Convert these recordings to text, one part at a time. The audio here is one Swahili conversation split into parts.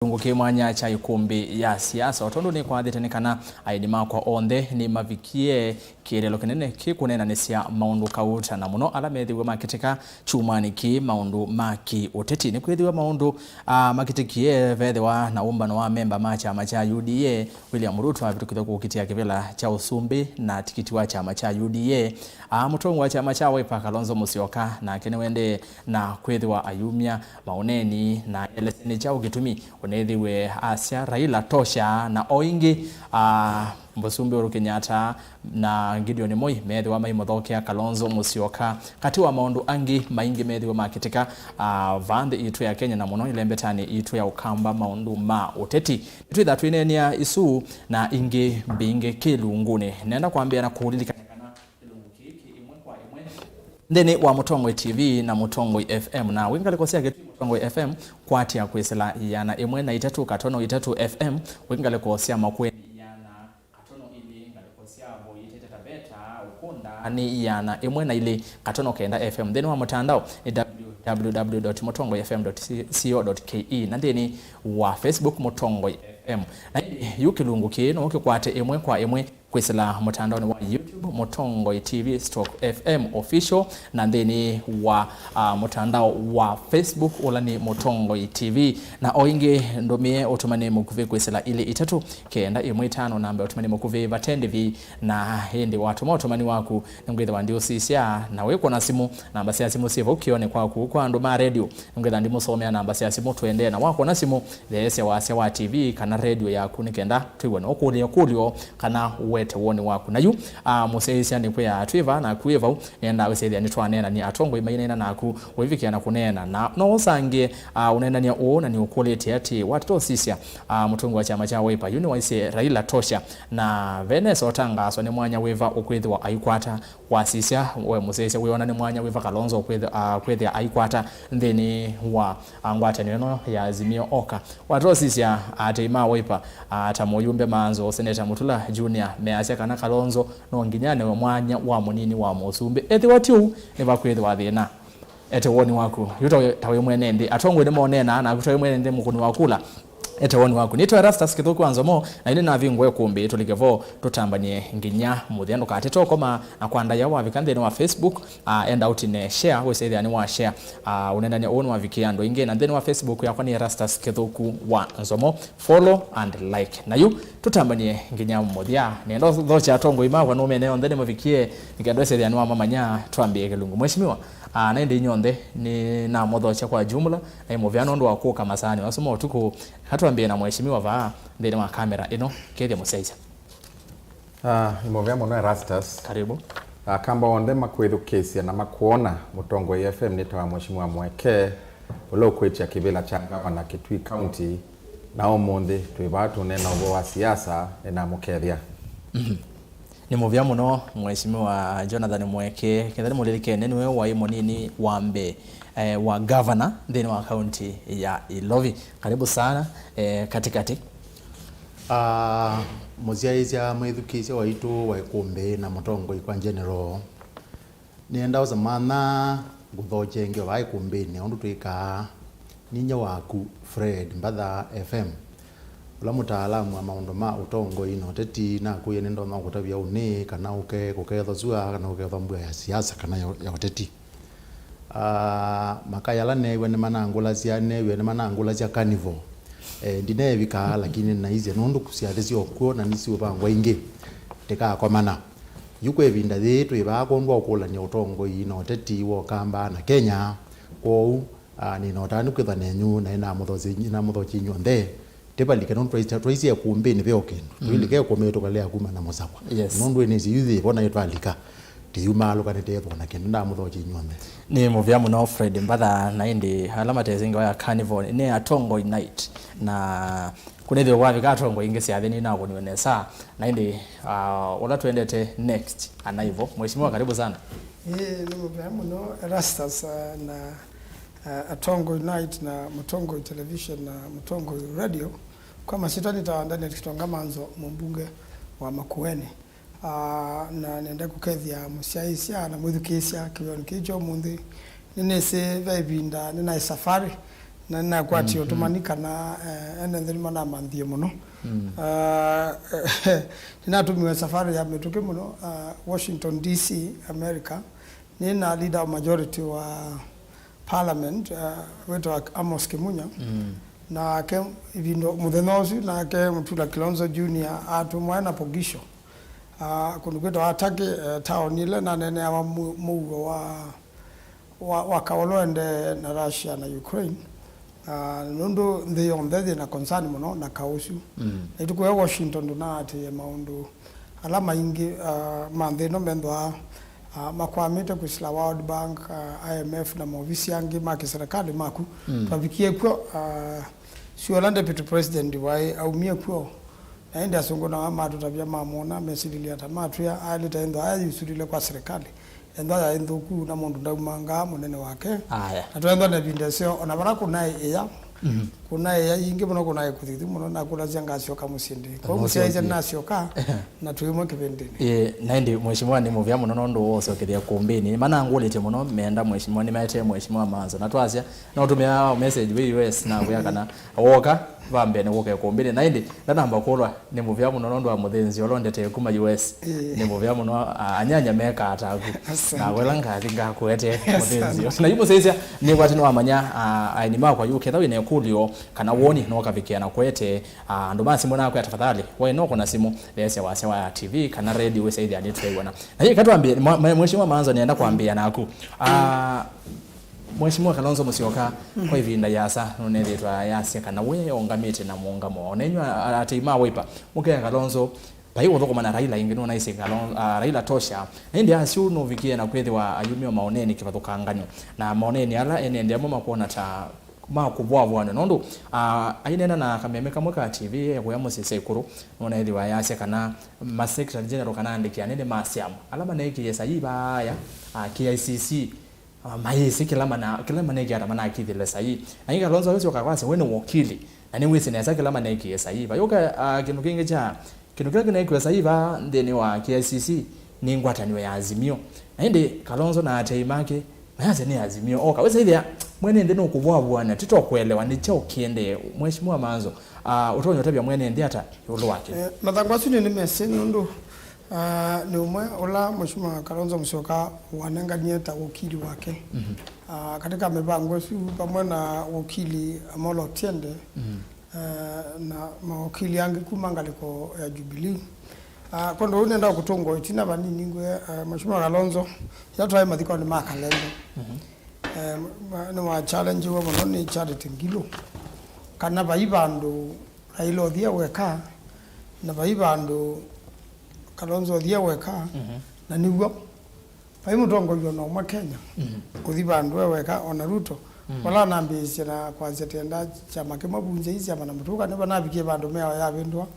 Lunguki mwanya cha Ikumbi ya siasa otondo ni kwa dhitenekana aidima kwa onde ni mavikie kirelo kinene kikunena nesia maundu kauta na muno alamedhiwe makitika chumani ki maundu maki UTETI ni kwedhiwe maundu makitikie vedhewa na umbano wa memba chama cha UDA William Ruto avitukidha kukitia kivela cha usumbi na tikiti wa chama cha UDA mutongo wa chama cha Wiper Kalonzo Musyoka na kenewende na kwedhiwa ayumia maoneni na eleseni cha ugitumi unedhiwe Asia Raila tosha na oingi Mbosumbi Uhuru Kenyatta na Gideon Moi medhi wa maimodhokia Kalonzo Musyoka kati wa maundu angi maingi medhi wa makitika vande itu ya Kenya na muno ilembetani itu ya ukamba maundu ma UTETI itu idhatu inenia isu na ingi binge kilungune nenda kuambia na kuhulilika ndeni wa Mutongoi TV na Mutongoi FM na winga likosia getu Mutongoi FM kwa tia kuisela yana imwe na itatu katono itatu FM winga likosia makwe yana katono ili ngalikosia bo itete tabeta ukunda ni yana imwe na ili katono kenda FM ndeni wa mutandao ni www.mutongoifm.co.ke na ndeni wa Facebook Mutongoi FM na yukilungu kino ukikwate imwe kwa imwe kwisela mutandao ni wa YouTube Mutongoi TV/FM official na ndeni wa mutandao wa Facebook ulani Mutongoi TV na oinge ndomie otumane mukuve kwisela ile itatu kenda imwe tano namba otumane mukuve batendevi na hindi watu motumani waku ngwetha wandio sisia na weko na simu namba sia simu sivo ukione kwaku kwa ndo ma radio ngwetha ndimo somea namba sia simu tuende na wako na simu lese wa TV kana radio yaku nikenda tuiwe no kulio kana wete woni waku na yu museisia ni kwa atwiva na kuiva enda wesedia ni twanena ni atongo imaina na ku wevikia na kunena na no sange unenda ni na ni ukoleti ati watu sisia mutungu wa chama cha Wiper uniwaise Raila tosha na Venesa otanga so ni mwanya weva okwethwa aikwata wa sisia we museisia we ona ni mwanya weva Kalonzo okwethwa aikwata ndeni wa angwata neno ya Azimio Oka watu sisia atima Wiper atamoyumbe manzo Senator Mutula Junior measia kana Kalonzo no nginyane wa mwanya wa munini wa musumbe ethi watiu ni bakwethwa thina ete woni waku yuto tawe mwene ndi atongwe ne monena na kutowe mwene ndi mukuni wakula ete woni waku nito Erastus kithuku anzomo na ile na vingwe Ikumbi tulikevo tutambanye nginya muthiano kati tokoma na kwanda ya wa vikandeni wa Facebook end out ne share we say wa share unenda ne onu wa vikiando inge na then wa Facebook yakwa ni Erastus kithuku wa anzomo follow and like na yu tutambanye nginya muthia nendo thocha tongo imawa no mene on then mavikie nikando say wa mamanya twambie kelungu mheshimiwa na ndi nyonde ni na modhocha kwa jumla na moviano ndo wakuka masani wasoma tuko hatuambie na mheshimiwa va ndeni wa kamera ino kethia museisa imoviamo no Erastus karibu kamba onde makwethukia na makuona Mutongoi FM nitawa mheshimiwa mweke ulo kwetia kibela cha gavana Kitui County na omonde twibatu nena ubo wa siasa na mukethia ni moviamo no mheshimiwa Jonathan Mweke kethani mulilike nene wa imonini wambe wa governor ndeni wa county ya Ilovi karibu sana katikati muziaizia mwithukisya waitu wa Ikumbi na Mutongoi kwa general nienda uzamana guthochenge wa Ikumbi ni ondu twika ninya waku Fred Mbadha FM ula mutaalamu wa maundu ma Utongoi no UTETI na kuye nendo ma kutavia uni kana uketho zua kana uketho mbua ya siasa kana ya UTETI makayala newe ne manangula cia newe ne manangula cia carnival ndine vika lakini na hizi nundu kusiathisi okuo na nisi ubangwa ingi teka kwa mana yuko evinda thitu ibakondwa okulania Utongoi no UTETI wo kamba na Kenya ko ni notani kwithane nyu na ina muthochi nyonde tebalike non twaisi ya Ikumbi ni beokendo twilike kometo kale akuma na musakwa nundu ene ziyuthi bona yetwalika tiyumalo kana tetho na kenda muthochi nyonde ni moviamo no Fred Mbadha na indi alama tezinga ya carnival ne Atongoi night na kunethe wavi katongo ingesi atheni na kunionesa na indi ola tuendete next anaivo mheshimiwa karibu sana ni moviamo no Erastus na Atongoi night na Mutongoi television na Mutongoi radio kwa masitani taandani kitonga manzo mbunge wa Makueni na nenda kukethia musiaisia na mwithukisya kioni kijo mundi nene se vaibinda nina safari na kwati otumanika na ene ndima na manthie muno ninatumiwe safari ya metuke muno Washington DC America nina leader of majority wa parliament wetu Amos Kimunya na ke ibindo muthenozi na ke mutula Kilonzo Junior atumwana pogisho kundukweta atake town ile na nene ya mugo wa kawolonde na Russia na Ukraine nondo ndeyondhe na concern muno na kausu etuko Washington donate maundu alama ingi mandeno mendwa makwamite kusila World Bank IMF na movisi yangi maki serikali maku tabikie kwa siolande petu president wai au mie kwa naenda songo na amatu tabia mamona mesililia tamatu ya alita endo ayusurile kwa serikali endo ya endo ku na mundu ndamanga munene wake atwendo na bindesio ona bara kunai ya kunai ya ingi muno kunai kuthithi muno na kula janga sioka musindi kwa musiaize na sioka na tuimo kipendeni naindi mheshimiwa ni muvya muno ndo wose okithia kumbini mana ngulite muno meenda mheshimiwa ni maete mheshimiwa manzo na twazia na utumia message we US na kuya kana woka vambe ne woka kumbini naindi namba kulwa ni muvya muno ndo amuthenzi olondete kuma US ni muvya muno anyanya meka ataku na welanga thinga kuete muthenzi na yumo seisia ni watino amanya aini makwa yuke thawi ne kulio kana woni no kavikia na kwete ndo basi mbona kwa tafadhali wewe no kuna simu lese wa TV kana radio we saidi aditwaiwana na hii katuambie mheshimiwa manzo nienda kuambia naku mheshimiwa Kalonzo Musyoka kwa hivi nda yasa nonetwa yasia kana we ongamite na muungamo onenywa atima wipa muke Kalonzo paiwo thoko mana Raila ingino na ise Kalonzo Raila tosha ndi asiu no vikie na kwethiwa ayumio maoneni kivathukanganyo na maoneni ala ene ndi amoma kuona ta makubwabwana nondo ainena na kameme kamwe ka TV ya musese ikuru nona ili wayase kana ma secretary general kana andiki anene masiamu alama na iki yesa yiba ya KICC maisi kila mana iki atamana akithile sayi na inga Kalonzo wese ukakwase wene wakili na ni wese nesa kila mana iki yesa yiba yoka kinu kingi cha kinu kingi na iki yesa yiba ndeni wa KICC ni ngwataniwe ya azimio na indi Kalonzo na ateimake mayaze ni azimio oka wese hivi mwene ndeno kubwabwana titokuelewa nicho kiende mheshimiwa manzo utonyo tabia mwene ndi hata yolo wake mathangwasu ni message ndo ni umwe ola mheshimiwa Kalonzo Musyoka wanangania ta wakili wake katika mipango su pamoja na wakili MWOLOOTO na mawakili yangi kumangaliko ya Jubilee kondo unenda kutongo itina banini ngwe mheshimiwa Kalonzo yatwa mathiko ni makalendo no wa challenge wa mono ni charity ngilo kana baibando Raila thia weka na baibando Kalonzo thia weka na niwo bai mutongo yo no ma Kenya kuthibando weka ona Ruto wala nambisi na kwanza tenda chama kimabunje hizi ama na mutuka ne banabikie bando mea ya bindwa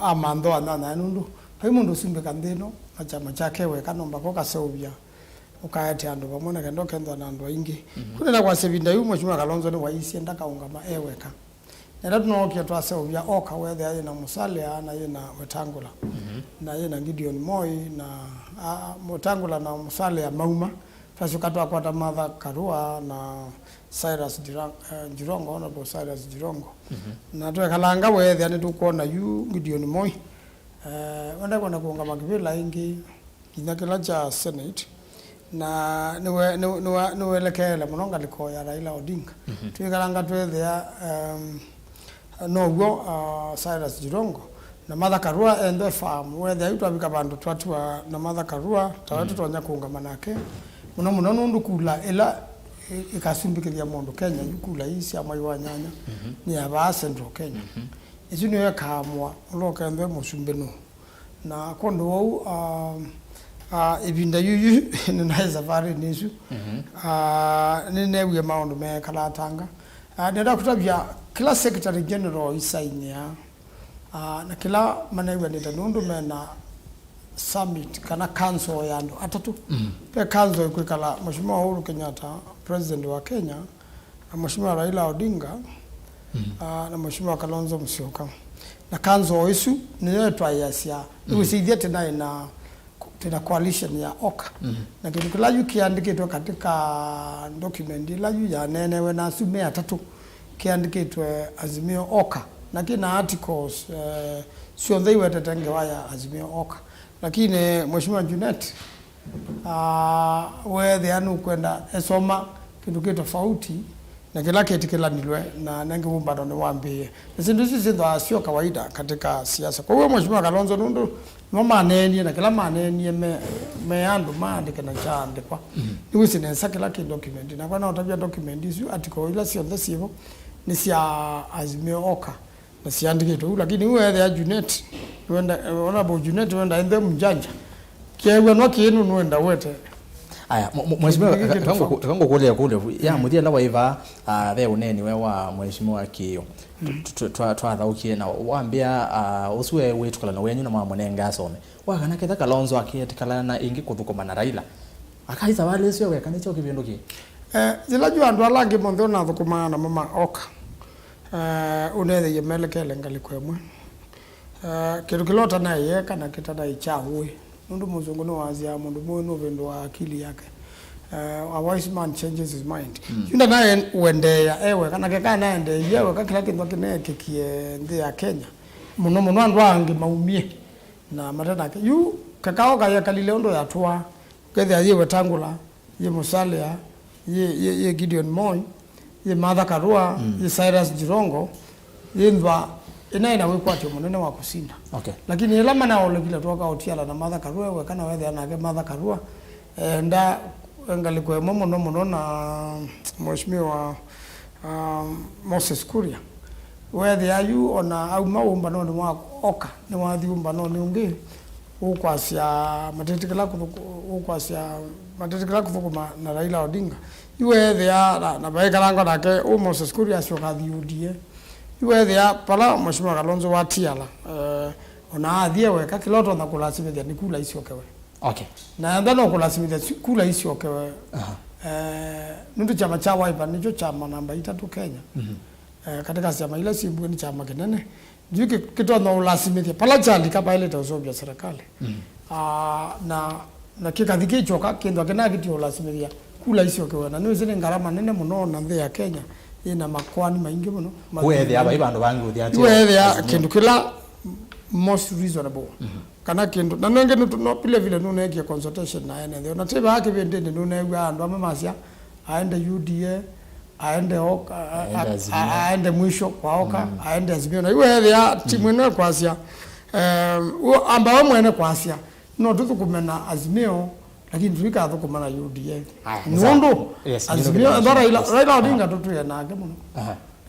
amando anana nundu bai mundu simbe kandeno na chama chake weka nomba ko kaseubia ukayati ando pamona kendo kendo na ando ingi kunena kwa sevinda yu mheshimiwa Kalonzo ni waisi enda kaungama eweka nenda tunokia twase obya oka wethe aye na Musalia na ye na Wetangula na ye na Gideon Moi na Wetangula na Musalia mauma fasuka twakwata Martha Karua na Cyrus Jirongo honorable Cyrus Jirongo na twekalanga wethe ani tukona yu Gideon Moi wenda kwenda kuungama kivila ingi kinya kila cha Senate na niwelekele munonga liko ya Raila Odinga tuikalanga twethea nogo Cyrus Jirongo na Martha Karua endo farm wethe aitwa bika bandu twatwa na Martha Karua tawatu tonya kuungama nake muno nundu kula ela ikasumbikiria mundu Kenya yukula isi amaiwa nyanya ni aba Central Kenya isu niwe kamwa uloka endo musumbeno na kondo wau ibinda yuyu ninaweza vari nisu ninewe maundu me kalatanga nenda kutabia kila secretary general isainia na kila manewe nenda nundu mena summit kana council yando atatu pe council kwikala mheshimiwa Uhuru Kenyatta president wa Kenya na mheshimiwa Raila Odinga na mheshimiwa Kalonzo Musyoka na council isu niletwa yasia usaidia tena na tena coalition ya OKA na kitu kila yu kiandikitwa katika document la yu ya nenewe na sume atatu kiandikitwe Azimio Oka na kina articles sio ndai wetetenge waya Azimio Oka, lakini Mheshimiwa Junet wewe anu kwenda esoma kitu tofauti na kila kitu kila nilwe na nange umbano ni wambie ndio sisi ndo sio kawaida katika siasa. Kwa hiyo Mheshimiwa Kalonzo Nundu mama neni na kila maneni meandu maandike na chaandikwa ni sinensa kila document na kwa na utabia document hizo article ila sio the sivyo ni sia Azimio Oka na siandike tu, lakini wewe ya Junet wenda honorable Junet wenda ende mjanja kiewe no kienu nwenda wete aya Mheshimiwa kango kule ya muthia la waiva the uneni we wa Mheshimiwa Kio twatha na wambia uswe wetu kala na wenyu na mamunenga asome wakana ketha Kalonzo akiyetikala na ingi kuthukuma na Raila akaiza wale sio wekane cyo kibindu ki zila jua ndo alangi mondo na thukuma na mama Oka unethe yemelekele ngali kwemwe kitu kilota na yeka na kitada ichawe nundu muzungu no wazia mundu mwe vendo wa akili yake a wise man changes his mind yunda naye uendeya ewe kana keka naende yewe kakila kintu kineke kie ndi ya Kenya muno andwange maumie na matana ke yu kakao kaya kalile ondo yatwa kethe ayewe tangula ye Musalia ye Gideon Moi ye Martha Karua ye Cyrus Jirongo ye ndwa inaina wekwatyo munene wa kusinda lakini elama na ole kila toka otiala na Martha Karua we kana wethe anake Martha Karua nda ngalikwe muno na Mheshimiwa Moses Kuria wethe ayu ona au maumba no ni wa Oka ni wa thiumba no ni ungi ukwasia matetikala kuthukuma na Raila Odinga iwethe na baikarango nake Moses Kuria sio kathiudie iwethe pala Mheshimiwa Kalonzo watiala ona athie weka kiloto na kulasimithia ni kula icio kewe na ndano kulasimithia kula icio kewe nundu chama cha Wiper nicho chama namba 3 Kenya katika chama ile simbu ni chama kinene juki kitono ulasimithia pala chali kapa ile tawsobia serikali na kikathikicho kindu kinagitio ulasimithia kula icio kewe na nizo ni ngarama nene muno na nthi ya Kenya ina makwani maingi muno wethe aba ibandu bangi uthiati wethe kindu kila most reasonable kana kindu na nenge no pile vile nune kia consultation na ene ndio na tebe haki bende nune wa ndo amamasia aende UDA aende Oka aende mwisho kwa Oka aende Azimio na wethe ya timu ene kwasia ambao mwene kwasia no tuthukumena Azimio lakini tulika thukumana UDA nundu Azimio Raila Odinga tutuye nake muno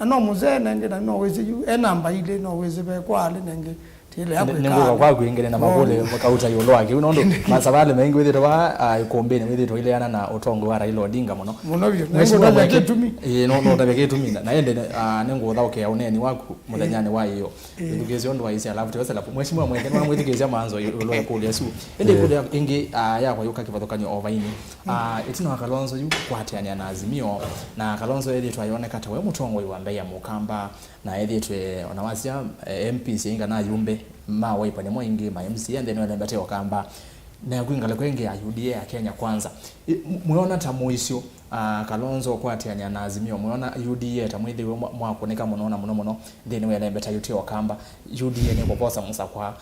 no muzee nenge na no weze enamba ile no weze be kwale nenge tile hapo ningo kwa kuingene na mabole makauta yolo ake unondo masabale mengi wethito wa Ikumbi ni wethito ile ana na utongo wa Raila Odinga muno byo nengo ndabeke tumi no ndabeke tumi na ende nengo thauke ya uneni waku muthanyane wa iyo ndugeze ndo waisi alafu tewesa lapo Mheshimiwa mwengene wa mwithigezia manzo yolo kule su ende kule ingi ya kwa yuka kivathokanyo ovaini itino Kalonzo yu kwatiania na Azimio na Kalonzo ethito ayoneka tawe mutongo wa Mbeya Mukamba na ethitwe onawazia MPs inga na yumbe ma Wiper ni mwingi ma MC and then wale mbate wakamba na kwingala kwenge ya UDA ya Kenya kwanza muona tamuisho Kalonzo kwatiania na Azimio muona UDA tamwithi mwakoneka munaona muno then wale mbate yote wakamba UDA ni kuposa musa kwa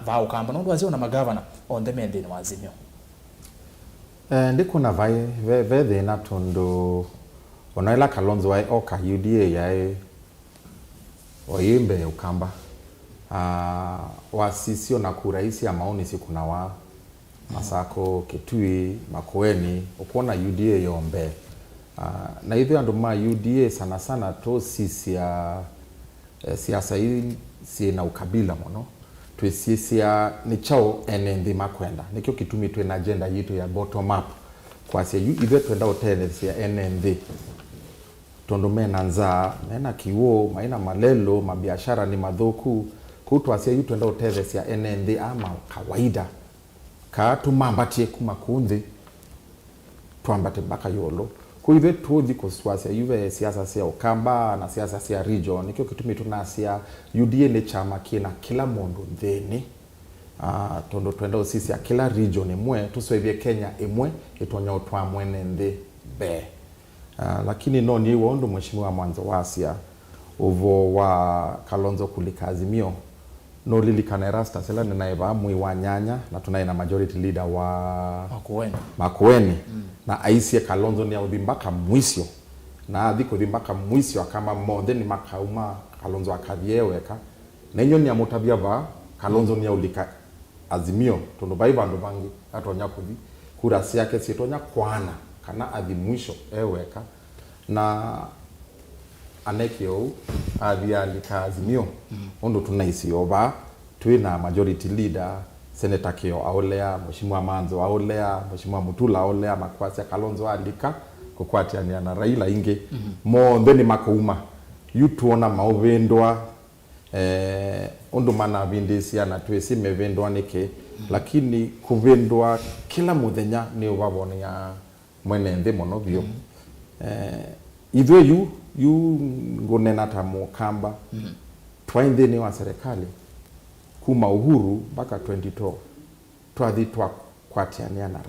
vao kamba ndo wazio na magavana on the mend wa Azimio ndikuna vai vethe na tondo onaila Kalonzo wa Oka UDA yae oimbe ukamba wasisio na kuraisi ya maoni siku na wa Masako Kitui Makueni ukuona UDA yombe na hivyo andu ma UDA sana sana to sisi ya siasa hii si na ukabila mono twesisia ni chao enendi makwenda nikyo kitumi twe na agenda yitu ya bottom up kwa sia hivyo twenda otene sia enendi tondume nanza mena kiwo maina malelo mabiashara ni madhoku kutwa sia yitu twenda otene sia enendi ama kawaida ka tumambatie kumakunde tuambate baka yolo kwa hivyo tuodhi kuswasia yuve siasa sia Ukamba na siasa sia region nikyo kitumi tunasia UDA ni chama kina kila mundu nthini tondo twenda sisi ya kila region imwe tuswevye Kenya imwe itonya utwa mwene nthi be lakini no ni wondo mheshimiwa mwanzo wasia uvo wa Kalonzo kulika azimio no lilikana Erastus ela ninaiba mwi wa nyanya na tunaye na majority leader wa Makueni na aisie Kalonzo ni audimbaka mwisio na adhiko dimbaka mwisio kama monde ni makauma Kalonzo akavieweka na inyo ni amutabia va Kalonzo ni aulika azimio tondo baiba ndo bangi atonya kuthi kurasi yake sitonya kwana kana adhi mwisho eweka na anekio adhialika azimio ondo tunaisi oba tuina majority leader Senator Kio aolea mheshimiwa Manzo aolea mheshimiwa Mutula aolea Makwasi Kalonzo alika kukwatiania na Raila inge mo ndeni makauma yutuona mauvendwa ondo mana vindisia na tuesi mevendwa nike lakini kuvendwa kila muthenya ni wabone ya mwene ndhe mono bio idwe yu ngonena ta mukamba twainde ni wa serikali kuma uhuru mpaka 2012 twathi twakwatiania na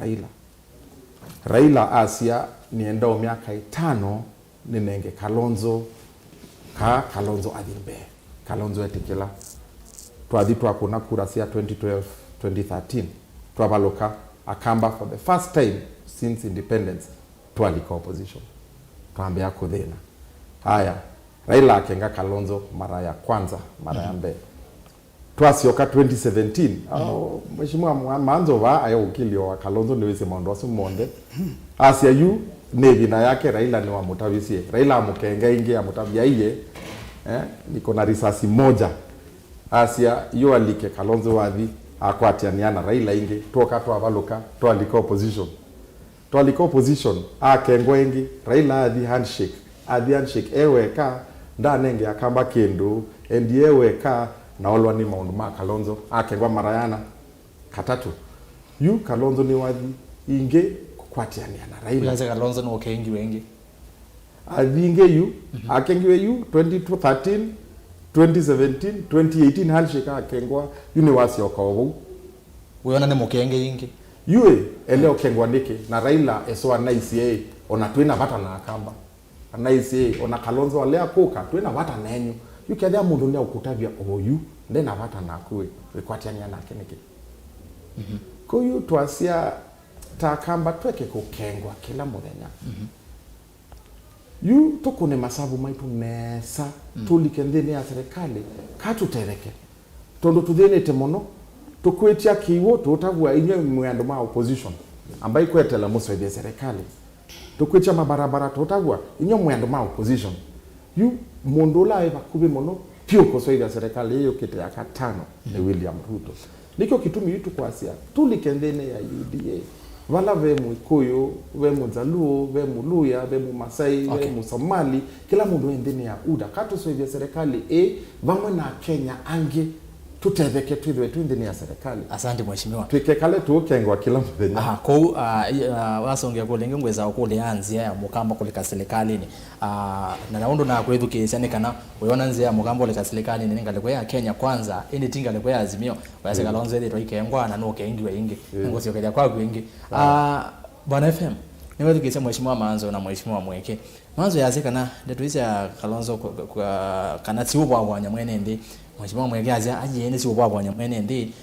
Raila asia nienda miaka 5 ninenge Kalonzo adhimbe Kalonzo etikela twathi twakuna kura cia 2012 2013 twabaloka akamba for the first time since independence twalika opposition twambia kuthina haya Raila akenga Kalonzo mara ya kwanza mara ya mbele twasioka 2017 mheshimiwa Manzo wa ayo ukilio wa Kalonzo ni wese mondo monde asia yu nevina yake Raila ni wa mutavisie Raila amukenga ingi amutabia iye niko na risasi moja asia yu alike Kalonzo wathi akwatianiana Raila ingi toka twavaloka twalika opposition akengwa ingi Raila adhi handshake eweka ndanenge akamba kendo eweka na olwa ni maundu ma Kalonzo akengwa marayana katatu yu Kalonzo ni wathi inge kukwatiania na Raila Laza Kalonzo no kengi wengi adhinge yu akengiwe yu 2013 2017 2018 handshake akengwa universe yokovu weona ne mukenge ingi yue eleo kengwa nike na Raila eswa naisi ona twina bata na akamba naisi ona Kalonzo alea koka twina bata nenyu yukathia mundu ni ukutavia oyu ndena bata na kuwe rikwatiania na keneke koyu twasia takamba tweke kukengwa kila muthenya yu tukune masabu maitu nesa tulike ndini ya serikali katutereke tondo tuthenete mono tukwetia kiwo tutagwa inye mwendo ma opposition ambaye kwetela muso ya serikali tukwetia mabarabara tutagwa inye mwendo ma opposition yu mondola eva kube mono pio koso ya serikali hiyo kete ya katano ni William Ruto niko kitumi yitu kwa asia tulike ndene ya UDA wala vemu Ikuyu, vemu Zaluo, vemu Luya, vemu Masai, vemu Somali, kila mundu endeni ya uda. Kato soivya serikali, vamwe na Kenya ange, tuteveke tuidwe tuindeni ya serikali. Asante mheshimiwa. Tuikekale tuokengwa kila mdenya. Kou, wasongia kulenge ngweza ukule anzi ya mukamba kulika serikali ni. Na naundo na kwetu kiesiane kana, uyona nzi ya mukamba kulika serikali ni ngalekwe ya Kenya kwanza, ini tinga lekwe ya azimio. Wase Kalonzo edi toikengwa na nuke ingiwe ingi. Ngosi yokedia kwa ingi. Bwana FM, ni wetu kiesiane mheshimiwa Manzo na mheshimiwa Mweke. Manzo ya zika ndetuisi ya Kalonzo kana tiuwa wanya mwene ndi. Mheshimiwa Mweke azia ajiende si ubwa bwanya mwene ndi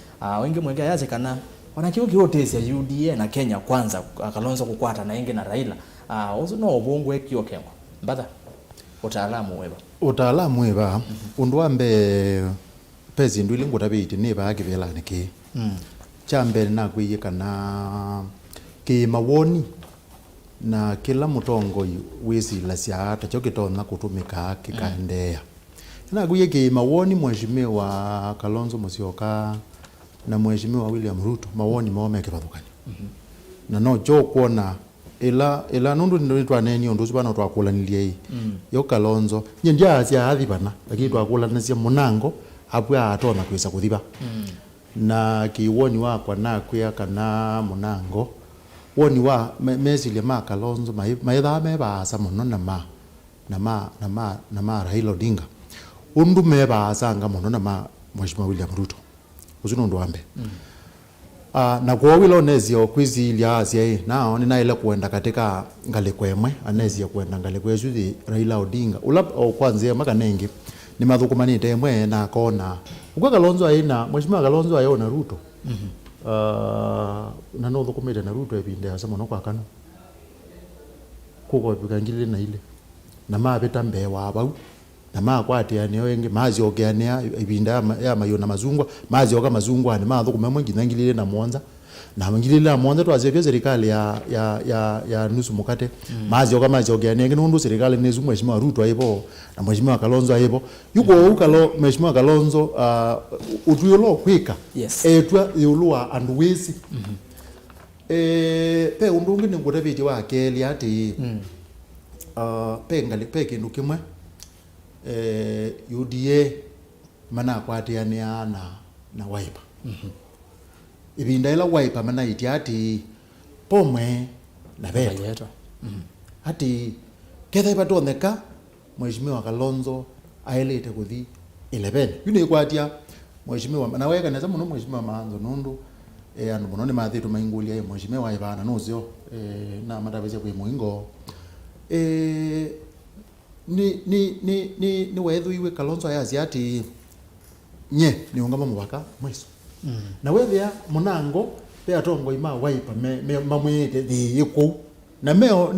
wengi Mweke yaze kana wanakiwa kiotesi ya UDA na Kenya kwanza Kalonzo kukwata na ingi na Raila ozo no obongo ekyo kengo mbada utaalamu weba undu ambe pezi ndu lingo tabiti ne baagivela niki chambe na kwiye kana ki mawoni na kila mutongo wezi la siata chokitona kutumika kikaendea na kuyeke mawoni mheshimiwa Kalonzo Musyoka na mheshimiwa William Ruto mawoni mawameke bathukani na no jo kuona ila nundu ndo twaneni ondu zibana twakulanilie yo Kalonzo nyendia asia athibana lakini twakulanisia munango abwa atona kwisa kuthiba na kiwoni wakwa na kuya kana munango woni wa mezile ma Kalonzo maitha me baasa muno na ma Raila Odinga undu meba asanga mono na mheshimiwa William Ruto uzuno ndo ambe na kwa wilo nezio kwizilia asia nao ninaile kuenda katika ngalikwemwe anezia kuenda ngalikwezu di Raila Odinga ula kwanza maka nengi ni mathukumanite emwe na kona ukwa Kalonzo aina mheshimiwa Kalonzo ayo na Ruto na no thukumite na Ruto ebinde asa muno kwa kanu kuko bikangile na ile na mabeta mbewa bau na makwatia niyo yengi mazi ogeania ibinda ya mayona mazungwa mazi oga mazungwa ni mathukumemwe ngingilile na Mwanza na ngilile na Mwanza twazebye serikali ya nusu mukate mazi oga mazi ogeania nginundu serikali nezu mheshimiwa Ruto aibo na mheshimiwa Kalonzo aibo yuko ukalo mheshimiwa Kalonzo utuyolo kwika etwa yulua anduwezi pe undungi ningutebiti wa keli ati pe ngali pe kindu kimwe UDA mana kwatiania na Wiper ibinda ila Wiper mana iti ati pomwe na beto ati ketha ipatoneka mheshimiwa Kalonzo aelete kuthi 11 yune kwatia mheshimiwa na weka neza muno mheshimiwa Maanzo nundu andu muno ni mathitu maingulia ye mheshimiwa ibana nuzio na madabeze kwi muingo ni wethu iwe Kalonzo ayazi ati nye ni ungama mubaka mweso na wethia munango pe atongo ima Wiper me mamwite thi iku na meo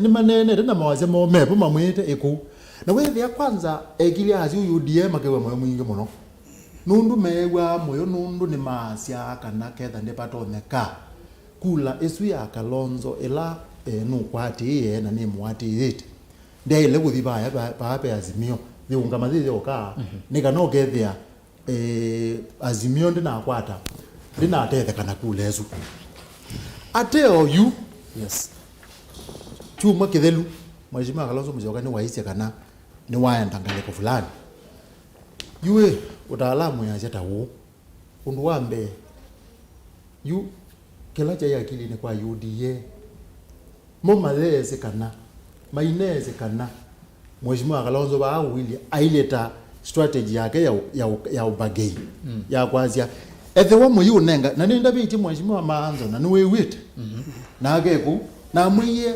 ni manene na mawaze mo mepo mamwite iku na wethia kwanza ekilia azi UDA makewe moyo mwingi muno nundu mewa moyo nundu ni masya kana ketha ndi patoneka kula esu ya Kalonzo ila nu kwati ye na ni mwati yete ndele kuthibaya pape azimio niungama thithi oka nikano gethia azimio ndina kwata ndina tethe kana kulezu ateo yu chuma kithelu mheshimiwa Kalonzo Musyoka ni waisia kana ni waenda ngaleko fulani yue utaalamu ya jeta hu undu wambe yu kila cha akili ni kwa UDA momaleze kana maineze kana mheshimiwa Kalonzo ba wili aileta strategy yake ya ubagei ya kwazia ethewa muyu nenga na ninda biti mheshimiwa Maanzo na niwe wite na ageku na mwiye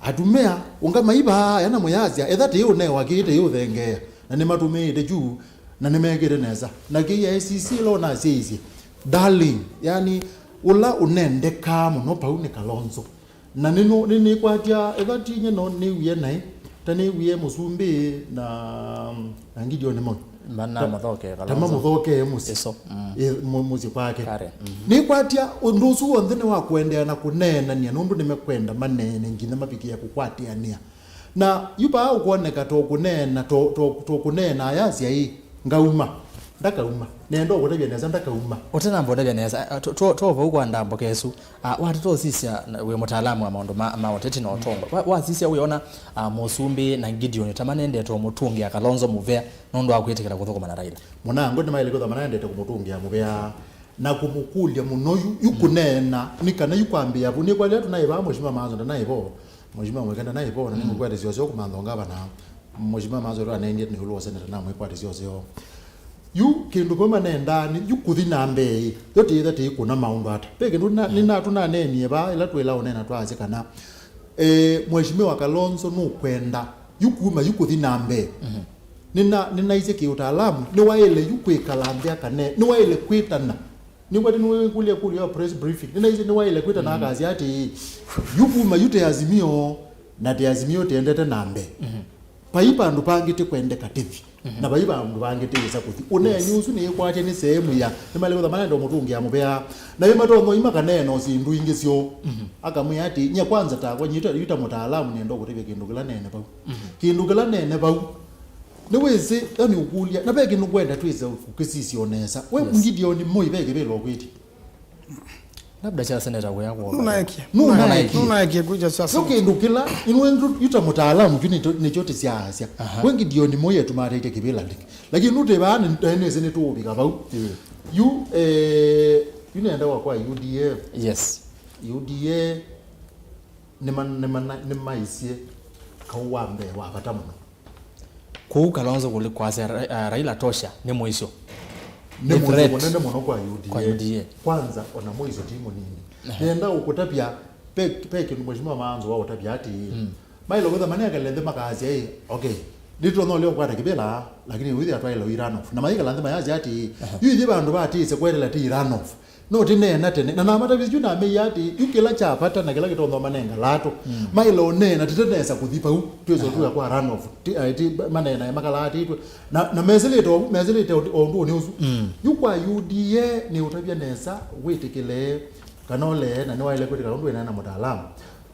atumea unga maiba yana muyazia ethate yu ne wakite yu thengea na ni matumite juu na nimegere neza na kiya SCC lo na sisi darling yani ula unendeka muno pauni Kalonzo na nini kwatia ethati nye no ni wiye nai tani wiye musumbi na ngidio ni mo mana muthoke Kalonzo tama muthoke musiso muzi kwake ni kwatia undusu wonthini wa kuendea na kunena ni nundu nimekwenda manene ngina mapikia kukwatia nia na yupa ukoneka to kunena to kunena ayazi ai ngauma ndakauma nendo gutebya neza ndakauma utena mbodebya neza to vuko ndambo kesu watu to sisia we mutaalamu wa maondo ma UTETI na otongo wa sisia uyona musumbi na Gideon tamanende to mutungi Kalonzo muvea nondo akwitikira kuthoko na Raila munango ndimaile ko tamanende to kumutungi muvea na kumukulia munoyu yukunena nikana yukwambia vuni kwa letu naiba mheshimiwa Maanzo naibo mheshimiwa mwekenda naibo na ningo kwa sio kumandonga bana mheshimiwa Maanzo ro anaendie ni hulo seneta na mwe kwa sio yu kindu koma nendani yukuthi nambe yote ithate ikuna maundu ata peke nina tuna nenie ba ila twela onena twaze kana mheshimiwa Kalonzo no kwenda yukuma yukuthi nambe nina ize ki utaalamu ni waile yukwikalambe kane ni waile kwitana ni wadi ni kulia press briefing nina ize ni waile kwitana akazi ati yukuma yute azimio na te azimio tendete nambe paipa andu pangite kwendeka tivi na baiba andu pangite isa kuthi une nyusu ni kwache ni sehemu ya nimale kwa manendo mutungi amubea na yema to ima kaneno sindu ingi sio akamwe ati nya kwanza ta kwa nyita yuta mutaalamu nendo kutibe kindu kila nene pa kindu kila nene pa ni wese ani ukulia na beke nukwenda twize ukisisi onesa we Gideon moi beke belo kwiti labda cha seneta kwa yako nunaiki kuja sasa soke ndukila inwendu yuta mutaalamu ni chote siasa wengi Gideon moye tumarete kibela liki lakini nute bana eneze ne to bika ba you nenda kwa UDA UDA ne maisie kawambe wa batamuno ku Kalonzo kulikwase Raila tosha ni mwisho nende mono kwa UDA kwanza ona moizo timu nini nenda ukutapia peke mheshimiwa Manzo wao utapia ati mailo kwa maana kalende makazi okay litro no leo kwa kibela lakini withi atwa ile iranof na maika landema yaje ati yuji bandu bati se kwela ti iranof no tine na tene na mata bizu na me yati yukela cha pata na kila kitondo manenga lato mailo ne na titenesa kudhipa hu twezo tu kwa runoff ti manena ya makala ati na mezelito ondu ni uzu yukwa UDA ni utabia nesa witikile kanole na ni waile kwetika ondu na mutaalamu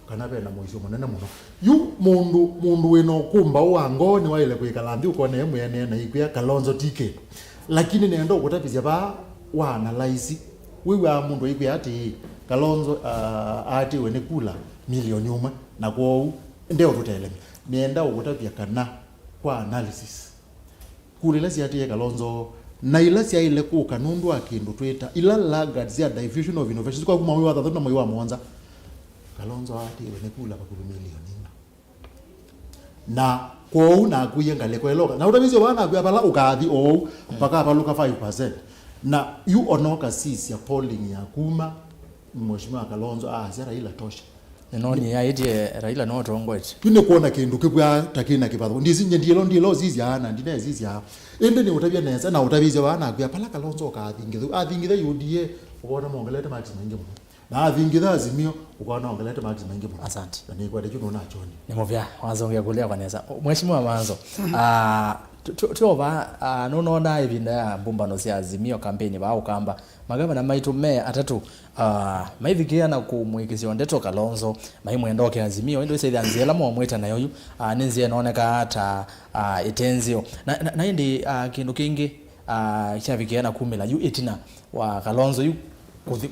kana bena moizo munene muno yu mundu weno kumba wango ni waile kuikalambi uko ne mwene na ikuya Kalonzo TK lakini nendo ukutapizia ba wa analyze wewe mundu ikuya ati Kalonzo ati wene kula milioni 1 na kwa ndio tuteleme nienda ukutapia kana kwa analysis kulila si ati Kalonzo na ila si ile ku kanundu akindu twita ila lagard ya diffusion of innovation kwa kuma mwa thathu na mwa mwanza Kalonzo ati wene kula bakulu milioni na kwou na kuyenga lekweloka na utabizi bana abala ukathi ou mpaka abaluka 5% na you onoka sisi ya polling ya kuma mheshimiwa Kalonzo sia Raila tosha noni ya eti Raila no tongwete tune kuona kindu kibwa takina kibadho ndizinje ndilo zizi ana ndine zizi ha ende ni utabia neza na utabizi bana abala Kalonzo athingi the UDA ubona mongelete mati mengi mu na athingitha Azimio ukaona ongelete mati mengi mu asante ni kwa dejo na choni ni movya wazongea kulia kwa neza mheshimiwa Manzo tuoba nonona ibinda ya mbumbano cia Azimio campaign ba ukamba magavana maitu me atatu maivikia na kumwikizio ndeto Kalonzo maimwendoke Azimio ndo ise anziela mweta nayo yu ninzie naoneka hata itenzio na indi kindu kingi chavikia na kumela yu etina wa Kalonzo yu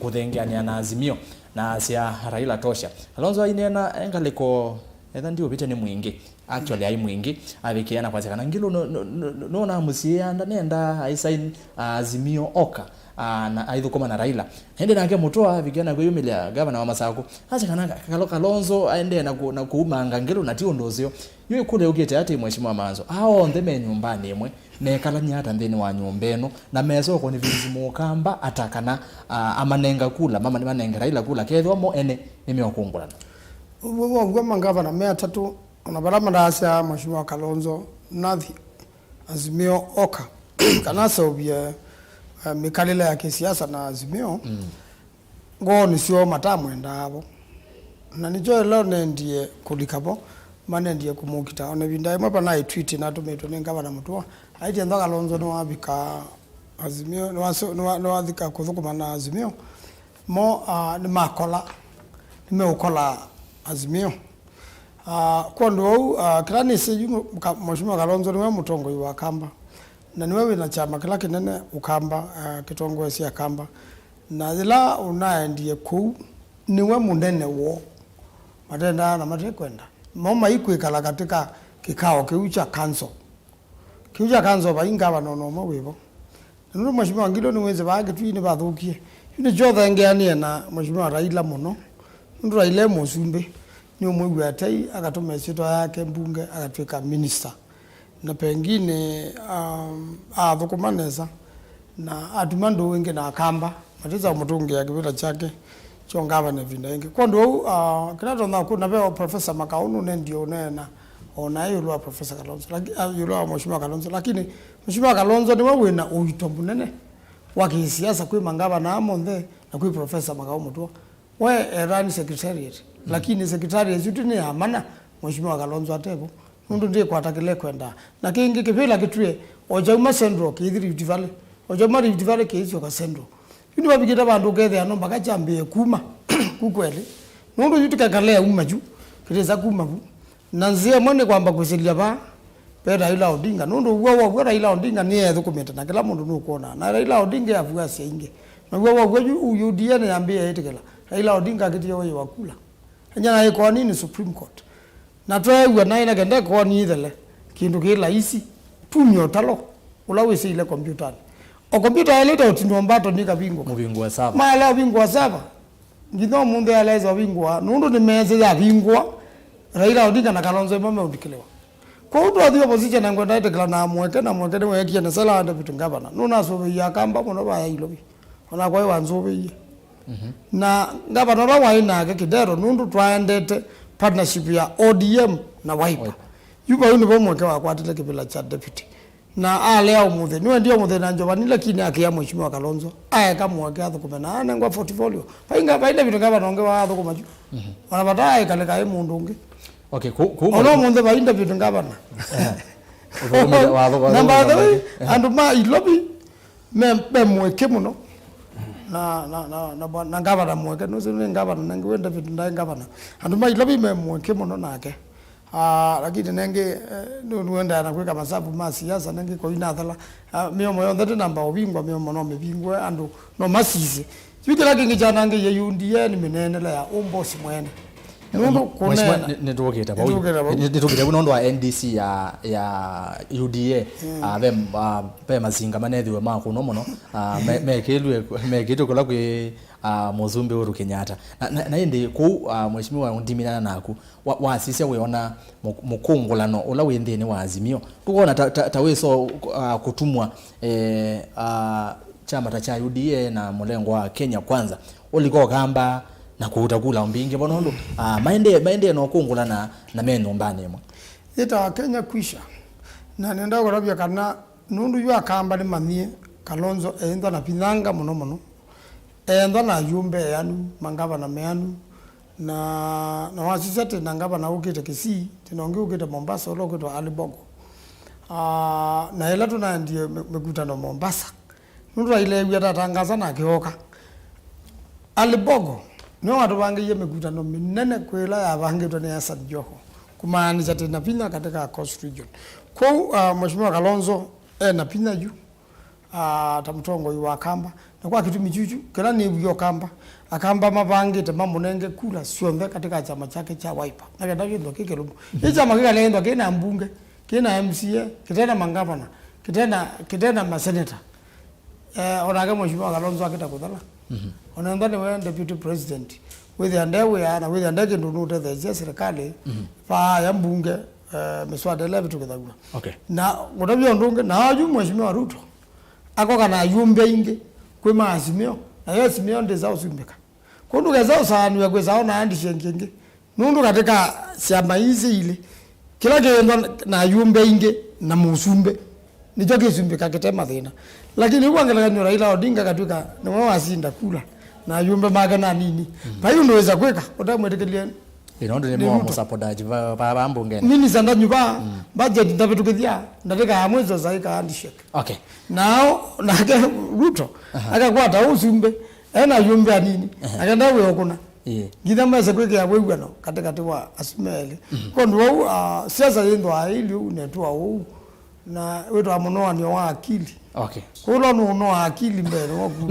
kuthengeania na Azimio na sia Raila tosha Kalonzo inena engaliko etha ndio bite ni mwingi actually ai mwingi avikiana kwa kana ngilo no na musianda nenda aisain Azimio oka na aidho kama na Raila hende nake mutoa avikiana kwa yumilia gavana wa Masako hasa kana Kalonzo aende na kuumanga ngilo na tio ndozio yule kule ugete ati mheshimiwa Manzo hao ndeme nyumbani emwe nekalanya hata ndeni wa nyombeno na mezo ko ni vizimu kamba atakana amanenga kula mama ni manenga Raila kula ketho mo ene nimeyokungulana ubwo mangavana me atatu na barama ndasa mheshimiwa Kalonzo nathi Azimio oka kana sobia mikalile ya kisiasa na Azimio ngoni sio matamwenda abo na nijo leo ndiye kulikabo mane ndiye kumukita ona binda mapa na tweet na tumeto ngavana mutua aiti ndo Kalonzo no abika Azimio no adhika kuthukuma na Azimio mo ni makola nimeukola Azimio kwa ndo kirani seju mheshimiwa Kalonzo niwe mutongo wa kamba na niwe na chama kila kinene ukamba kitongo sia kamba na zila unaendie ku niwe munene wo matenda na matekwenda mama ikwikala katika kikao kiucha kanzo bainga banono mwevo nuru mheshimiwa ngilo niweze baage twini bathukie yune jotha ngeanie na mheshimiwa Raila muno ndu Raila musumbe ni umwe atai akatuma sito yake mbunge akatweka minister na pengine athukumaneza na atumando wengi na kamba matiza mutungi ya kibira chake chongaba na vinda wengi kwa ndo kinato na kuna beo professor Makaunu ndio nena ona yule professor Kalonzo lakini yule mheshimiwa Kalonzo lakini mheshimiwa Kalonzo ni wewe na uitombu nene wakisiasa kwa mangaba na amonde na kwa professor Makaunu tu we run secretariat lakini secretariat yetu ni amana mheshimiwa Kalonzo atebo ndio ndiye kwatakile kwenda na kingi kipila kitwe ojauma central kithiri divale ojauma divale kizo ka central yini babigita bandu kethe ano mpaka chambie kuma kukweli ndio yutukakalea umaju kireza kuma bu nanzia mwene kwamba kusilia ba pera ila Odinga ndio uwa Raila Odinga ni ethukumita na kila mundu nukuona na Raila Odinga avuga singe na uwa UDA ni ambie etikela Raila Odinga kitiyo wewe wakula nyana iko nini Supreme Court na twewe na ina kende ko ni idele kindu kila isi tumyo talo ulawisi ile computer o computer ile to tinombato nika bingo mubingwa saba mala bingwa saba ngido mundu aleza bingwa nundu ni meze ya bingwa Raila Odinga na Kalonzo mama udikelewa kwa utu wa opposition na ngwenda itekla na mweke ni weki na sala anda vitu ngabana nuna sobe ya kamba muno ba ya ilobi ona kwa wanzobe na ngabana ba waina ke kidero nundu twaendete partnership ya ODM na Wiper yuba uni bo mweke wa kwatile kibila cha deputy na leo muthe niwe ndio muthe na njoba ni lakini akia mheshimiwa Kalonzo aya kama mweke athu kumena na ngwa portfolio painga vitu ngabana onge wa athu kumaju wana batai kale kai mundu unge. Okay, ono munde ba interview ngabana namba the andu ma ilobi me mweke muno na ngabana mweke no sine ngabana nange wenda vitu ndai ngabana andu ma ilobi me mweke muno nake lakini nenge nuenda na kweka masabu ma siasa nenge ko inathala mio moyo ndete namba obingwa mio mono mebingwe andu no masisi yukira kingi jana nge yundie ni minenela ya umbosi mwene nundu kunena netugita bunondo wa NDC ya UDA be mazinga manethiwe makuno muno mekitwe kula kwi muzumbe Uhuru Kenyatta na indi ku mheshimiwa ndimina naku wasisia weona mukungulano ula wendeni wa Azimio tukona taweso kutumwa chama cha UDA na mulengo wa Kenya Kwanza uliko kamba na kuutakula mbingi bonondo maende no kungulana na meno mbane mo ita Kenya kwisha na nenda gorabya kana nundu yu akamba ni manie Kalonzo endo na pinanga muno endo na yumbe yanu mangaba na meanu na wasisete nangaba na ukite Kisii tinongi ukite Mombasa ulo ukite Alibogo na ila tuna ndiye mekutano Mombasa nundu ile yata tangaza na kioka Alibogo no watu wange mekutano minene kwela ya wange tone ya Sadjoho kumaanisha tena pina katika Coast Region kwa mheshimiwa Kalonzo na pina juu tamtongo yuwa kamba na kwa kitu mijuju kila ni byo kamba akamba mabange te mamunenge kula sionde katika chama chake cha Wiper na kadavyo ndo kike lumu chama kile lendo kina mbunge kina MCA kitena mangavana kitena maseneta onaga mheshimiwa Kalonzo akitakudhala onaenda ni wewe deputy president with the ndewe ana with the ndege ndunute the serikali pa ya mbunge miswada level tukadagwa okay na godabyo ndunge na aju mheshimiwa Ruto ako kana yumbe inge kwe Azimio na yes Azimio ndeza usimbeka kundu kaza usanu ya kweza ona andi shengenge nundu katika shamba hizi ile kila kendo na yumbe inge na musumbe nijo kisumbeka kitema thina lakini uangela ni Raila Odinga katika ni wao asinda kula na yumbe magana nini bayo unaweza kweka utamwetekelia inondo ni mwa supportaji ba mbunge mimi sanda nyuba budget ndabitukia ndateka amwezo zaika handshake okay now na Ruto akakwata usumbe ena yumbe anini akaenda wewe kuna ngidama sekweke ya wewe no katikati wa Asmeli kwa ndo siasa yendo aili unetua huu na wetu amunoa ni wa akili okay kulo no akili mbele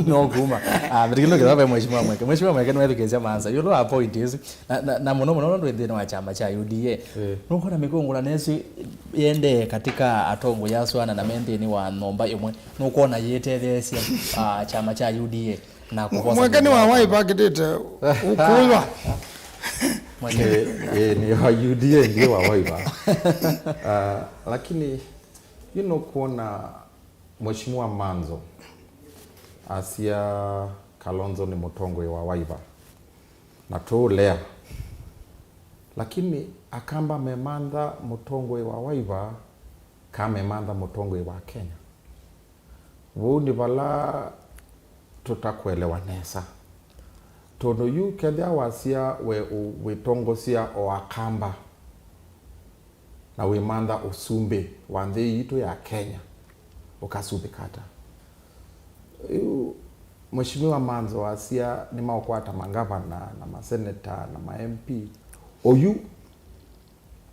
no kuma birikino kidaba mheshimiwa mweke no education manza yulo a point is na muno ndo ndene wa chama cha UDA nuko na mikongula nesi yende katika atongo yaswana na mendeni wa nomba imwe nuko na yetethesia chama cha UDA na kukosa mweke ni wa Wiper kidete ukuwa ni wa UDA ndio wa Wiper lakini kuona mheshimiwa Manzo asia Kalonzo ni mutongwe wa Wiper na tolea lakini akamba memanda mutongwe wa Wiper kama memanda mutongwe wa Kenya woni bala tutakuelewa nesa tono yu kedya wasia we tongosia o akamba na we manda usumbe wande yito ya Kenya ukasumbe kata mheshimiwa Manzo wasia ni maokwata mangavana na maseneta na ma MP oyu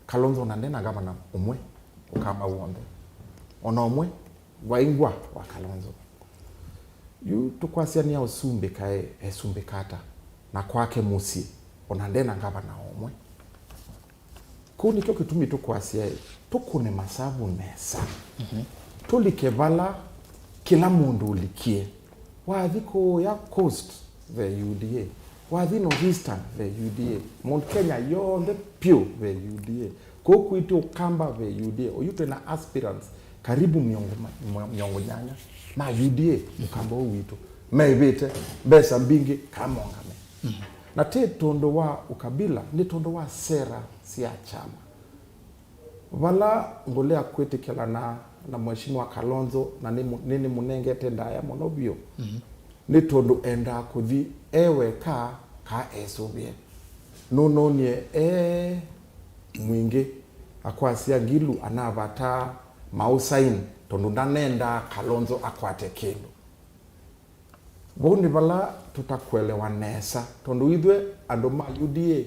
Kalonzo na ndena gavana umwe ukamba uonde ona umwe waingwa wa Kalonzo yu tukwasia ni usumbe kae esumbe kata na kwake musi ona ndena gavana umwe kuni kyo kitumi tukwasia tukune masabu nesa tulikevala kila mundu ulikie wathiko ya coast the UDA wathi no eastern the UDA Mount Kenya yonde pure the UDA Kwa kuiti ukamba ve UDA oyute na aspirants karibu miongo nyanya ma UDA ukamba witu mebete besa mbingi kamongame na te tondo wa ukabila ni tondo wa sera sia chama wala ngolea kwetikela na mheshimiwa Kalonzo na nini munenge tenda ya monobio ni tondo enda kuthi ewe ka esobie no nie mwingi akwasia Gilu anavata mausain tondo ndanenda Kalonzo akwate kendo boni bala tutakuelewa nesa tondo idwe andoma UDA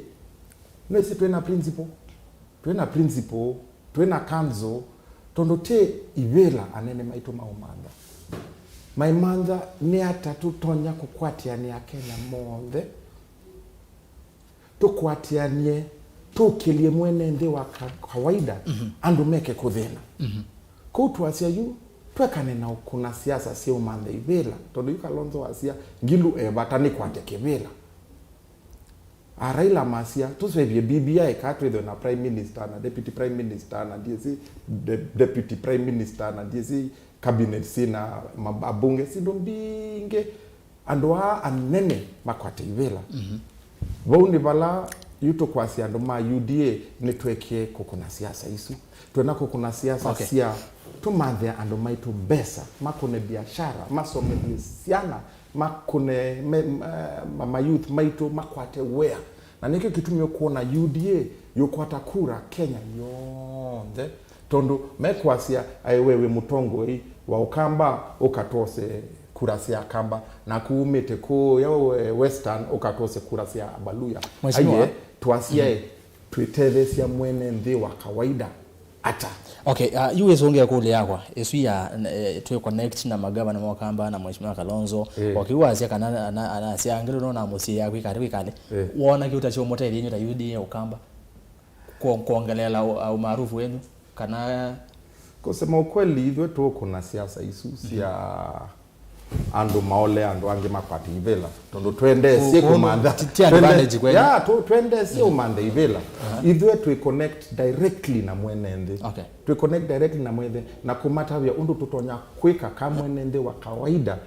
nesi twena principle twena kanzo tondo te ivela anene maito maimanda ni atatu tonya kukwatiani ya Kenya monde tukwatianie tukilie mwenende wa kawaida andu meke kuthina kutu asia yu twekane na kuna siasa sio mande ivela tondo yu Kalonzo asia Gilu batani kwate kivela Raila masia tusevye BBI katwe na prime minister na deputy prime minister na DSC deputy prime minister na DSC cabinet sina mabunge sindombinge andoa anene makwate ivela Waundi bala yuto kwasi andoma UDA netweke kokuna siasa isu twena kokuna siasa sia tumadhe andoma itu besa makune biashara masome siana makune mama youth maitu makwate wea na nike kitumio kuona UDA yokwata kura Kenya yonde tondo mekwasia aiwewe mutongo wa ukamba ukatose kurasia kamba na kuumete ko ya western ukatose kurasia abaluya aye tuasie tuitethesia mwene ndi wa kawaida ata okay US ongea kule yakwa esu ya tu connect na magavana wa kamba na mheshimiwa Kalonzo wakiwasia kana anasia ngelo no na musi yakwe kale wona kiuta cho mota ile nyota UDA ukamba kuongelela au maarufu wenu kana kusema ukweli hivyo tu kuna siasa isusi ya ando maole ando ange makwati ivela tondo twende si kumanda twende si umande ivela hivyo tu connect directly na mwenende tu connect directly na mwenende na kumata vya undu tutonya kweka kama mwenende wa kawaida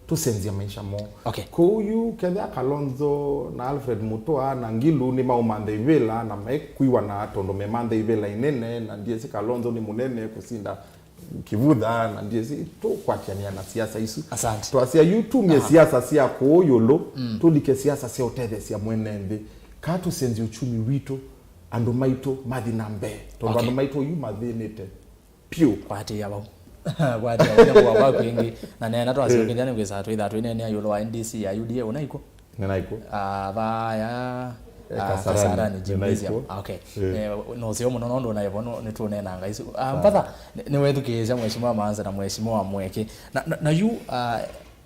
tusenzia maisha mo kuyu kenda Kalonzo na Alfred Mutua na Gilu ni maumande ivela na mekuiwa na tondo memande ivela inene na ndiye Kalonzo ni munene kusinda kivudha na ndiye to kwatiania na siasa isu twasia yutumie siasa sia koyolo tulike siasa sia otethe sia mwenende katu senzi uchumi wito ando maito madhinambe to ando maito yu madhinete pio kwati yabo kwati yabo kwa wako ingi na nena to asikindane kwesa to ithatu inene yolo wa NDC ya UDA unaiko vaya kasarani gymnasium no sio muno ndo na ivono nitunena ngaisu mpatha ni wethukiza mheshimiwa Manza na mheshimiwa Mweke na yu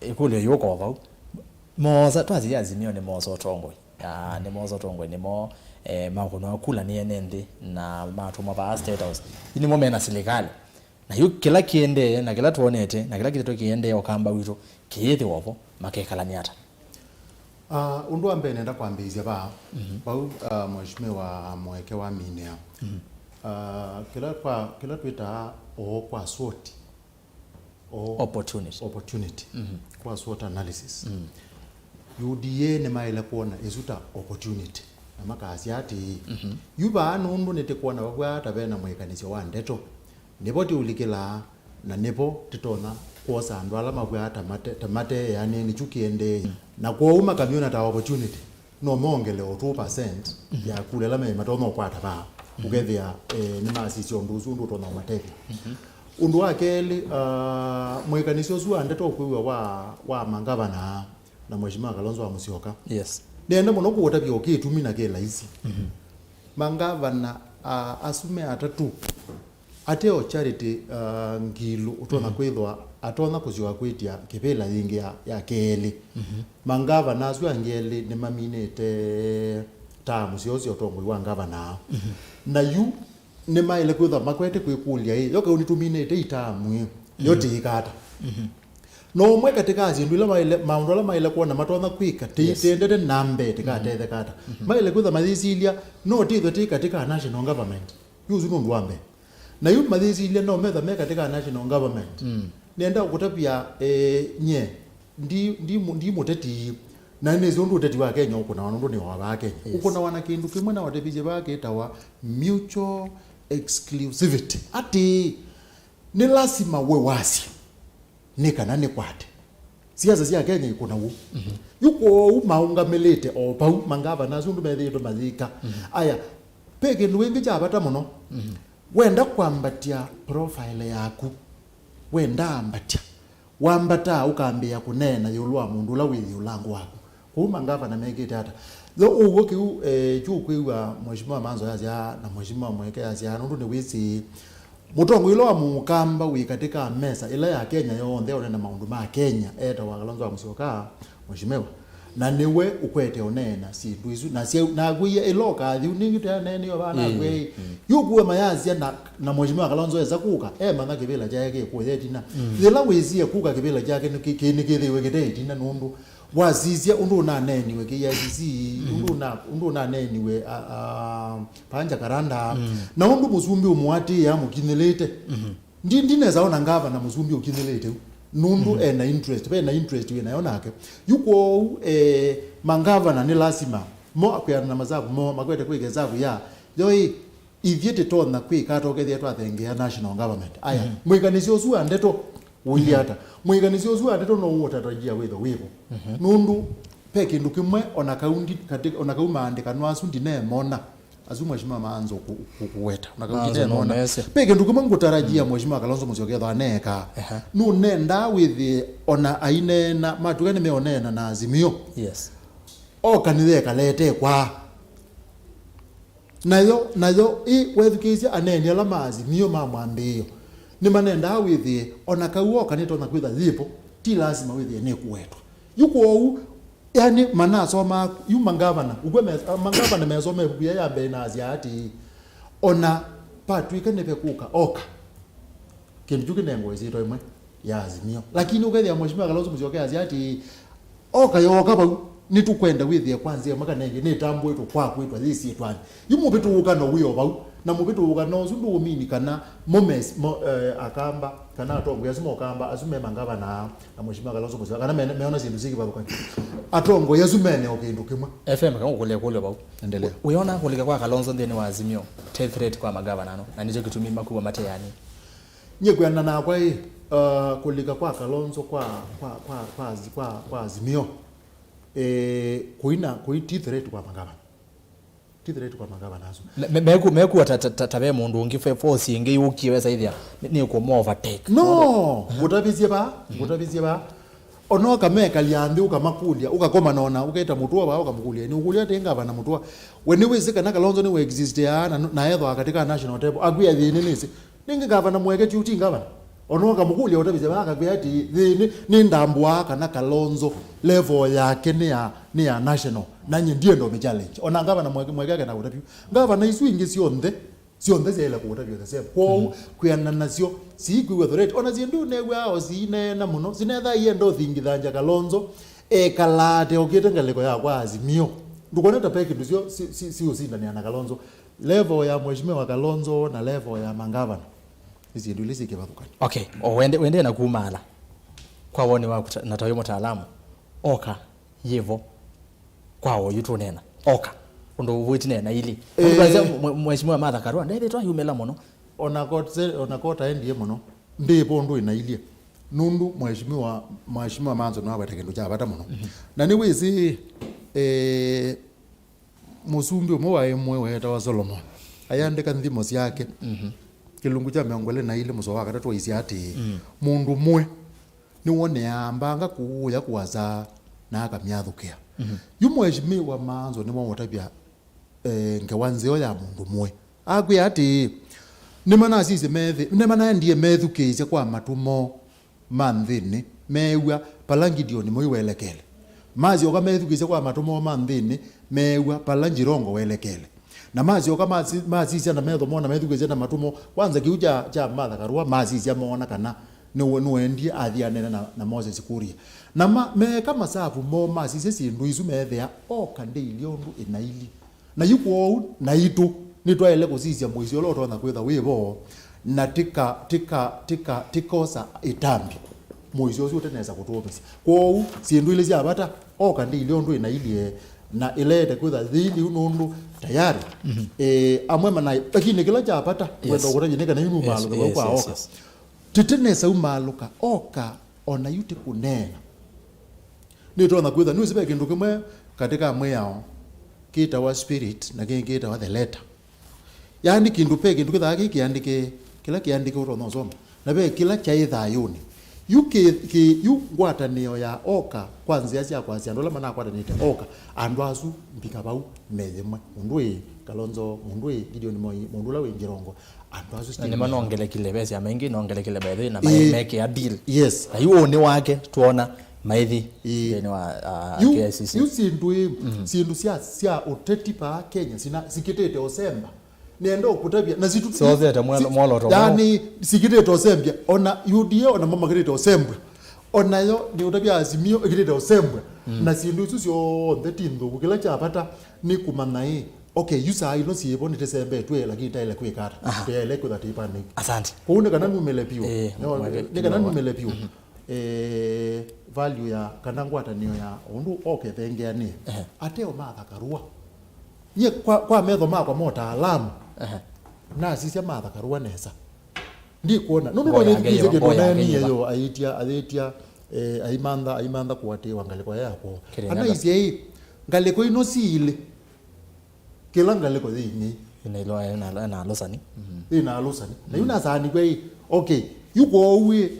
ikule yoko vau moza twazi azimio ni mozo tongwe ni mozo tongwe ni mo makono akula ni enende na matuma ba state house ini mo mena serikali na yu kila kiende na kila tuonete na kila kitu kiende okamba wito kiyethi wovo makekala niata undu ambe nenda kwambizia ba mheshimiwa Mweke wa minea kila twita kwa SWOT opportunity kwa SWOT analysis UDA ne maile kuona ezuta opportunity na makasi ati yuba nundu nete kuona kwa tabena mwekanisyo wa ndeto neboti ulikela na nebo titona KWOSA ndwala mabwa tamate yani ni chukiende na kwa uma community opportunity no mongele o 2% ya kulela me matono kwata ba ukethia ni masisyo nduzu ndu tona mateke undu akeli mwekanisyo zu andeto kwiwa wa mangavana na mheshimiwa Kalonzo wa Musyoka nenda muno kuota byoke itumi na kela isi mangavana asume atatu ateo charity Ngilu utona kwithwa atona kuziwa kwitia kipela yingi ya keli mangava nazo angeli ni maminete tamu siozi otongo wa ngavana na yu ni maile kwithwa makwete kwikulia yoka unituminete itamu yote ikata no mwe katika zindula maile maundola maile kuona matona kwika tendete nambe tikatete kata maile kwithwa mazisilia no titho katika national government yuzu nundu wambe na yu madhizi ile no metha meka katika national government nenda kutapia nye ndi muteti na nezi undu uteti wa Kenya uko na wanundu ni wa Kenya uko na wana kindu kimwe na watepije bake tawa mutual exclusivity ati ni lazima we wasi nikana ni kwate siasa cia Kenya iko na wu yuko maungamelete o pau mangava na zundu methito mathika aya peke nduwengi chabata muno wenda kwambatia profile yaku wenda ambatia wambata ukambia kunena yulwa mundu la withi ulango wako kuma ngava na mege data lo uwo kiu chukwiwa mheshimiwa manzo yazia na mheshimiwa mweke yazia nundu ni withi mutongo ilo amukamba wi katika mesa ila ya Kenya yonthe onena maundu ma Kenya eta wa Kalonzo wa Musyoka mheshimiwa na niwe ukwete onena sindu izu na gwiye iloka thiu ningite nene yo bana gwe yukuwe mayazia na mheshimiwa Kalonzo eza kuka manga kibela jake kuyetina thila wizie kuka kibela jake nikithiwe gidetina nundu wazizia undu na neni we kiyazizi undu na neni we panja karanda na undu muzumbi umwati ya mukinelete ndineza ona ngava na muzumbi ukinelete nundu na interest we naona yake yuko mangava na ni lazima mo akya na mazabu mo makwete kwigeza ya yoi ithiete tona kwika tokethia twathengea national government aya mwikanisi osu andeto uliata mwikanisi osu andeto no wotatajia witho wivo nundu peke ndu kimwe ona kaundi katika ona kauma andika nwasu ndine mona azuma mheshimiwa manzo kuweta ona kaundi mona peke ndu kimwe ngutarajia mheshimiwa Kalonzo Musyoka thaneka no nenda with ona aine na matugane meonena na azimio o kanithe kalete kwa nayo wethukizia anene ala maazimio mamwambio ni manenda withi ona kauo kanito na kwitha zipo ti lazima withi ne kuwetwa yuko ou yani manasoma yu mangavana mangavana mesome buya ya be na aziati ona Patrick ne pekuka oka kinjuke nengo izito imwe ya azimio lakini ukethia mheshimiwa Kalonzo Musyoka aziati oka yoka ba nitukwenda withie kwanza makanenge ne tambo eto kwa kwetwa thisi twani yumubitu ukano wiyo bau na mubitu ukano zundu umini kana momes akamba kana atongo yazimo kamba azume mangaba na mheshimiwa Kalonzo Musyoka kana meona zindu ziki baba kwani atongo yazumene okindu kimwe FM kama kule bau endelea uiona kulika kwa Kalonzo ndeni wa azimio death rate kwa magavana no na nicho kitumia makubwa mate yani nyekwana na kwa kulika kwa Kalonzo kwa azimio kuina threat kwa magavana nazo meku tabe mundu ungife force inge yukiweza ithia ni ko more overtake no gutabizie ba onoka meka liambi ukamakulia ukakoma nona ukaita mutua ba ukamkulia ni ukulia tenga bana mutua when we zika na Kalonzo ni we exist ya na etho katika national table agwia thini nisi ningi gavana mweke chuti ngavana onoka mukulia utabize ba akagwia ati thini ni ndambwa kana Kalonzo level yake ni ya national nanyi ndiye ndo me challenge ona ngavana mweke na utapio ngavana isu ingi sionde zela ko utapio the ko kuyana nasio si kwi threat ona zindu ne wao zine na muno zinetha yendo thingi thanja Kalonzo kalate okite ngaleko ya kwa azimio ndukoneta peke nduzio si usinda ni ana Kalonzo level ya mheshimiwa Kalonzo na level ya mangavana hizi ndio lisi kibathukani okay wende na kumala kwa woni wa natayo mtaalamu oka yevo kwao yutunena oka ndo vuitine na ili mheshimiwa Martha Karua ndebe twa humela muno onakota endie muno ndipo ndo inailie nundu mheshimiwa manzo no abatekendu cha bata muno na ni wizi musumbi umwe wa MWEU wa Solomon ayandika nthimo yake kilungu cha miongole na ile muso wakati twaisi ati mundu mwe ni wone ambanga kuya kuwaza na akamyathukia yu mheshimiwa manzo ni mwa tabia ngewanzio ya mundu mwe agwe ati nimana asise methi nimana ndiye methukise kwa matumo manthini mewa palangidio ni moiwelekele mazi oka methukise kwa matumo manthini mewa palangirongo welekele na mazi oka mazi na metho mona methukise na matumo kwanza kiuja cha Martha Karua mazi mona kana nuendie athiane na Moses Kuria na me kama safu mo mazi sindu izu methea oka ndeilio ndu inaili na yuko na itu nitwaele kusizia mwezi olo tona kwitha wibo na tikosa itambi mwezi ocio uteneza kutuomisia kwou sindu ile cia bata oka ndi ile ondu ina ilie na ilete kwitha thili unundu tayari amwe manai lakini kila cha bata kwenda kuraje nika na inu maluka kwa oka titeneza umaluka oka ona yute kunena nitona kwitha ni usibe kindu kimwe katika amwe yao kita wa spirit na kita wa the letter yani kindu pe kindu kitha kiandike kila kiandike urono soma na be kila cha ithayuni yu ngwatanio ya oka kwanzia cia kwanzia ndola mana kwatanite oka andu asu mbika bau methemwe mundu Kalonzo mundu Gideon Moi mundu la wengirongo andu asu ni manongele kile besi ya mengi nongele kile baadhi na meke ya deal yes ayu ni wake tuona maithi ni wa KCC yu sindu cia UTETI pa Kenya sikitete osemba nienda okutabia na zitu sothete MWOLOOTO yani sikitete osembia ona UDA ona mama kirete osembwa ona yo ni utabia azimio kirete osembwa na sindu isu sio ndetindu kila cha pata ni kumana okay yusa ino siebo ni tesembe twe lakini taile kwikara ya ile kwa tipa ni asante kuone kana numelepiwa ni kana numelepiwa value ya kanangwa tanio ya undu okay thengea ni ateo matha karua ye kwa metho makwa mota alamu na sisi matha karua nesa ndi kuona no ni kize ke nani yo aitia aimanda kuate wangaliko yako ana isi ngaliko ino sile kila ngaliko dhini ina losani ina losani na yuna sani kwa okay yuko uwe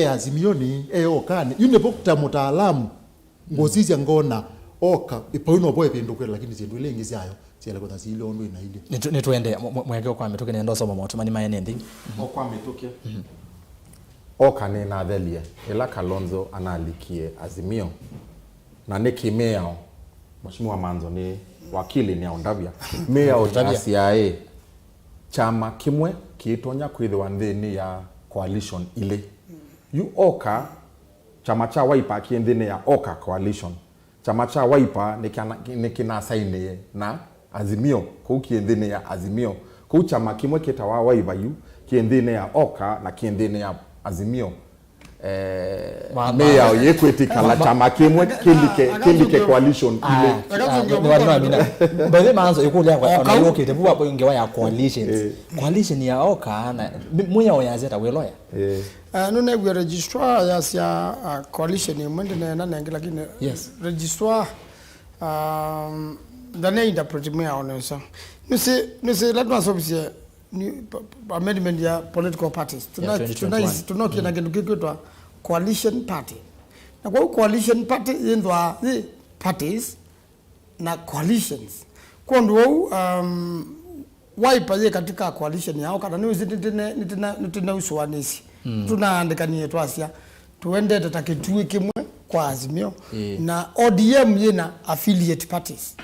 azimioni okani yune pokta mutaalamu ngosisi ngona oka ipoino boy pendo kwela lakini zindu ile ngisi ayo siele kwa zile ondo ina ile nitwende mweke kwa metoke nendo soma moto mani maye ndi kwa metoke oka ni na thelie ila Kalonzo analikie azimio na neki mea mheshimiwa Manzo ni wakili ni ondavia mea otasia chama kimwe kiitonya kwithwa nthini ya coalition ile yu oka chama cha Wiper kiendine ya oka coalition chama cha Wiper ni kina saini na azimio ku kiendine ya azimio ku chama kimwe kitawa Wiper yu kiendine ya oka na kiendine ya azimio meya yekweti kala chama kimwe kilike coalition ile ni wadina mina bale manzo ikulia kwa okete buwa po ingewa ya coalition ya oka na muya oyazeta weloya nune gwe registrar ya sia coalition mwende na nange lakini yes registrar dane interpret me onesa nuse latwa sobisia ni amendment ya political parties tunaki na kindu kikitwa coalition party na kwa coalition party indwa the parties na coalitions kwa ndo Wiper ye katika coalition yao kana ni nitina uswanisi tunaandikanie twasia tuende tatakitue kimwe kwa azimio na ODM yena affiliate parties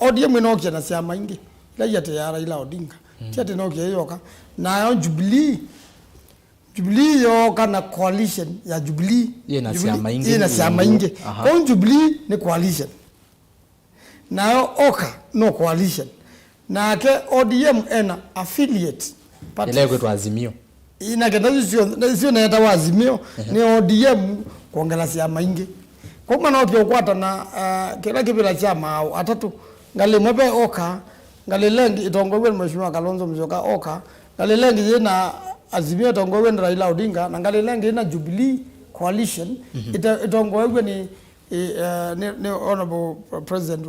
ODM inokia na siama ingi la yate ya Raila Odinga tiate nokia yoka na Jubilee yoka na coalition ya Jubilee yena siama ingi kwa Jubilee ni coalition na oka no coalition na ke ODM ena affiliate parties ile kwetu azimio ina kenda sio na yata azimio ni ODM kuongela siama ingi kwa maana pia ukwata na kila kibila chama atatu ngale mwe oka ngale lengi itongwe mheshimiwa Kalonzo Musyoka oka ngale lengi yena azimio itongwe Raila Odinga na ngale lengi yena Jubilee coalition itongwe ni honorable president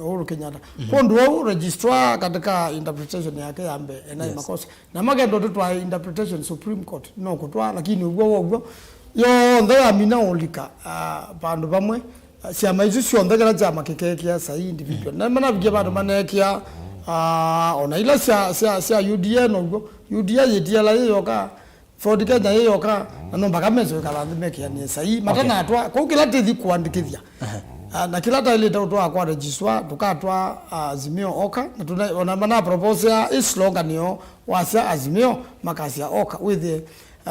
Uhuru Kenyatta kwa ndio registrar katika interpretation yake yambe ena makosa na magendo twa interpretation Supreme Court no kutwa lakini ubwo yo ndaya mina olika bandu bamwe siama izu sio ndagala chama kekekia sahi individual na mana bige bandu manekia ona ila sia UDA no UDA yedia la yoka for the Kenya yoka no bakamezo kala mekia ni sahi matana atwa kwa kila tithi kuandikithia na kila taile twa kwa registrar tukatwa azimio oka na tuna mana propose ya slogan yo wasia azimio makasia oka with the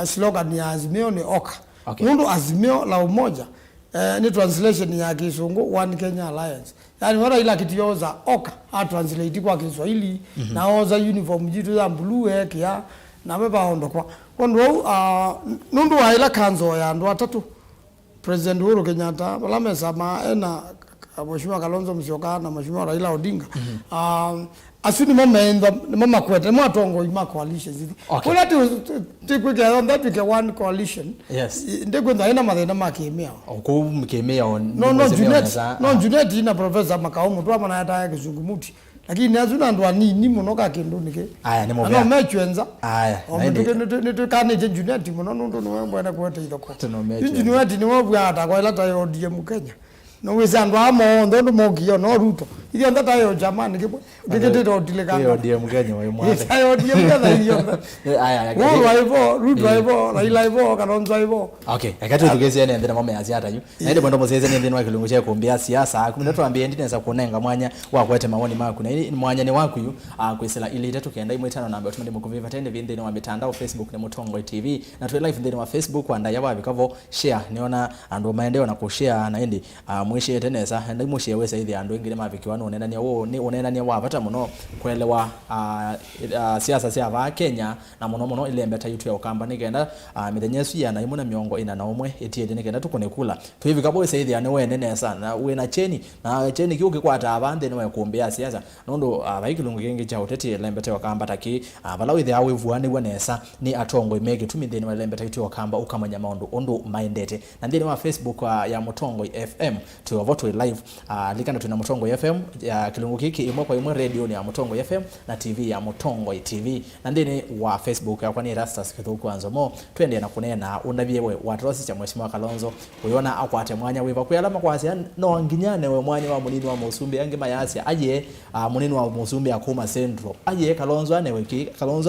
slogan ya azimio ni oka mundu azimio la umoja ni translation ya Kisungu One Kenya Alliance. Yani wala ila kitioza oka translate kwa Kiswahili na oza uniform jitu za blue kia na beba ondo kwa ndo nundu wa ila kanzo ya ndo atatu President Uhuru Kenyatta wala mesama ena Mheshimiwa Kalonzo Musyoka na Mheshimiwa Raila Odinga asuni mama kwete mwatongo ima coalition zidi kula tikwike on that we one coalition yes ndegwenda ina mathina makemea ko mkemea on no Junet ina professor Makaumu twa mana yata Kizungumuti lakini azuna ndo ni munoka kindu nike aya ni mobya no mechwenza aya ni kane je Junet muno ndo no mbona kwete idoko Junet ni mobya ata kwa ila tayo DM Kenya no wizando amo ndo mogio no Ruto ili anda tayo jamani ngeke ndo dilekanga yo DM Kenya wa mwana tayo DM Kenya hiyo aya Ruto hivyo Raila hivyo Kalonzo hivyo okay akati tugeze ene ndena mama yazi hata yu naende bondo mozeze ene ndena wakilungu cha kuombea siasa kumina tuambie ndineza kuonenga mwanya wa kwete maoni maku na ili mwanya ni waku yu kwesela ile itatu kenda imwe tano namba tumende mukuviva tende vinde wa mitandao Facebook na Mutongo TV na tu live ndena wa Facebook anda yawa bikavo share niona ando maendeleo na kushare na endi mwishe tenesa enda mwishe wesa hivi ando ingile mavikiwano onena ni wo ni onena ni wa pata muno kwelewa siasa sia va Kenya na muno ile mbeta yitu ya okamba nigenda mithenyesu ya na imuna miongo ina na umwe etiede nigenda tukonekula tu hivi kabo wesa hivi ane nene sana we na cheni kiuke kwata abande ni kuombea siasa nondo abaikilungu kingi cha UTETI ile mbeta okamba taki balawi the awe vuane wanesa ni atongo imege tumitheni wa ile mbeta yitu okamba ukamanya maondo ondo mindete na ndeni wa Facebook ya Mutongo FM tu voto live likana tuna Mutongo FM ya kilungu kiki imwe kwa imwe radio ni ya Mutongo FM na TV ya Mutongo TV na ndeni wa Facebook ya kwani Rastas kithuku anzo mo twende na kunena undabiewe watrosi cha Mheshimiwa Kalonzo uyona akwate mwanya wiva kuyalama kwasi no nginyane we mwanya wa munini wa Musumbi yange mayasi aje munini wa Musumbi akuma Central aje Kalonzo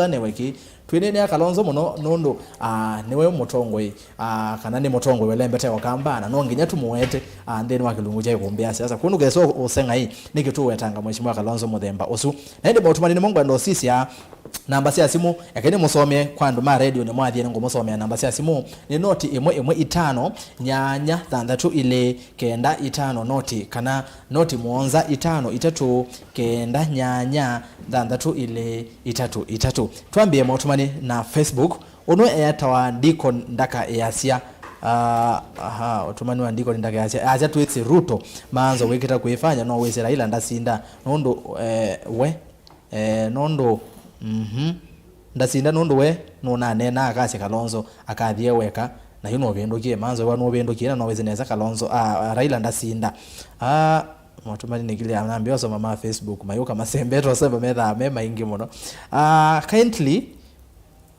aneweki twinene ya Kalonzo muno nondo niwe Mutongoi kana ni Mutongoi wele mbete wakamba na no nginya tumuwete then wakilungu cha kuombea siasa kunu geso usenga hii nikitu wetanga Mheshimiwa Kalonzo muthemba usu naende botumani mongo ndo sisi ya namba cia simu yakene musome kwandu ma radio ni mwathie ngo musome namba cia simu ni noti imwe 5 nyanya 3 ile kenda 5 noti kana noti muonza 5 3 kenda nyanya 3 ile 3 twambie motumani na Facebook ono eyatawa ndiko ndaka yasia otumani wandiko ndaka yasia acha tuwetse Ruto manzo wekita kuifanya no wese Raila ndasinda nondo nondo ndasinda nondo we nona nena akase Kalonzo akathie weka na yuno bendokie manzo wa no bendokie na weze neza Kalonzo Raila ndasinda motumani nikile anambia so mama Facebook mayoka masembeto sema metha mema ingi muno kindly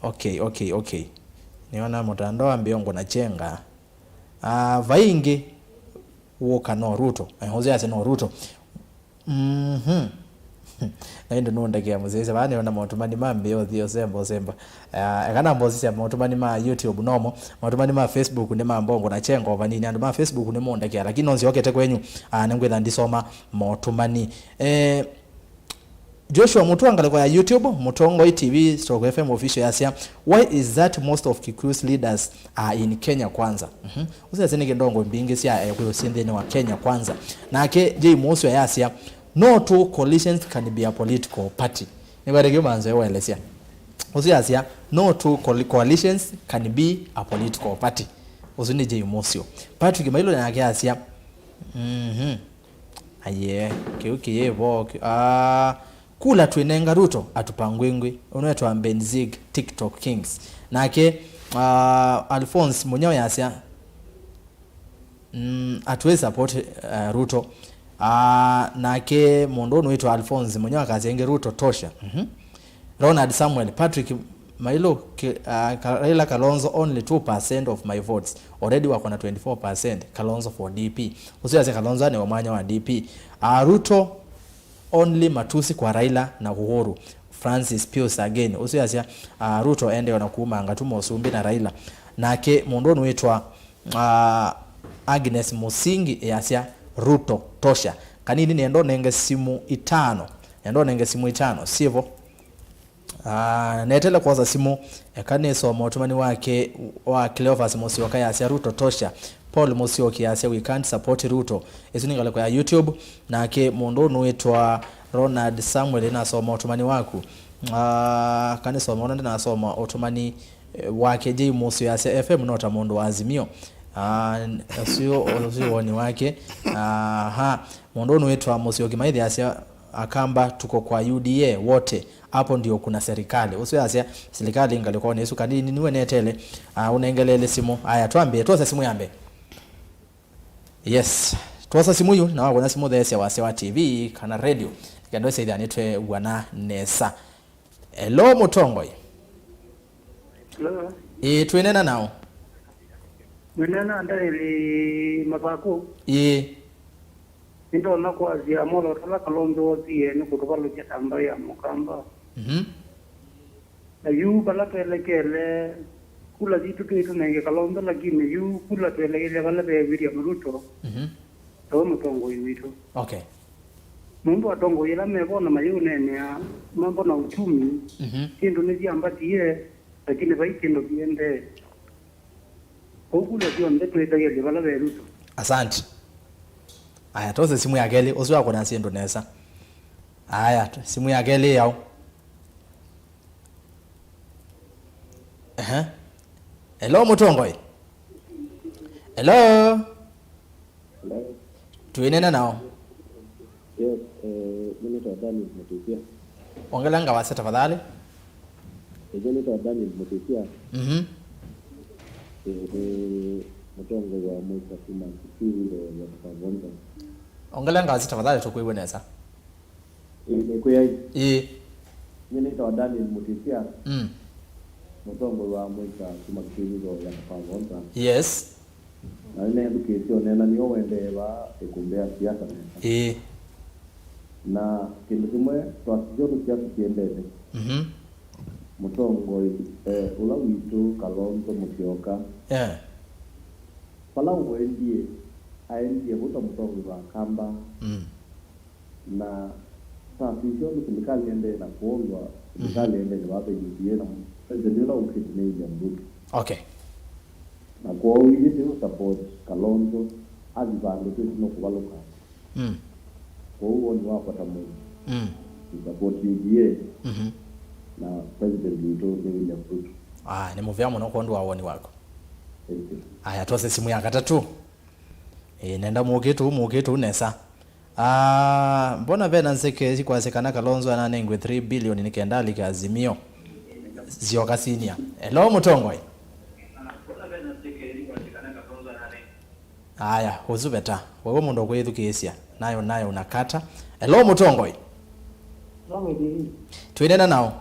okay niona mutandao ambiongo na chenga vaingi woka no Ruto hoze ase no Ruto na ndo nonda kia muzeze bane ona motumani mambe yothio semba kana mbozisi motumani ma YouTube nomo motumani ma Facebook ne mambongo na chengo vanini ando ma Facebook ne monda kia lakini onzi okete kwenyu nengwetha ndisoma motumani Joshua Mutuangale kwa YouTube Mutongo TV /FM official yasia why is that most of Kiku's leaders are in Kenya kwanza usese nige ndongo mbingi sia kwa sendeni wa Kenya kwanza nake je mosi yasia no two coalitions can be a political party nibareke manzo yawelesia usiasia no two coalitions can be a political party usini je mosio Patrick Mailo na yake asia aye kiuki yevo kula tuenenga Ruto atupangwingwi unaitwa Benzig TikTok Kings nake Alphonse Munyawe yasia atuwe support Ruto nake mondo unaitwa Alphonse Munyawe akazenge Ruto tosha Ronald Samuel Patrick Mailo Raila Kalonzo only 2% of my votes already wako na 24% Kalonzo for DP usiaze Kalonzo ni wamanya wa DP Ruto only matusi kwa Raila na Uhuru Francis Pius again usiasia Ruto ende wanakuuma ngatumo Musumbi na Raila nake mondo unaitwa Agnes Musingi yasia Ruto tosha kanini niendo nenge simu 5 sivyo netele kwanza simu yakane so motumani wake wa Cleophas Musyoka yasia Ruto tosha Paul Musyoki ase we can't support Ruto esiningala kwa YouTube nake mundu nuitwa Ronald Samuel na soma otumani waku kani soma onande na soma otumani wake je Musyo ase FM nota mundu wa Azimio sio woni wake mundu nuitwa Musyoki maidhi ase akamba tuko kwa UDA wote hapo ndio kuna serikali usiasia serikali ingalikuwa Yesu kadini niwe netele unaengelele simu haya tuambie tuosa simu yambe yes tuosa simu yu na wako na simu these wa TV kana radio kando sasa idhanitwe wana nesa hello Mutongoi hello tuenena nao mwenena ndali mapako Ndio kwa zia molo tala kalonzo zie ni kutokalo cha tamba ya mukamba. Na yu bala pelekele kula zitu kitu na kalonzo lakini yu kula pelekele bala be video Ruto. Tawo Mutongo yitu. Okay. Mungu atongo ila mebona mayune ne mambo na uchumi. Kindu nizi ambatie lakini baiti ndo biende. Kukula sio ndeto itaye bala be Ruto. Asante. Aya toze simu ya gele oswa kwa nasi Indonesia. Aya simu ya gele yao. Hello Mutongoi. Hello. Tuenena nao. Yes, mimi ni Daniel Mutisia. Ongela ngawase tafadhali. Mimi ni Daniel Mutisia. Mutongo wa mwaka kuma kipindi ya kwanza. Ongela ngawase tafadhali tukuiboneza. Kuya mimi ni Daniel Mutisia. Mutongo wa mwaka kuma kipindi ya kwanza. Yes. Na ile education nena niyo wendewa ikumbea siasa nena. Na kindu kimwe twasijoto siasa kiendele. Mutongo ula witu Kalonzo Musyoka. Pala uendie aendie buta Mutongo wa kamba. Na sasa hiyo serikali ende na kuongwa serikali ende ni wape UDA na ndio ukitini ya mbuto. Okay. Na kwa hiyo ndio support Kalonzo azibando tuno kubaloka. Kwa hiyo ni wapata Mungu. Support UDA. Na president Ruto ndio ya Ruto. Ni muvyamo no kondo wawoni wako. Aya tose simu ya katatu. Nenda muketu nesa. Mbona vena nseke sikwasekana Kalonzo ananengwe 3 billion nikendali ka Azimio. Zioka senior. Hello Mutongoi. Aya huzubeta. Wewe mundu kwethukesia. Nayo unakata. Hello Mutongoi. Tuenena nao.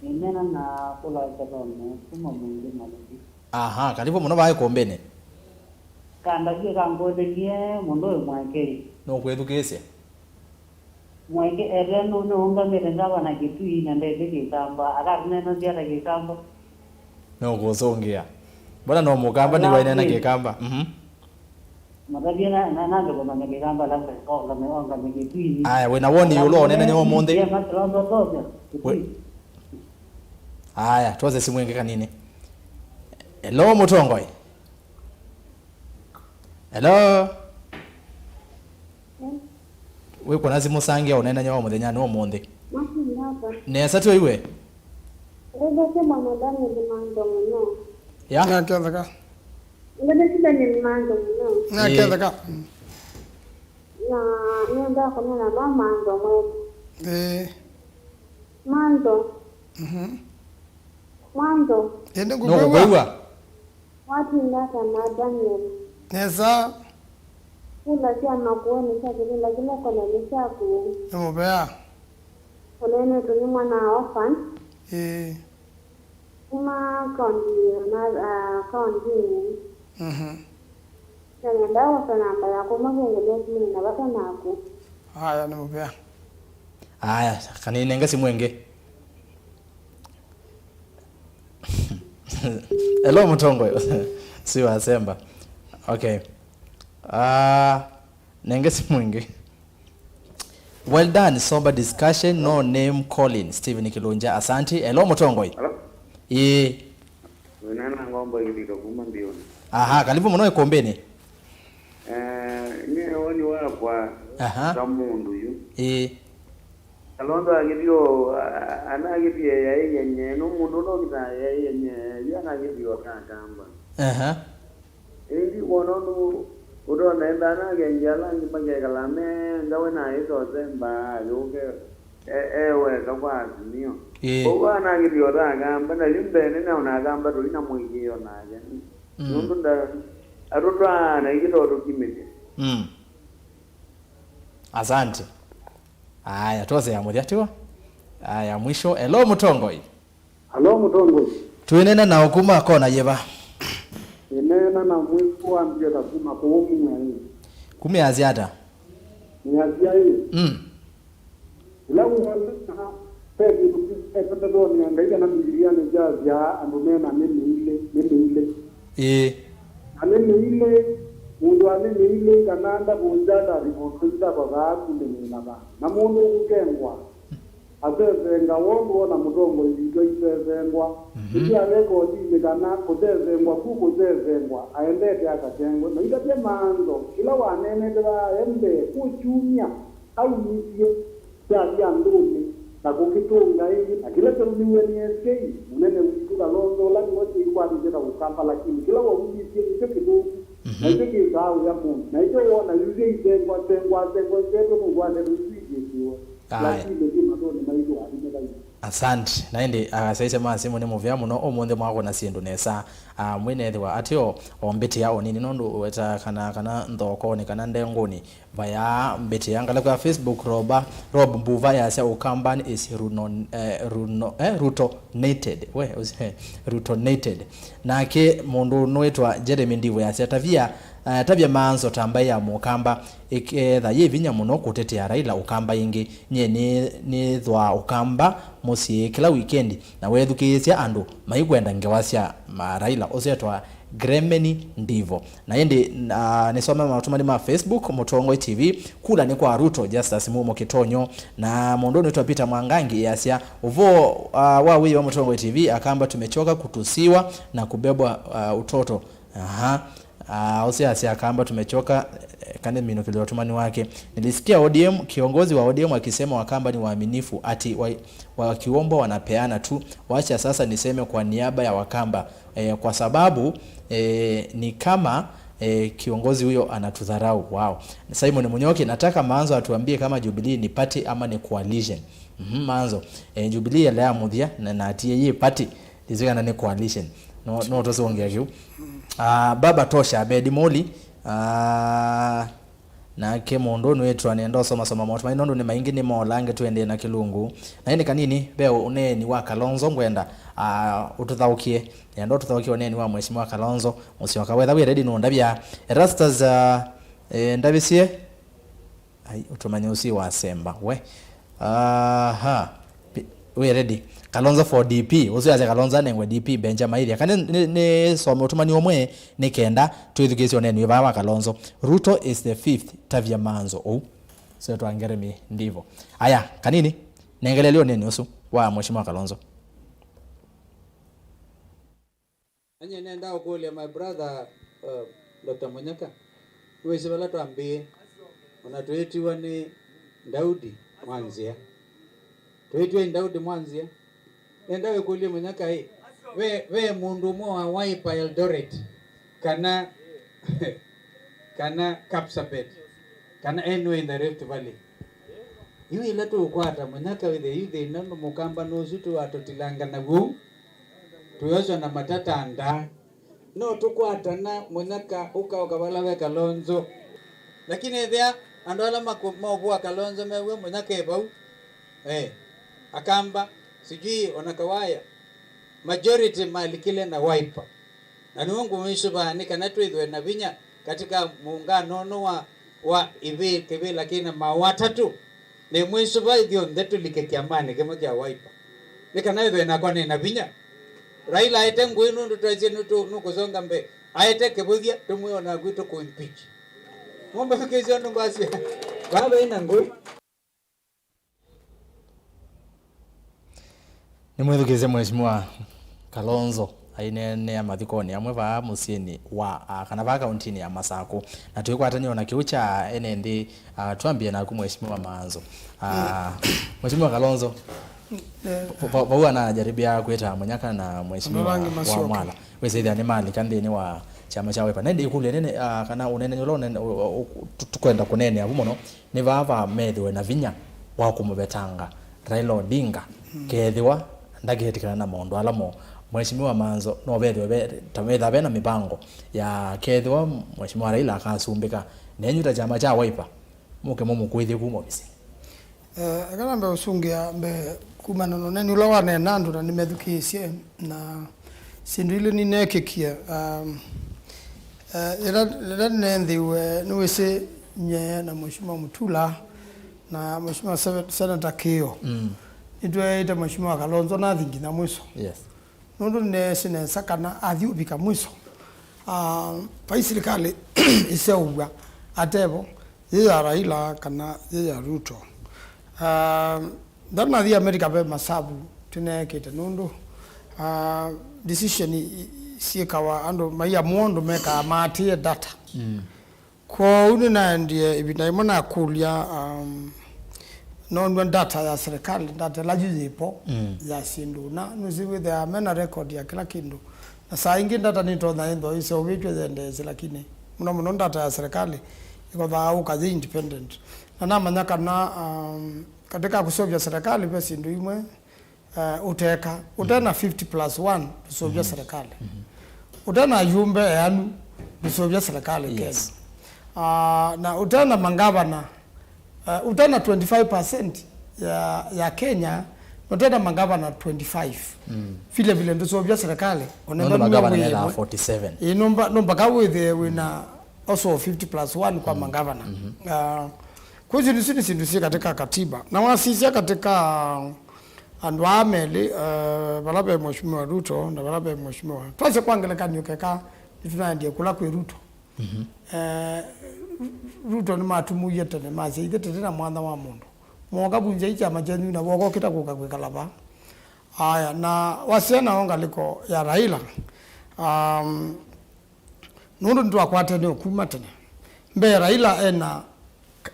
Nena na kula kadone kuma mungu maliki. Karibu muno bae kombene. Kanda gira ngodelie mundo mwake. No kwethukesia. Mwake ereno no unga merenda wana kitu ina ndege kikamba. Akarne no ziara kikamba. No kusongea. Mbona no mukamba ni wainena kikamba? Magabia na nando kwa manga kikamba la kwa onga kitu. Aya we na woni yulo nena nyo monde. Ya matrondo toza. Aya tuanze simu yenge kanini. Hello Mutongoi. Hello. We kuna simu sangia unaenda nyawa muthenya no monde. Nesa tu iwe. Ego sema ndani ni mando no. Ya? Na kadaka. Ngene sida ni mando no. Na kadaka. Na nenda kwa na mama ndo mwe. Mando. Mando. Ende No kubewa. kubewa. Watu ndaka na Daniel. Nesa. Kula sia makuoni sasa kile kile kwa nilisa ku. Mubea. Kolene tuni mwana orphan. Kuma kondi na kondi. Na ndawa sana mbaya kwa mwenye mimi na bata nako. Haya ni mubea. Aya kanini nga simu yenge. Hello Mutongoi. Sio asemba. Okay. Nengesi mwingi. Well done, sober discussion, no name calling. Steven Kilunja, asante. Hello Mutongoi. Hello. Wenana ngombo ili kuma mbioni. Aha, karibu muno Ikombeni. Ni woni wakwa. Aha. Kamundu yu. Kalonzo agibyo anagibye yayenye no mundu no kita yayenye yanagibyo kakamba. Aha. Ndi wono udo nenda na genjala ngipange kalame ngawe na izo zemba yoke ewe kakwazinio. Oba anagibyo kakamba na limbene na unagamba tulina mwigio naje. Nundu nda arutwa na ikidodo kimete. Asante. Aya, tuoze ya moja tiwa. Aya, mwisho. Hello Mutongoi. Hello Mutongoi. Tuenena na hukuma kona yeba. Enena na mwisho wa mjeta kuma kwa umu ya hii. Kumi ya ziada. Ni ya ziada hii. Ila uwalika pegi epetado ni angaika na mijiria ni jazia andumena nene ile. Anene ile mundu anene ile kananda kunjata ripokuita kwa gaku nene naba. Na mundu ukengwa. Azezenga wongo na Mutongo ibito izezengwa. Iki aleko ojije kana kuzezengwa kukuzezengwa. Aendete akatengwa. Na itatia manzo. Kila wanene kwa embe kuchumia. Au nisio. Jali anduni. Na kukitunga hii. Na kila terumiwe ni SK. Munene usikuka londo. Lani wote ikuwa nijeta ukamba. Lakini kila waudisi ito kitu. Na ito kizao ya mungu. Na ito wana yuze izengwa. Zeto mungwane rusiji kiwa. Asante naende saise masimu ne movya muno omonde mwako na sindu nesa mwene thwa atio ombeti yao nini nondu weta kana ndoko ni kana ndengoni via mbeti yanga kwa Facebook rob mbuva ya sia ukambani is rutonated rutonated na ke mundu noetwa Jeremy ndivo ya sia tabia manzo tambaye ya mukamba iketha yevinya muno kutetea Raila ukamba ingi nye ni thwa ukamba musi kila weekend na wethukisia andu maikwenda ngewasya Raila osetwa Gremeni ndivo na yende nisoma matumani ma Facebook Mutongo TV kula ni kwa Ruto Justice Mumo Kitonyo na mondoni wetu Peter Mwangangi yasya uvo wawi wa Mutongo TV akamba tumechoka kutusiwa na kubebwa utoto. Siasa akamba tumechoka kane mino kile watumani wake. Nilisikia ODM kiongozi wa ODM akisema wakamba ni waaminifu ati wakiomba wanapeana tu. Wacha sasa niseme kwa niaba ya wakamba kwa sababu ni kama kiongozi huyo anatudharau. Wow. Simon Munyoki nataka Manzo atuambie kama Jubilee ni party ama ni coalition. Manzo Jubilee ya muthia na atie ye party dizika na ni coalition. No tozo ongea hiyo. Baba tosha Abedi Moli na ke mondo wetu anaenda soma moto mainondo ni maingi ni molange tuende na Kilungu na yene kanini beo uneni wa Kalonzo ngwenda ututhaukie yando tuthaukie uneni wa mheshimiwa Kalonzo musio kawetha we ready no ndabia Erastus ndabisie ai utumanye usi wa Semba we we ready Kalonzo for DP usiaze Kalonzo nengwe DP Benjamin kane ne some utumani omwe ne kenda twithukisio nene baba Kalonzo Ruto is the 5th tavya manzo so twangeremi ndivo aya kanini nengeleleo nene usu wa mheshimiwa Kalonzo anye nenda ukole my brother Dr. Munyaka wewe wala tuambie unatuetiwa ni Daudi Mwanzia tuitwe Daudi Mwanzia nenda wekulie Munyaka hii we mundu mo wa Wiper Eldoret kana Kapsabet kana anywhere in the Rift Valley yui ila tu ukwata Munyaka with the youth nando mukamba nozu tu atotilanga na gu tuyozo na matata anda no tukwata na Munyaka ukabala we Kalonzo lakini thea andola makumo Kalonzo mewe Munyaka ebau akamba sijui wanakawaya majority mali kile na Wiper na niwangu mwishuba kana tuithwe na vinya katika muungano no wa ivi kebe lakini mawatatu ne mwishuba idio ndetu likekiamane kema kia Wiper nikana ithwe na kone na vinya Raila aite ngwinu ndutwaje nukuzonga mbe aite kebuthia tumwe ona gwito ko impeach ngombe fikizio ndungasi baba ina ngoi ni mwithukize mheshimiwa Kalonzo aine ya mathikoni amwe va musieni wa kana va kauntini ya Masako na tuikwatania na kiucha enendi tuambie na kumheshimiwa Maanzo Mheshimiwa Kalonzo Bau anajaribia kuita Munyaka na Mheshimiwa wa Mwala wese idha ni mali kandini wa chama cha Wiper nende ikule nene kana unene nyolone tukwenda kunene abumono ni vava methwe na vinya wa kumubetanga Raila Odinga kethiwa ndagihetikana na maundu alamo Mheshimiwa Maanzo no bethwe tametha bena mipango ya kethiwa Mheshimiwa Raila akasumbika nenyuta chama cha Wiper muke mumukwithie kuma bisi agana mbe usungia mbe kumana no neni ula wane nandu na nimethukisie na sindu ile ni nekekia ila nendhiwe niwese nye na Mheshimiwa Mutula na Mheshimiwa Senator Kio nitwe ita Mheshimiwa Kalonzo na thingi na mwiso nundu nesine sakana athiubika mwiso pa serikali iseuga atebo ya Raila kana ya Ruto dana the America be masabu tunekete nundu decision siekawa ando maya mondo meka matie data kwa uni na ndiye ibina imona kulia non data ya serikali data la juzipo ya sindu na nuziwe the mena record ya kila kindu na saa ingi data nito na endo iso vitu zende lakini muna data ya serikali iko dhau kazi independent na manyaka na katika kusovya serikali basi ndio imwe uteka utana 50+1 kusovya serikali utana yumbe yanu kusovya serikali kesi na utana mangavana utana 25% ya Kenya utana mangavana 25 vile vile ndio kusovya serikali onemba mangavana 47 inomba kawethe wina also 50+1 kwa mangavana kuzi nisini katika katiba na wasisia katika andwameli balabe Mheshimiwa Ruto na balabe Mheshimiwa twase kwangeleka nyukeka tunaendie kula kwa Ruto Ruto ni matumu yetene mazi igete na mwana wa mundu mwoga bunje icha majenu na wogo kitakuka kwa kalaba aya na wasiana onga liko ya Raila nundu ndo akwate ne okuma tene mbe Raila ena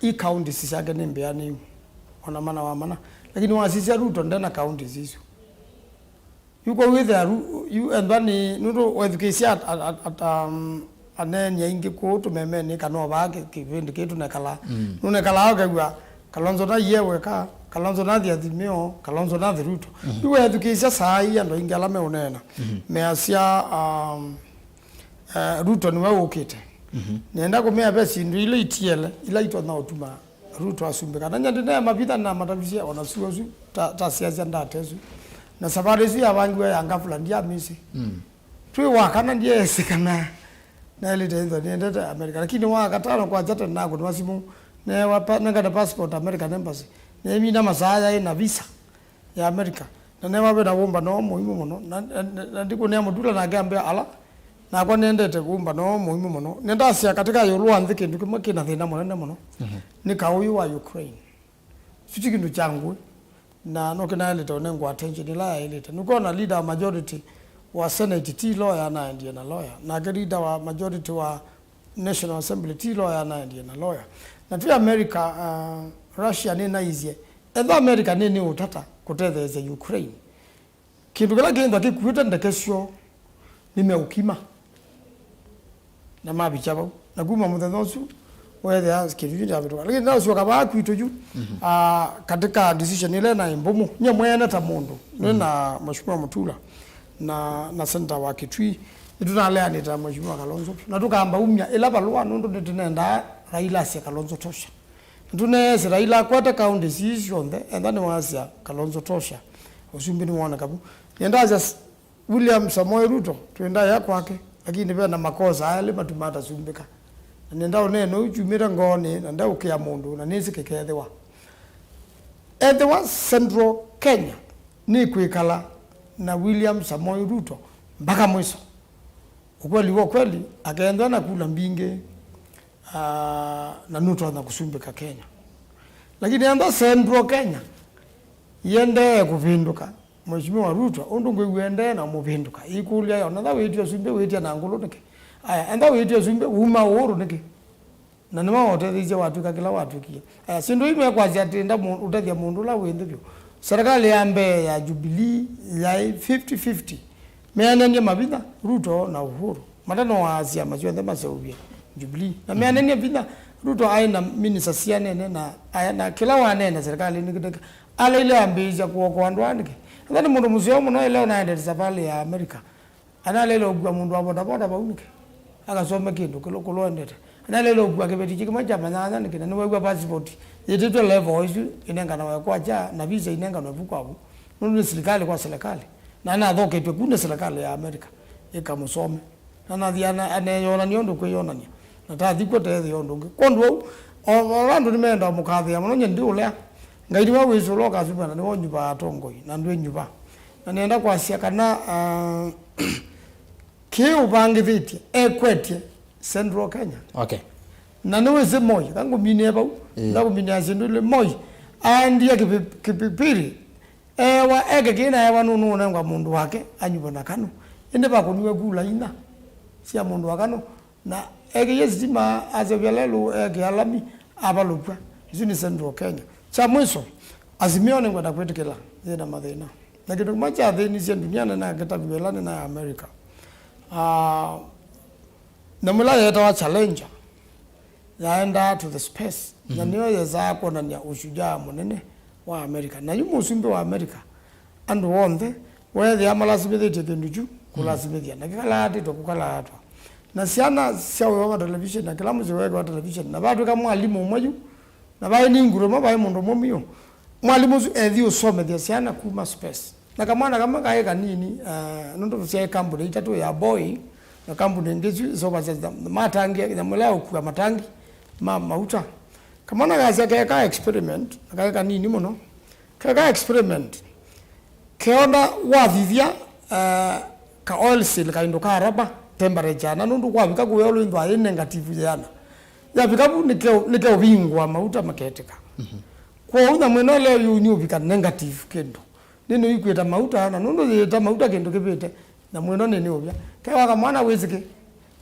i county sisage nembe ani ona mana wa mana lakini wasisi Ruto ndena county zizo yuko with you and bani nundu education at anenya ingi ko to meme ni kano bage kivindi kitu nakala nune kala ogwa Kalonzo na yewe ka Kalonzo na dia dimio Kalonzo na Ruto you education sai ando ingala me unena me asia Ruto ni wewe ukite nenda kumea besi ndio ile itiele ila ito na utuma Ruto asumbika nanya ndine mabita na matavisia onasuazu ta siasa ndatezu na safari zi abangwe angafula ndia misi twi wakana ndiye sikana na ile tendo nienda America lakini wakatano kwa jata nako ni wasimu ne wapa ngada passport American embassy ne mina masaya na visa ya America na ne wabe na womba no muhimu muno na ndiko ne mudula na gambia ala na kwa nendete kumba no muhimu muno nenda sia katika yolwa ndike ndikimake na thina munene muno ni kauyu wa Ukraine fichi kindu changu na no kana ile tone ngwa attention la ile nuko na leader majority wa Senate T lawyer na ndiye na lawyer na leader wa majority wa National Assembly T lawyer na ndiye na lawyer na tu America Russia ni na izie endo America ni utata kutetheze Ukraine kindu kala kenda kikuita ndekesho nimeukima na mabichabo na guma mutanosu whether as kivindi abitu lakini nao sio kaba kuitoju katika decision ile na imbomu nyamwena ta mundu na Mheshimiwa Mutula na center wa Kitui tunalea ni ta Mheshimiwa Kalonzo na tukamba umya ila balwa nundu ndinenda Raila sia Kalonzo tosha tunese Raila kwata county decision and then wasia Kalonzo tosha usimbini muona kabu nenda just William Samoei Ruto tuenda ya kwake lakini bena makosa yale matumata sumbika nenda oneno ujumira ngone nenda ukia mundu na nisi kekethewa Central Kenya ni kuikala na William Samoei Ruto mpaka mwisho ukweli wa kweli akaenda na kula mbinge na Ruto na kusumbika Kenya lakini anda Central Kenya yende kuvinduka Mheshimiwa Ruto undungu uende na muvinduka ikulia yona tha wetio sumbe wetia na ngulu niki aya enda wetio sumbe uma uru niki na nima wote thije watu kakila watu kia aya sindu ime kwa ziatenda utathia mundu la wende byo serikali ya Mbeya ya Jubilee ya 50-50 meanene mabitha Ruto na Uhuru matano wa Asia maziothe maseubia Jubilee na meanene bitha Ruto aina minister sianene na aya na kila wanene serikali nikiteka ala ile ambiza kuokoa andu anike ndani mundu musio muno leo naenda safari ya America ana lelo gwa mundu wa boda boda baunike akasoma kindu kilo ndete ana lelo gwa kebeti kima chama nyanya nikina ni wewe passport yetito level isu inenga na kwa cha na visa inenga na vuko hapo mundu serikali kwa serikali na ana thoke pe kunde serikali ya America ikamusome na thiana aneyona nyondo kweyona nya na tathiko te yondo kondo orando nimeenda mukathia muno nyendi ulea ngaidi wa wizo loka zubana ni wonyuba atongoi na ndwe nyuba na nenda kwa sia kana ke ubangithiti ekwetie Central Kenya okay na niwe ze moyi kangu mine ba ndaku mine azindule moyi andia kipipiri wa ege kina ewa nunu ngwa mundu wake anyuba na kanu ende ba kuniwe gula ina sia mundu wakano na ege yezima azebyalelo ege alami abalupwa zini Central Kenya cha mwisho azimio ni ngwenda kwetikela yena mathina na kitu macha thini cia duniani na kitabielana na America na mula yeta wa challenger yaenda to the space na niyo yeza kuonania ushujaa munene wa America na yumu usumbe wa America andu wonde wethi amalasibithite kindu kulasibithia na kikalati to kukalata na siana cia wa television na kila mzi wa television na bado kama mwalimu mmoja na bae ni nguro mabae mundu momio mwalimu ethi usome thia ciana kuma space na kama kaeka nini ndo cia company itatu ya boy na company ngizi zoba za matangi na mulao kwa matangi mauta kama na gaza kaeka experiment kaeka nini muno kaeka experiment keona wathithia ka oil seal ka ndo ka raba temperature na ndo kwa bika kuwelo ndo ayi negative yana ya bikabu nikeo bingwa mauta maketeka kwa una mweno leo yu bika negative kendo nino ikweta mauta na nundo yeta mauta kendo kebete na mweno nene obya kawa kama mwana wezike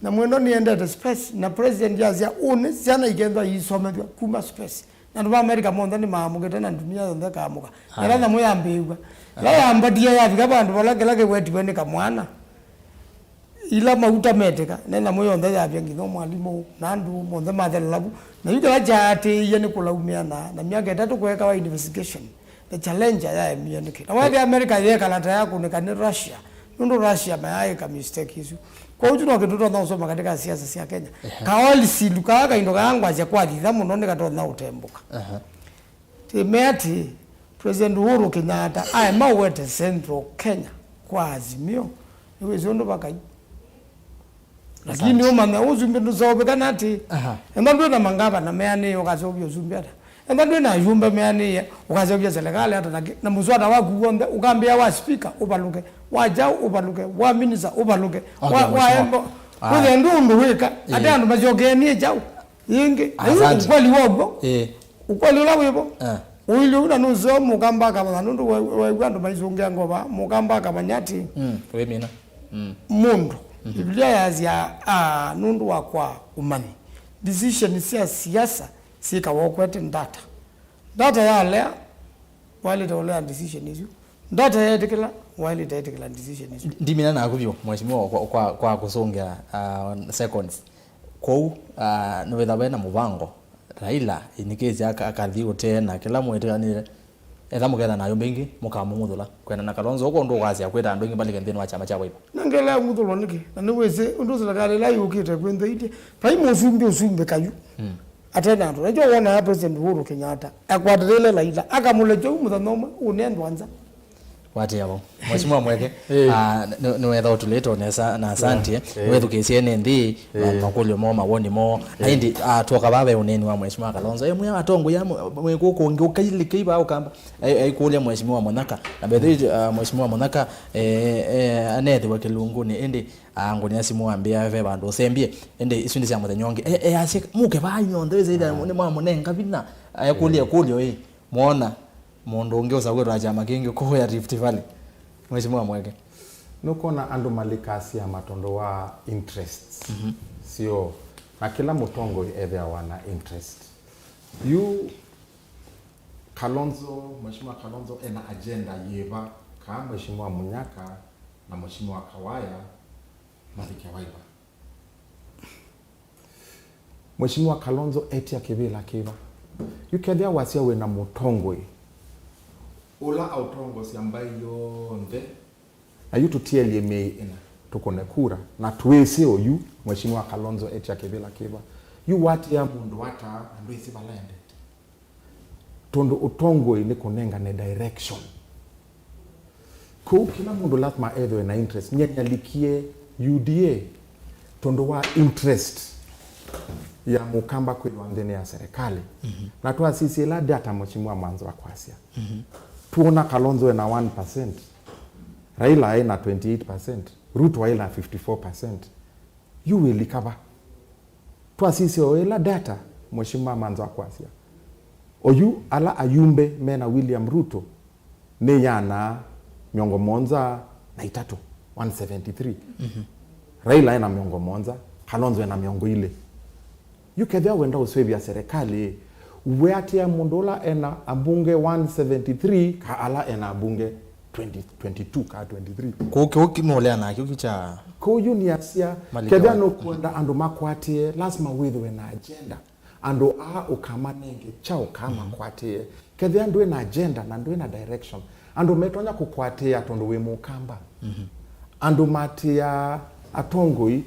na mweno ni enda space na president yazia one sana igenda yisomethwa kuma space na ndo America monda ni maamugete na dunia yonde kaamuka era na moya mbegwa la yamba dia ya bika bandu balake wetu bene kamwana ila mauta meteka nena moyo onda ya byangi no mwalimu nandu monde madela labu na yuka jate yene kulaumia na miaka 3 kuweka wa investigation the challenge ya mieneke na wa America yeka lata yako ni kan Russia ndo Russia mayai ka mistake hizo kwa hiyo tuno kitu ndo usoma katika siasa sia Kenya kaoli siluka ka ndo kangwa za kwa thitha muno ne kato na utembuka temeti President Uhuru Kenyatta ai mawete Central Kenya kwa azimio niwe zondo bakai lakini umana uzumbe ndozobe kanati enda ndo na mangaba na meani okazobi uzumbe ata enda ndo na yumba meani okazobi serikali ata na muzwada wa kuombe ukambia wa speaker ubaluke wajao ubaluke wa minister ubaluke wa embo kule ndundu weka ata ndo majogeni jao yingi ukweli wobo ukweli la webo uili una nuzo mukamba kama nundu wa ndo maizungia ngoba mukamba kama nyati we mina mundu Biblia yazia nundu wa kwa umani decision sia siasa sika wokwete data ya lea wale tolea decision hizo data ya tekela wale tekela decision hizo ndimina na akubyo mheshimiwa kwa kusonga seconds kwa no bena mubango Raila inikezi akathio tena kila mwetekanire etha mugetha nayo mbingi mukamumuthula kwena na Kalonzo uko ndo kwazi akweta andu ingi balike nthini wa chama cha wipo nangela muthulwa niki na niweze undu serikali la yukite kwenthaite pai musumbe kayu atena ndo najo wona ya President Uhuru Kenyatta akwatirele Raila akamulejo muthanoma unendwanza wati yabo mheshimiwa mweke ni wetha utuleto na asante wethu kesiene nthi makulio mo mawoni mo aindi toka babe uneni wa mheshimiwa Kalonzo mwe atongo ya mwekuko ngukile kiba ukamba aikulia mheshimiwa Monaka na bethi mheshimiwa Monaka anethi wa kilunguni indi ngoni asimu ambia ve bandu sembie indi isundi cia muthenyonge ase muke banyo ndeze ida ni mwa munenga bina ayakulia kulio muona mundu unge usagwetwa chama kingi ko ya Rift Valley Mheshimiwa Mweke nukona andu malikasi ya matondo wa interests sio na kila mutongo ethe wana interest you Kalonzo Mheshimiwa Kalonzo ena agenda yeva ka Mheshimiwa Munyaka na Mheshimiwa Kawaya mathike waiba Mheshimiwa Kalonzo etia kibila kiva yukethia wasia we na mutongo ula autongo si ambayo nde na yu tutielie mei ina tukone kura na tuwese oyu Mheshimiwa Kalonzo etia kibila kiva yu wati ya mundu wata andu isi balende tondo utongo ni kunenga ne direction ko kila mundu lazima ewe na interest nyalikie UDA tondo wa interest ya mukamba kwa ndene ya serikali na tuwa sisi la data Mheshimiwa Mwanzo wa kwasia tuona Kalonzo na 1%, Raila na 28%, Ruto na 54%. You will recover. Tuwa sisi la data Mheshimiwa Mwanzo wa kwasia oyu ala ayumbe mena William Ruto ne yana miongo monza na itatu 173 Raila na miongo monza Kalonzo na miongo ile yukethia wenda uswevi ya serikali weatia mundola ena abunge 173 ka ala ena abunge 2022 ka 23 kuki molea na kicha ko uniasia kethia no kwenda ando makwatie lazima withwe na agenda ando ukamanenge chao kama kwatie kethia ndwe na agenda na ndwe na direction ando metonya kukwatia tondo we mukamba ando matia atongoi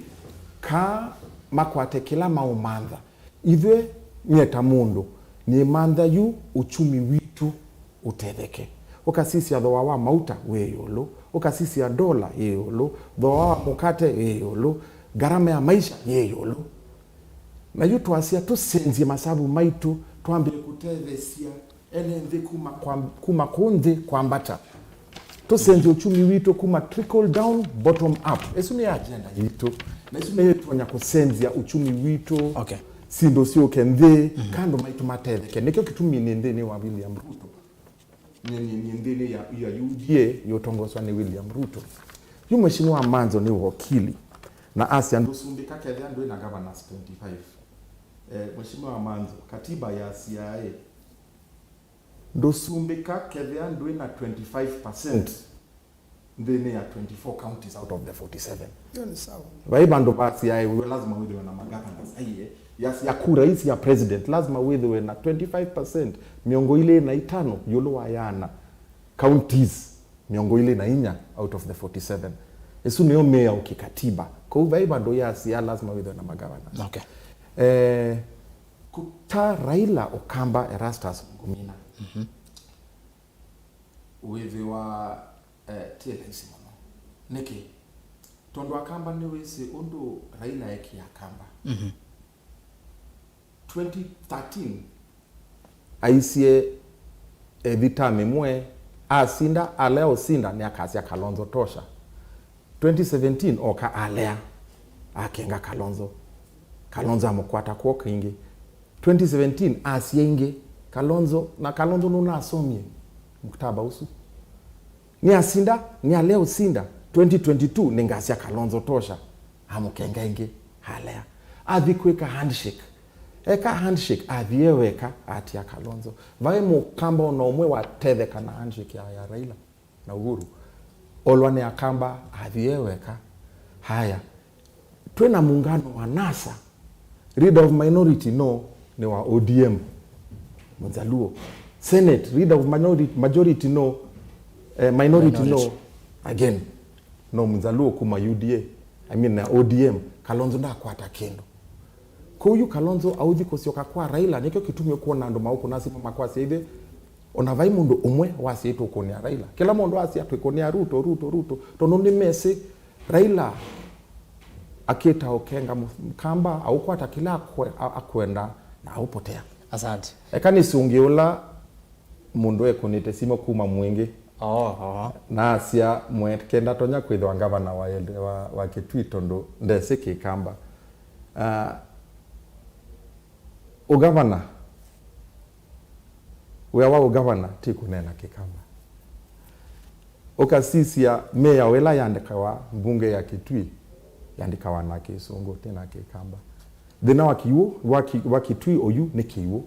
ka makwate kila maumandha ithwe nyeta mundu ni mandha yu uchumi witu utetheke ukasisi ya dhoa wa mauta weyolo ukasisi ya dola yeyolo dhoa wa mukate yeyolo garama ya maisha yeyolo na yu tuasia tusenzie masabu maitu tuambie kutethesia enenthi kuma kundi kwa mbata tusenzie uchumi witu kuma trickle down bottom up esu ni agenda yitu na isu na yetu wanya kusenzia uchumi witu sindo sio kendhe kando maitu matetheke nikyo kitumi nendeni wa William Ruto nendeni ya UDA yotongoswa ni William Ruto yu Mheshimiwa Manzo ni wakili na Asia ndosumbika kethia ndo na governors 25 Mheshimiwa Manzo katiba ya CIA ndosumbika kethia ndo na 25% ndene ya 24 counties out of the 47 yoni sawa vaibando basi ya lazima wewe na magavana aiye ya kura hizi ya president lazima wewe na 25% miongo ile na 5 yolo wayana counties miongo ile na 4 out of the 47 esu niyo meya ukikatiba kwa vaibando ya lazima wewe na magavana kuta Raila Okamba Erastus Ngumina wewe wa tele isi mama niki tondo akamba ni wese undu Raila eki akamba 2013 aisie vitame mwe asinda aleo sinda ni akasia Kalonzo tosha 2017 oka alea akenga Kalonzo amokwata kwa kingi 2017 asienge Kalonzo nuna asomie mkutaba usu ni asinda ni aleo sinda 2022 ningasia Kalonzo tosha amukengenge halea adhikweka handshake eka handshake adhieweka atia Kalonzo vae mukamba unaumwe watetheka na handshake ya Raila na Uhuru olwane akamba adhieweka haya twena muungano wa NASA leader of minority no ni wa ODM Mzaluo Senate leader of majority no minority no again no Mzaluo kuma UDA na ODM Kalonzo nda kwata kendo ko yu Kalonzo authi kusioka kwa Raila nikyo kitumio kuona ndo mauko nasi makwasi hivi onavai mundu umwe wasi itu kuonia Raila kila mundu wasi atuikonia Ruto tono ni mesi Raila akita okenga mkamba au kwata kila akwenda na upotea asante ekani sungiula mundu ekonite simo kuma mwingi na asia mwekenda tonya kwithwa gavana wa Kitui ndo ndese kikamba ugavana wewa ugavana tikunena kikamba okasisia meya wela yandikawa mbunge ya Kitui yandikawa na Kisungu tena Kikamba thina wa Kitui oyu ni Kiwu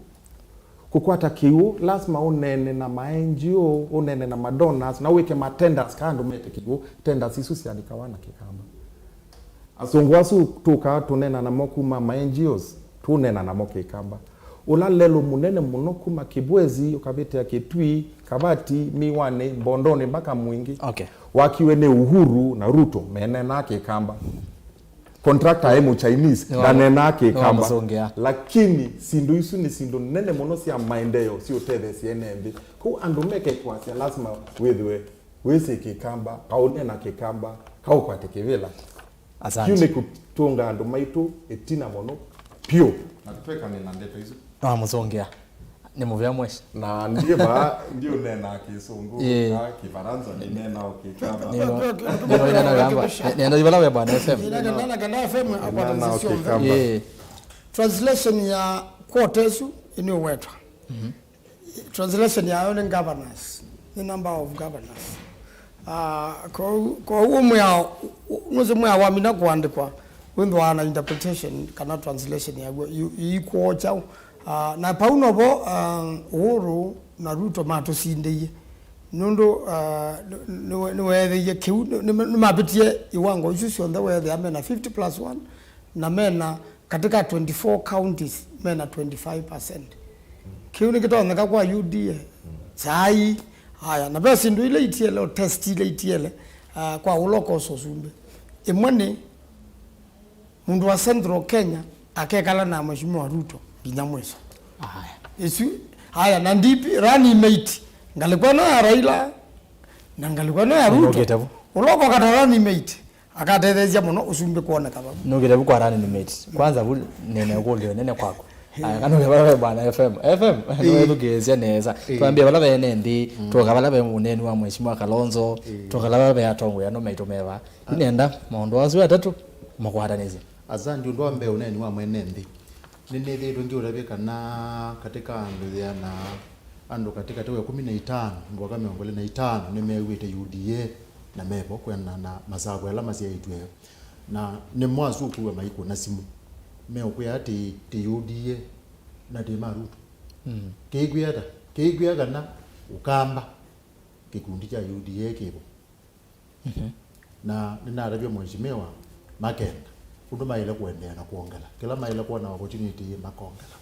kukwata Kiwu lazima unene na NGO unene na madonors na weke matenders kando mete Kiwu tenders isu yandikawa na Kikamba asongo asu tuka tunena na mokuma NGOs tunena na Kikamba ula lelo munene muno kuma Kibwezi ukabete ya Kitui Kabati Miwane Bondoni mpaka Mwingi wakiwe ne Uhuru na Ruto menena Kikamba contractor emu Chinese danena Kikamba lakini sindu isu ni sindu nene muno sia maendeleo sio teve CNMB ku andumeke kwa sia lazima wedwe wese Kikamba kaonena Kikamba kau kwa tekevela asante kutunga andumaitu etina mono pio natupeka nena ndeto hizo muzongea ni muvya mweshi na ndiye ba ndio nena Kisungu na Kifaransa ni nena Kikamba ndio nena gamba nenda jibala we bwana FM nena kana FM apata translation ya quotesu ini wetwa translation ya only governors the number of governors ko umu ya nuze mu ya wamina kuandikwa wendo ana interpretation kana translation ya iko chao na pauno bo Uhuru na Ruto matosindeye nundo no whether ye kiu no mabitie iwango issue on the way they amena 50+1 na mena katika 24 counties mena 25%. Kiu ni kitoneka kwa UDA sai haya na basi ndio ile itiele test ile itiele kwa uloko sosumbe imwani mundu wa Central Kenya akekala na mheshimiwa Ruto Kinyamwesa isu haya na ndipi rani mate ngalikuwa na Raila na ngalikuwa na Ruto uloko katarani mate akatetezia muno usumbe kuona kaba no getabu kwa rani mate kwanza nene ngolio nene kwako kana bala bana FM no lugezia neza twambia bala bene ndi toka bala be muneni wa mheshimiwa Kalonzo toka bala be atongo ya no maito meva inenda maondo wazo atatu makwataneze azandi ndo ambe uneni wa mwene ndi nene lero ndio rabeka na katika ando ya na ando katika tawe 15 mboga miongole na 5 nimewite UDA na mebo kwenda na mazago ya lama sia itwe na ne mwazu kuwe maiko na simu meo kwa ati UDA na de Maruto keigwiada na ukamba kikundi cha UDA kibo na nina rabia mheshimiwa Makenda undu maile kuendea na kuongela kila maile kuwa na opportunity makongela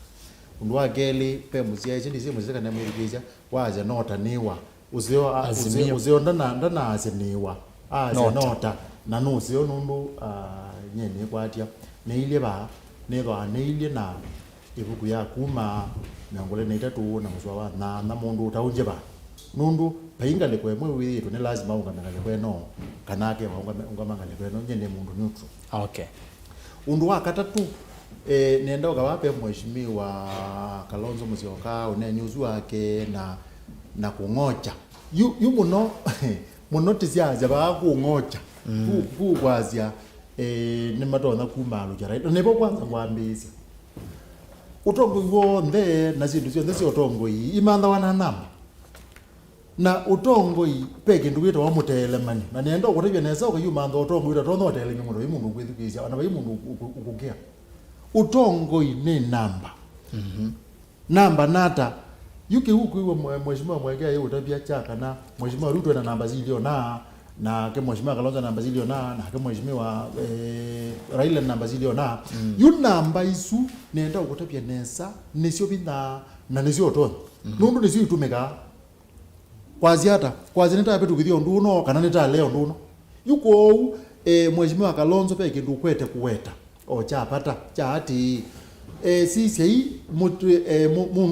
undu akeli pe muzia ichi ndisi muzika na mwirigija waje nota niwa uzio ndana aziniwa nota na nuzio nundu nyene kwatia neile ba nethwa neile na ibuku ya kuma miongole na itatu na muswa wa na mundu utaunje ba nundu painga lekwe mwe witu ne lazima ungamanga lekwe no kanake ungamanga lekwe no nyene mundu neutral undu wa katatu nenda ukawape mheshimiwa Kalonzo Musyoka uneni uzu wake na kungocha yu muno tisiaja ba kungocha ku kwazia ne matona kumalo jara nebo kwanza kwambisi utongo wonde na zindu zonde si utongo yi imanda wana namba na utongo yi peke nduwito wa mutelemani na nenda ukutibya nesa ukayumanda utongo ira tono hotelemi muno yimundu kwithukizya ana bayimundu ukugea utongo yi ne namba namba nata yuki huku iwe mheshimiwa mwekea yeye utabia chaka na mheshimiwa Ruto na namba zilio na ke mheshimiwa Kalonzo namba zilio na ke mheshimiwa Raila namba zilio na yu namba isu nenda ukutabia nesa nesio binda na nesio tono nundu nesio itumeka kwaziata kwazineta petu kithio nduno kana neta leo nduno yuko mheshimiwa Kalonzo peke ndu kwete kuweta o chapata chati sisi hii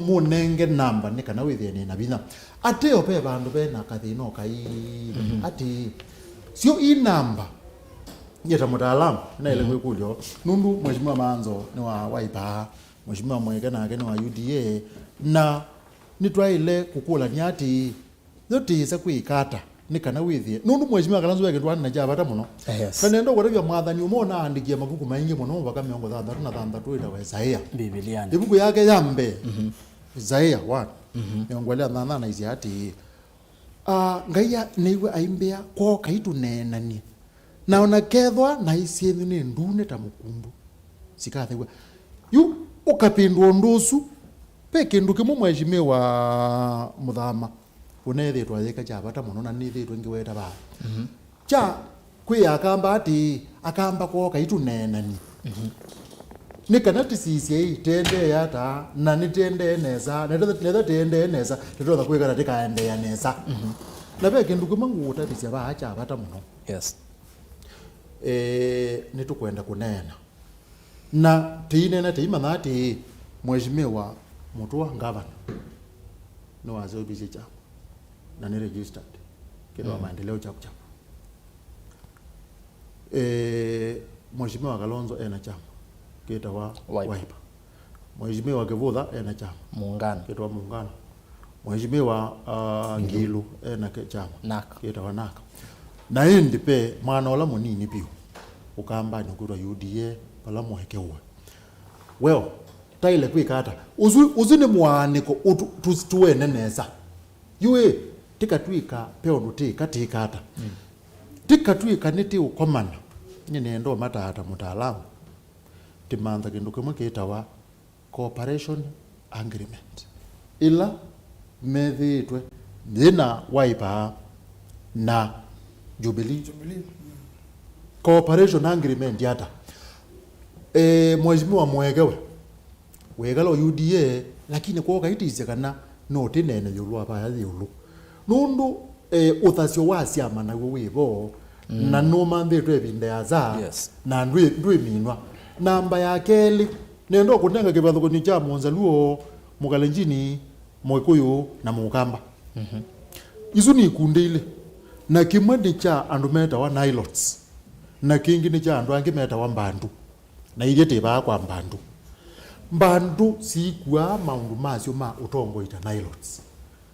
munenge namba ni kana withene na bina ate ope bandu bena kathino kai ati sio i namba yeta mutaalamu na ile kulyo nundu mheshimiwa Manzo ni wa Wiper mheshimiwa Mweke na wa UDA na nitwaile kukula ni ati zote za kuikata ni kana withie nundu mheshimiwa Kalonzo weke ndwana na jabata muno kana ndo gotebya mwathani umona andikia mabuku maingi muno baka miongo 33 ida wa Isaia Biblia ibuku yake yambe Isaia what miongo ile 8 ati ngaya niwe aimbea ko kaitu nenani na ona kethwa na isiethu ni ndune ta mukumbu sikathegwa yu ukapindwa ndusu pe kindu kimwe mweshime wa muthama unethitwa yeka cha bata muno na nithitwa ngiweta ba cha kwi akamba ati akamba ko kaitu nenani ni kana tisisi tende yata na nitende neza netha tende neza tetotha kwikana tikaende ya neza na pe kindu kimwe ngutatisia ba acha bata muno yes nitukwenda kunena na tiinena tiimana ati mweshimiwa mutua ngavana no wazobizi chama na ni registered kido maendeleo chapu chapu mweshimiwa Kalonzo ena chama kita wa Wiper mweshimiwa Kivutha ena chama muungano kita wa muungano mweshimiwa Ngilu ena chama kita wa naka na hindi pe mwana ola munini piu ukamba nukura UDA pala mwekewa well taile kwikata uzuni mwaniko tuwene neza yue tikatwika peonu tikata tikatwika niti ukomana nyenendo matata mutaalamu timantha kindu kimwe kiitawa cooperation agreement ila methitwe thina Wiper na Jubilee cooperation agreement yata mweshimiwa mwekewe wegalo UDA lakini kwa kaitise kana no tinene yulu apa yathi yulu nundu uthasio wa siama na wibo na no mandetwe ebinde yaza na ndwe minwa namba ya keli nendo kunenga kibatho ni cha Monzaluo Mukalenjini Moikuyu na Mukamba izu ni kundile na kimwe ni cha andu meta wa Nilots na kingi ni cha andu angi meta wa Mbandu na igete ba kwa Mbandu si kwa maundu masio ma utongo ita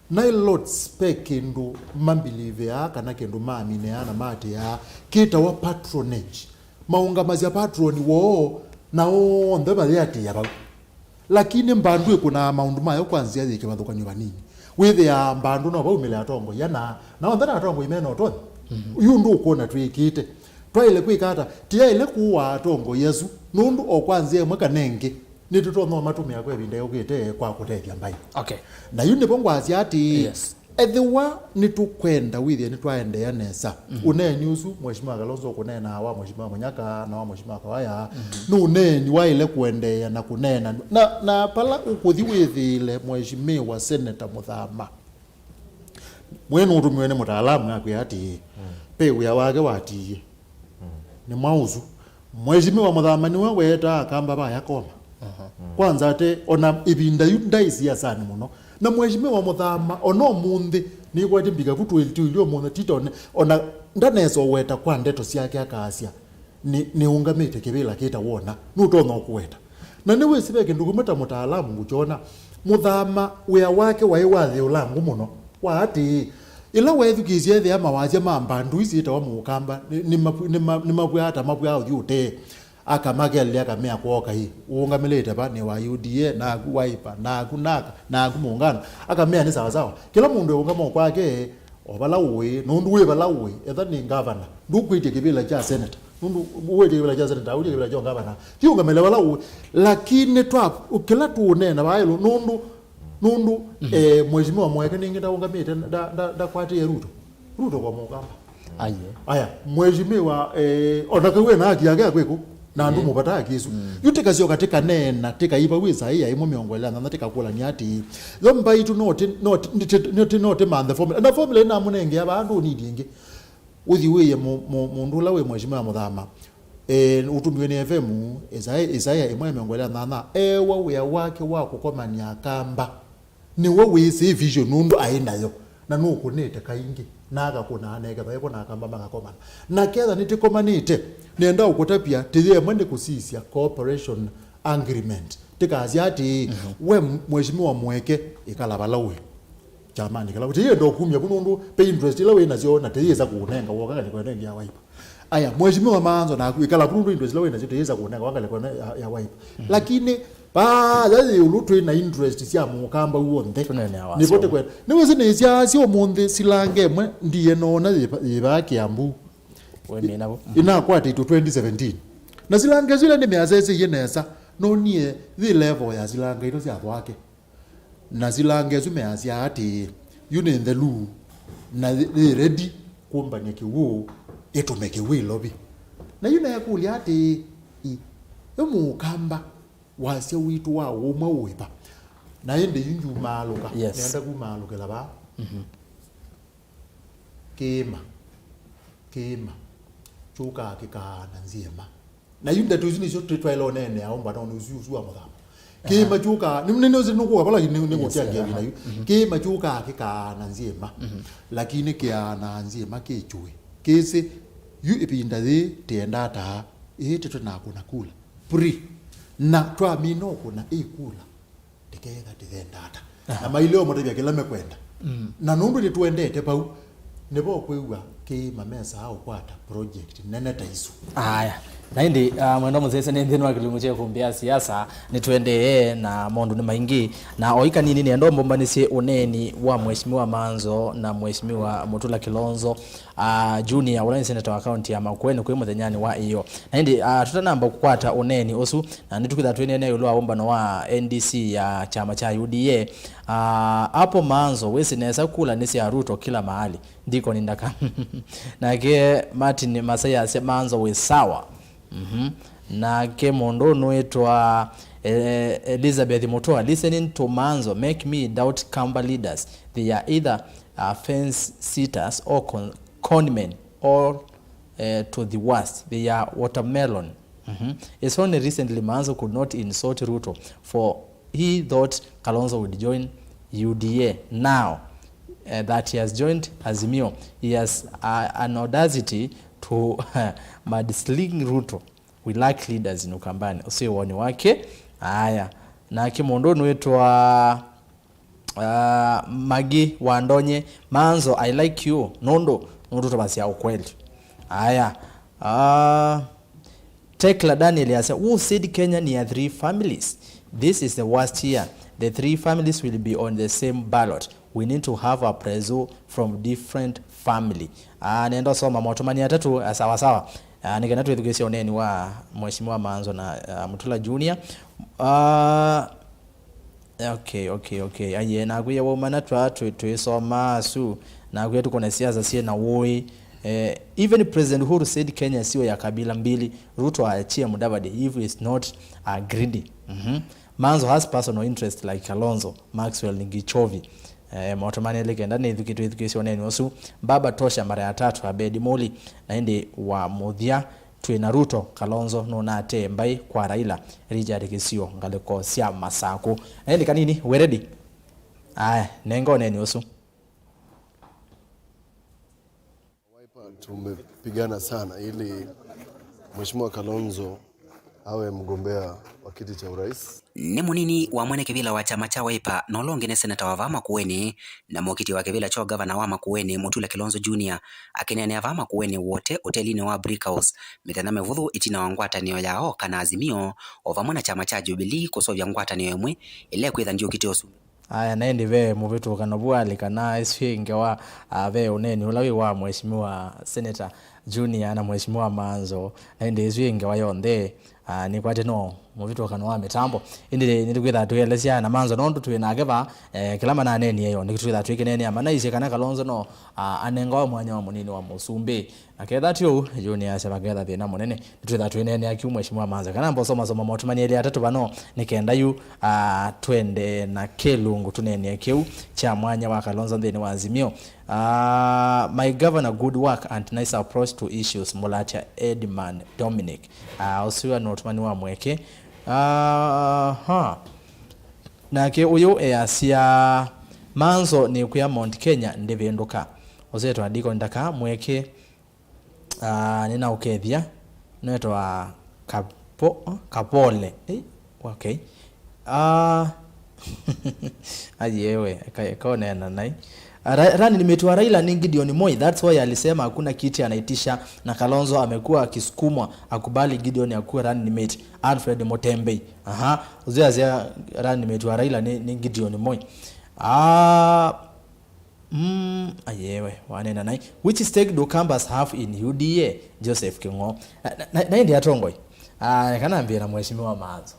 Nilots pe kindu mambelieve ya kana kindu maamine ya na mate ya kita wa patronage maunga mazia patroni wo na on the baliati ya lakini Mbandu kuna maundu mayo kwanzia yike bathuka nyubanini with ya Mbandu no baumile atongo yana na ondana atongo imeno otoni yundu ukona twikite twaile kwikata tia ile kuwa atongo Yesu nundu okwanzia mweka nenge nitutono matumia kwa ebinde yogite kwa kutethia mbai okay na yuni pongwazi ati ethiwa nitukwenda withie nitwaende ya nesa uneni usu mweshimiwa Kalonzo kunena wa mweshimiwa Munyaka na wa mweshimiwa Kawaya nuneni waile kuendea na kunena na pala ukuthi withile mweshimiwa Senator Muthama mwenu utumiwene mutaalamu yakwe ati pe uya wake watiye ni mauzu mweshimiwa Muthama niwe weta akamba ba yakoma kwanza ate ona ibinda yundai siasa ni muno na mweshimiwa Muthama ono munthi ni kwati mbiga kutu ilio muno titone ona ndaneso weta kwa ndeto siake akasia ni ungamite kibila kita wona nutono kuweta na niwe sibeke ndugumeta mutaalamu nguchona Muthama uya wake waiwathi ulangu muno wati ila wethukizia thia mawazia Mbandu isi ita wa Mukamba ni mabwata mabwa uthute akamagele akamea kuoka hii uungamelete ba ni wa UDA na Wiper na kunaka na kumungana akamea ni sawa sawa kila mundu ungamo kwake obalawe nundu we balawe etha ni governor ndukwite kibila cha senator nundu uwete kibila cha senator uje kibila cha governor ti ungamele balawe lakini twa ukila tuunena bailo nundu mweshimiwa mweke ningenda ungamite da kwati Ruto kwa Mukamba aya mweshimiwa onakawe na haki yake kweko na ndu mupata kisu yutika sio katika nena tika iba wiza iya imo miongolea na tika kula nyati lomba itu not man the formula na formula ina munenge abantu nidinge uthi we mundu la we mweshimiwa Muthama utumiwe ni FM Isaiah imo miongolea na ewa we wake wa kukomania akamba ni wo we see vision nundu ainayo na nukunete kaingi naga kuna anega bayo na akamba magakomana na ketha nitikomanite nenda ukutapia tiye mwende kusisia cooperation agreement tikazi ati we mweshimiwa mweke ikala balawe jamani kala tiye ndo kumya kunundu pe interest la we naziona tiye za kunenga woka ni kwenda ya Wiper aya mweshimiwa manzo na ikala kunundu interest la we naziona tiye za kunenga wanga ya Wiper lakini ba yazi uluto ina interest sia mukamba uonde nipote kwenda niwezi nezia sio monde silange mwe ndiye nona iba kiambu wemi nabo ina kwati to 2017 na silange zile nimeazeze yenesa no nie the level ya silange ito sia wake na silange zumeazia ati you in the lu na ready kumba nyekiwo etomeke we lobby na yuna yakuli ati emukamba wasya witu wa woma wepa na yende yunju maluka nenda ku maluka laba kema chuka kikana nzima na yunda tuzini so twilo nene aomba na uzuwa mudhama kema chuka nimnene uzinuko bala ningo tiange na yu kema chuka kikana nzima lakini kiana nzima kechwe kese yu ipinda de tenda ta ete na kuna kula pri na twa mino kuna ikula tikega tithendata na maileo mote bya kelame kwenda na nundu ni tuendete pau nebo kweuga ki mamesa au kwata project nene taisu aya na hindi mwendo muzese ni ndino akilungu che kumbia siasa ni tuende na mondo ni maingi na oika nini ni ndo mbombanisi uneni wa mheshimiwa Manzo na mheshimiwa Mutula Kilonzo junior wala senator wa county ya Makueni kwa muthenyani wa iyo na hindi tutanamba kukwata uneni osu na nitukitha twene yulo aomba no wa NDC ya chama cha UDA hapo Manzo wesi nesa kula nisi ya Ruto kila mahali ndiko nindaka na ke Martin Masaya se Manzo we sawa na ke mondo noetwa Elizabeth Mutua listening to Manzo make me doubt Kamba leaders. They are either fence sitters or conmen or to the worst. They are watermelon. It's only recently Manzo could not insult Ruto for he thought Kalonzo would join UDA. Now that he has joined Azimio, he has an audacity to madsling Ruto. We like leaders in Ukambani. Usiwe wani wake. Aya. Na kimondoni wetu wa Magi Wandonye. Manzo, I like you. Nondo tabasi ya ukweli. Aya. Tekla Daniel ya said, who said Kenya near 3 families? This is the worst year. The 3 families will be on the same ballot. We need to have a preso from different family. Nendo soma motomani ya tatu sawa sawa. Nikanatu education neni wa mheshimiwa Manzo na Mutula Junior. Okay. Aye na kuya wo manatwa tuisoma su na kuya tuko na siasa sie na woi. Even President Uhuru said Kenya sio ya kabila mbili. Ruto aachie Mudavadi if is not greedy. Manzo has personal interest like Kalonzo, Maxwell Ngichovi. Motomani legenda ni education neni osu baba tosha mara ya 3 Abedi Moli na ende wa Muthia twina Ruto Kalonzo nona ate mbai kwa Raila Richard Kisio ngaleko sia masako ende kanini we ready nengo neni osu tumepigana sana ili mheshimiwa Kalonzo awe mgombea wa kiti cha urais. Ni munini wa mwene kivila wa chama cha Wiper nolonge ne senata wa Makueni na mwakiti wa kivila cho gavana wa Makueni Mutula Kilonzo Junior akinene wa Makueni wote hotelini wa Brick House mitaname vudhu itina wa ngwatanio yao kana Azimio ova mwana chama cha Jubilee kusovya ngwatanio yemwe ile kwitha ndio kiti osu. Aya naende ve muvitu kanobwali kana isfinge wa ve uneni ulawi wa mheshimiwa Senator Junior na mheshimiwa Manzo naende isfinge wa yonde ni kwate no muvitu kanwa mitambo indi nitugwitha tuelezia na Manzo nondo twinageva kilama na neni yeyo nikitugwitha twikenene amana ise kana Kalonzo no anenga wa mwanya wa munini wa Musumbi aketha tyo Junior sabagetha thina munene nitugwitha twinene aki mheshimiwa Manzo kana mbosoma soma motumani ile atatu bano nikenda yu twende na kelungu tunene keu cha mwanya wa Kalonzo thini wa Azimio. My governor good work and nice approach to issues Mulacha Edman Dominic usiwa notumani wa mweke na ke uyo asia Manzo ni kuya Mount Kenya ndivenduka ozeto adiko ndaka mweke nina ukethia netwa kapole okay ajewe kaone na nai Running mate wa Raila ni Gideon Moi. That's why alisema hakuna kiti anaitisha, na Kalonzo amekuwa akisukumwa akubali Gideon akuwe running mate. Alfred Motembei. Uzia running mate wa Raila ni Gideon Moi. Ayewe wanena nai. Which stake do Kambas have in UDA? Joseph Kingo. Na ndi atongoi. Kana mbira mheshimiwa Maanzo.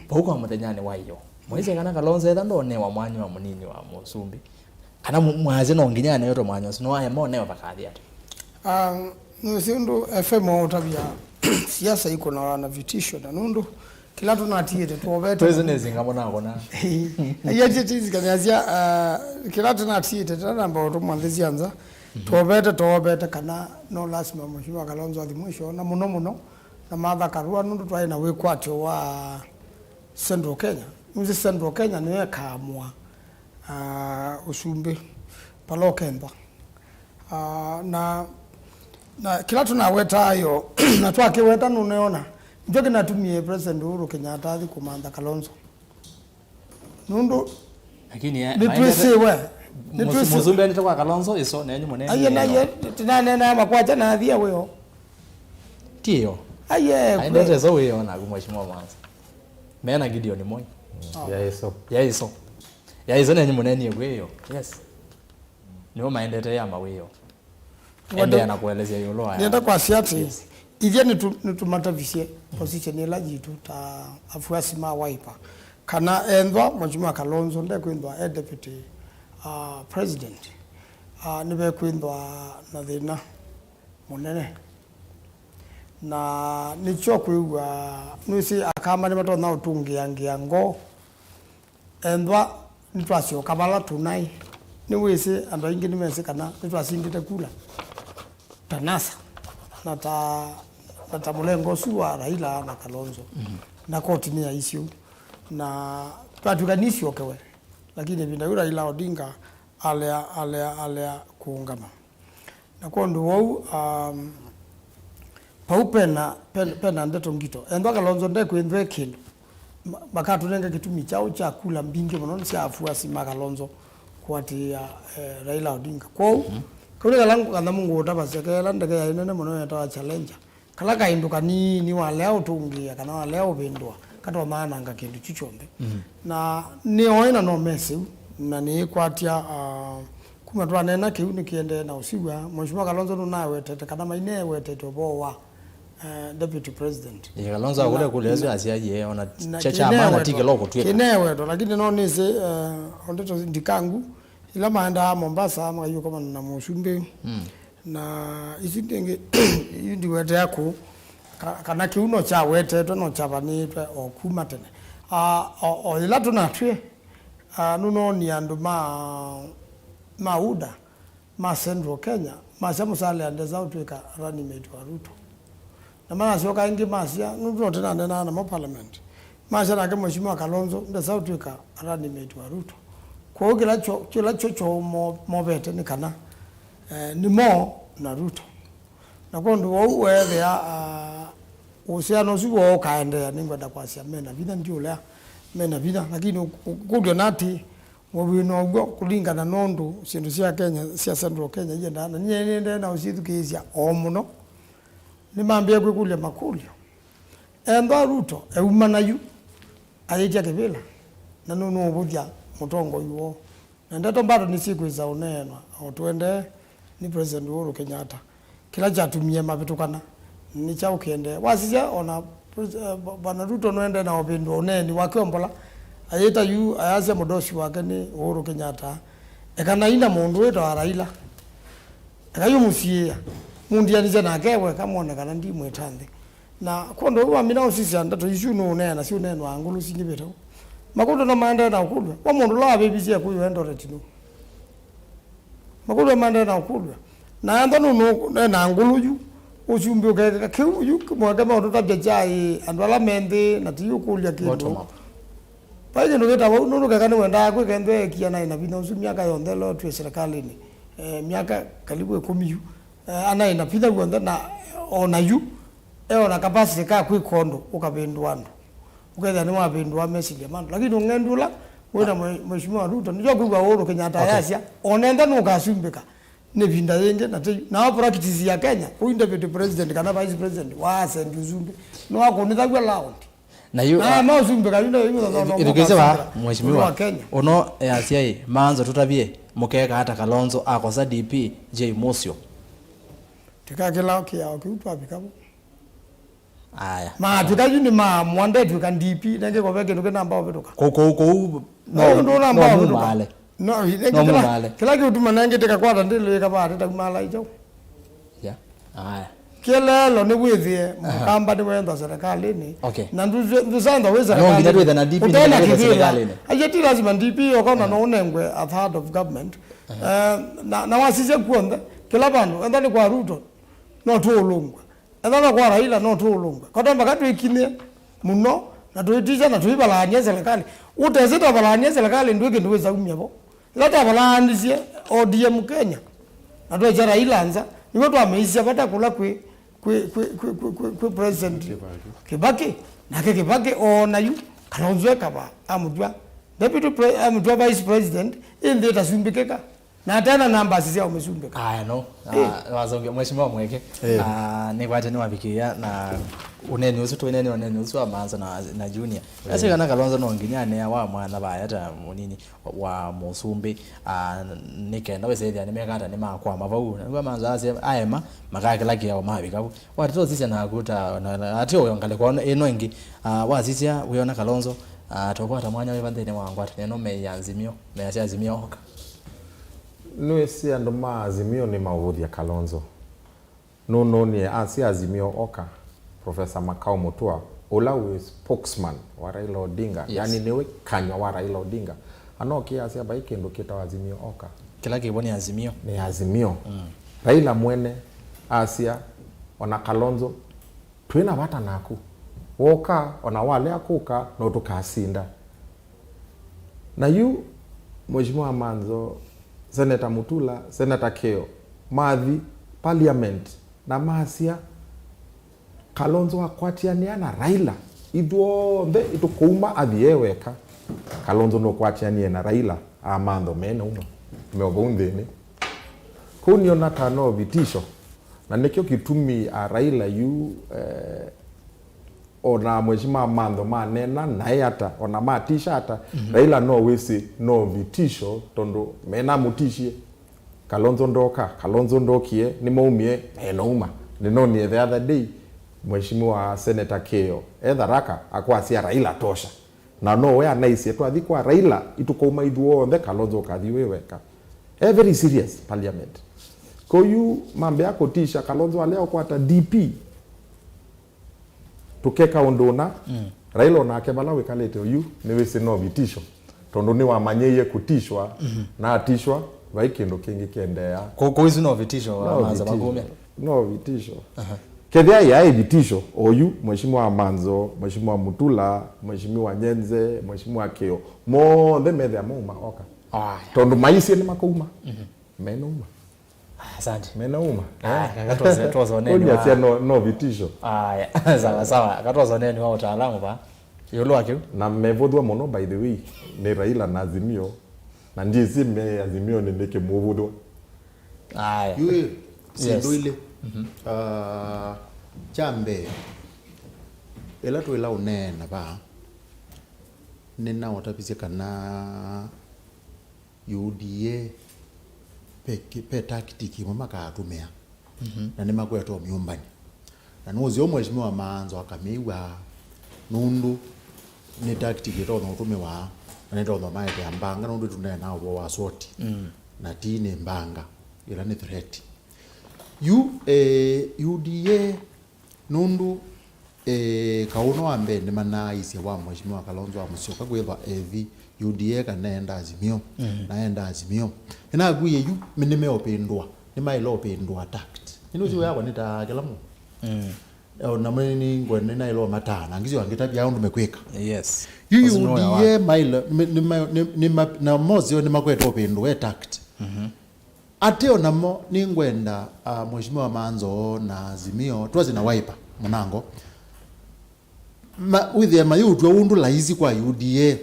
Huko mutenyane wayo. Mweze kana Kalonzo enda ndone wa mwanyu wa munini wa Musumbi. Kana mwaze no nginyane yoto mwanyu sino aya mo newa bakadi ati. Nusindu FM otabia siasa iko na vitisho na nundu kila tunatiete tuobeta president ngabona ngona yaje tizikanyazia kila tunatiete tamba to mwanzezi anza tuobeta kana no lazima mheshimiwa Kalonzo adhimisho na muno na madha karua nundu twae na we kwacho wa Central Kenya. Mzi Central Kenya niwe kaamua usumbi palo Kemba na kila tunaweta ayo na twakiweta nuneona njoke natumie President Uhuru Kenyatta athi kumanda Kalonzo nundu lakini nitwisiwe Muzumbe ni kwa Kalonzo iso nenyu munene aye tinane na makwacha na athia weyo tio aende zo weyo na mheshimiwa Mwanza mena Gideon Moi ya iso nenyu munene weyo yes niyo maendete ya maweyo ende anakuelezea yolo haya nienda kwa siati ivye nitumatavisie position ila jitu ta afuasi ma Wiper kana endwa mheshimiwa Kalonzo nde kwindwa deputy president nibe kwindwa na thina munene na nicho kuigwa nusi akama ni bato na utungia ngo endwa nitwasio kabala tunai ni wese ando ingi ni mese kana nitwasindite kula tanasa nata mulengo suwa Raila na Kalonzo na koti ni ya issue na twatuganisho kewe lakini binda yura Raila Odinga alea kuungama na kondo wau paupena pena ndeto ngito endo Kalonzo nde kwendwe kindu makatu nenga kitumi chao cha kula mbingi mono si afuasi Kalonzo kwati Raila Odinga kwa kule kalangu kana mungu utabasekela ndeke ya inene mono yatawa challenge kala kainduka ni wale utungia kana wale ubindwa katwa maana nga kindu chichombe na ni oina no mesi na ni kwatia kuma twanena kiu nikiende na usigwa mheshimiwa Kalonzo nawe tete kana maine wetete bowa deputy president Kalonzo akule kulezo asiaje ona chacha maana tike loko tweka kinewe to lakini no nise ondeto ndikangu ila maanda Mombasa ama hiyo kama na Musumbi na isindenge yindi wete yako kana kiuno cha wete to no chabani pe okuma tene ila tunatwe nuno ni andu mauda ma Central Kenya masamusale andeza utweka running mate wa Ruto na maana sio kaingi masia nuno tena nena na parliament masia na kama mheshimiwa Kalonzo ndeza utweka running mate wa Ruto kwa kila chocho mobete ni kana ni mo na Ruto na kondo wau wewe ya usiano suo kaendea ningwenda kwa sia mena bina ndio mena bina lakini kudio nati wabino go kulingana nondo sindu sia Kenya sia Central Kenya yenda na nyende na usithukizia omuno ni mambia kwikulia makulio endo Ruto eumanayu ayeja kebela na nono obudia mutongo yuo na ndato bado ni siku za unenwa otwende ni President Uhuru Kenyatta kila jatumie mabitukana ni cha ukende wasija ona bana Ruto noende na obindo oneni wakiombola ayeta yu ayaze modoshi wake ni Uhuru Kenyatta ekana ina mundu weto Raila akayo musie mundi yanije na kewe kamone kana ndi mwetande na kondo wa mina osisi andato issue no onena si oneno angulu singibeto makundo no manda na ukulwa wa mundu la bebisi akuyo Eldoret no makundo manda na ukulwa na ando no na angulu usumbi ukeka kiu yu mwaga maoto tabya chai andwala mende na tiyo kulya kido paje ndo geta wa no kaka no wenda kwe kende kia na bina usumyaka yonde lo twe serikali ni miaka karibu 10 ana inapita kuenda na ona yu ona capacity ka kwikondo ukabindwano ukeza ni wabindwa message man lakini ungendula wena mheshimiwa Ruto ndio kwa Uhuru Kenyatta yasia onenda no kasumbika ne vinda yenge na practice ya Kenya ku deputy president kana vice president wa send uzumbe no akonita kwa loud na yu ma uzumbe kana no irukeze ba mheshimiwa ono yasia manzo tutabie mukeka hata Kalonzo akosa DP J Musio tikakela kia okupa bikabo aya ma tukajuni ma mwande tukan DP nenge ko veke nuke namba obetuka ko no namba obetuka no kila kitu manenge tikakwata ndile kabate takumala ijo ya aya kelelo ne withie mukamba de wenda serikali ni na nduzanda weza no ngina wenda na DP ni serikali ni ajeti lazima DP okona no unengwe a third of government na wasije kuonda kila bantu endani kwa Ruto no tuolungwa endana kwa Raila no tuolungwa kota mbakatu ikinie muno na tuitisha na tuibalanye serikali utezeta balanye serikali ndweke ndweza umyabo lata balandisie ODM Kenya na tuacha Raila anza niwe twameisha bata kula kwe president Kibaki na Kibaki ona yu Kalonzo kaba amudwa deputy vice president in the tasumbikeka na tena namba sisi umesumbika aya no wazonge mheshimiwa mweke ni kwaje ni wabikia na uneni usu tueneni uneni usu amanza na junior ase kana Kalonzo no nginyane wa mwana ba hata munini wa musumbi nikenda wese ni mekata ni makwa mabau ngwa manza ase ayema makake laki ya mabika watu sisi na kuta atio yongale kwa eno ingi wa sisi uyona Kalonzo tokwa mwanya we bandene wangu atu neno meyanzimio meyazimio oka no esi ando ma azimio ni maudhi ya Kalonzo no ni asi azimio oka Professor Makau Mutua ola we spokesman wa Raila Odinga yani niwe kanywa wa Raila Odinga anokia asi abaike ndo kita azimio oka kila kiboni azimio ni azimio Raila mwene asia ona Kalonzo twina bata naku woka ona wale akuka no tukasinda na yu mheshimiwa Manzo Senator Mutula, Senator Keo, Mathi, Parliament, na Masia, Kalonzo akwatiania na Raila. Idwo itukuuma athieweka. Kalonzo no kwatiania na Raila. Amando mena uma. Meobundene. Kunio natano vitisho. Na nekio kitumi a Raila yu ona mheshimiwa Amando manena naye hata ona matisha hata Raila no wisi no vitisho tondo mena mutishie Kalonzo ndoka Kalonzo ndokie ni maumie enouma ninoni the other day mheshimiwa Senator Keo raka akwasia Raila tosha na no we anaisi twathi kwa Raila itukoma idhuo the Kalonzo kathiwe weka very serious parliament koyu mambe yako tisha Kalonzo aleo kwata DP tukeka ondona Raila na akebala wekalete yu niwese no vitisho tondo ni wamanyeye kutishwa na atishwa vaikendo kingi kendea ko hizo no vitisho manza magome no vitisho kedea ya vitisho oyu mheshimiwa Manzo mheshimiwa Mutula mheshimiwa Nyenze mheshimiwa Keo mo the methe amuma oka tondo maisi ni makuma menuma asante menauma katoza neni wa no vitisho sawa katoza neni wa utaalamu ba yolo wake na mevodwa mono by the way ni Raila na Azimio na ndizi me Azimio ni ndeke muvodwa yue sindo ile chambe ela to ela unena ba nina watapise kana UDA pe tactic mama katumia na nema kwetu myumbani na nozi omweshimiwa Manzo akamiwa nundu ni tactic ito no tumewa na ndo ndo maite ambanga nundu tunena nao wa soti na tine mbanga ila ni threat UDA nundu kauno ambe ni manaisi wa mheshimiwa Kalonzo wa Musyoka kweva evi UDA kanenda Azimio naenda Azimio ina guye yu minime opendwa ni mailo opendwa tact ino yako nita kelamu na mweni ngwene na ilo matana ngizo angitabya undu mekweka yes UDA mailo ni na mozio ni makweta opendwa tact ateo namo ni ngwenda mheshimiwa Manzo na Azimio twazi na wiper munango with the mayutwa undu laizi kwa UDA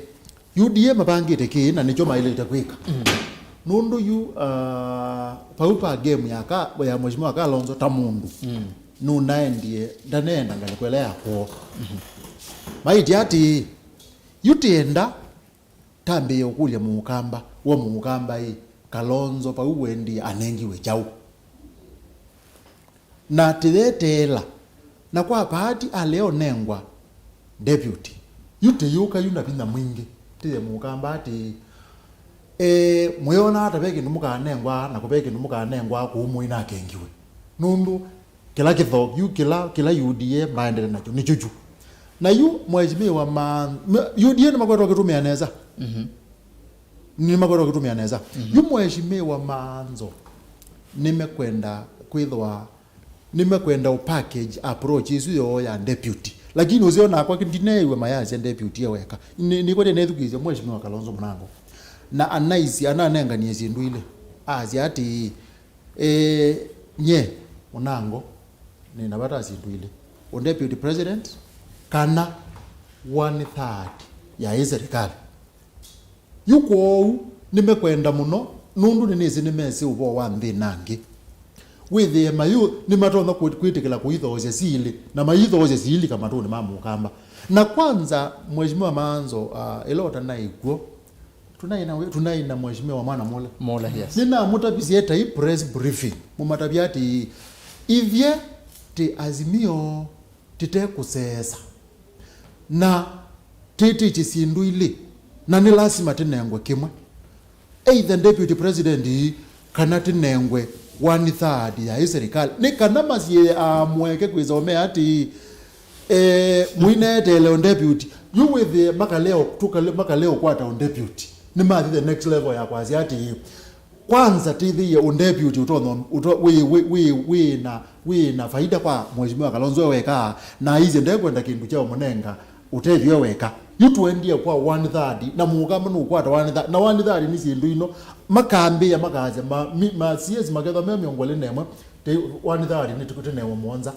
UDA mabangite ki na nicho maile itakwika nundu yu paupa game ya mheshimiwa Kalonzo tamundu nunaendie ndanenda ngalikwela yako maiti ati yutienda tambe yokulya muukamba wo muukamba hii Kalonzo pauwendi anengiwe chau na tidetela na kwa pati aleo nengwa deputy yute yuka yuna pinda mwingi tide muukamba ati mweona hata beki numuka nengwa na kubeki numuka nengwa kuumuina kengiwe nundu kila kitho yu kila UDA maendele nacho ni chuchu na yu mheshimiwa UDA ni makwero kitumia neza ni makwero kitumia neza yu mheshimiwa Manzo nimekwenda package approach isu ya deputy lakini uziona kwa kindinewe mayazi ya deputy yaweka ni kwa nethukize mheshimiwa Kalonzo Munango na anaisi ananenga ni ezindu ile azi ati nye Munango ni nabata zindu ile on deputy president kana 1/3 ya serikali yuko nimekwenda muno nundu ninizi nimesi ubo wa mbi nangi withi mayu ni matonda kwitikila kuithoze sili na maithoze sili kama tu ni mamu kamba na kwanza mheshimiwa Manzo elota naiguo tunaina mheshimiwa mwana mola yes nina mutapisieta hii press briefing mumatabiati ivye ti azimio tite kusesa na titi chisindu ile na ni lazima tinengwe kimwe either deputy president kana tinengwe 1/3 ya serikali ni kana masie amweke kwizome ati mwinetele on deputy you with the makaleo kwata on deputy ni mathi the next level ya kwazi ati kwanza tithi on deputy we na faida kwa mheshimiwa Kalonzo weka na hizi ndekwenda kindu chao munenga utethio weka yutuendie kwa 1/3 na muugamba no kwata 1/3 na 1/3 ni sindu ino makambi ya makaze ma CS magetha me miongole nemwe 1/3 ni tukutenewa mwanza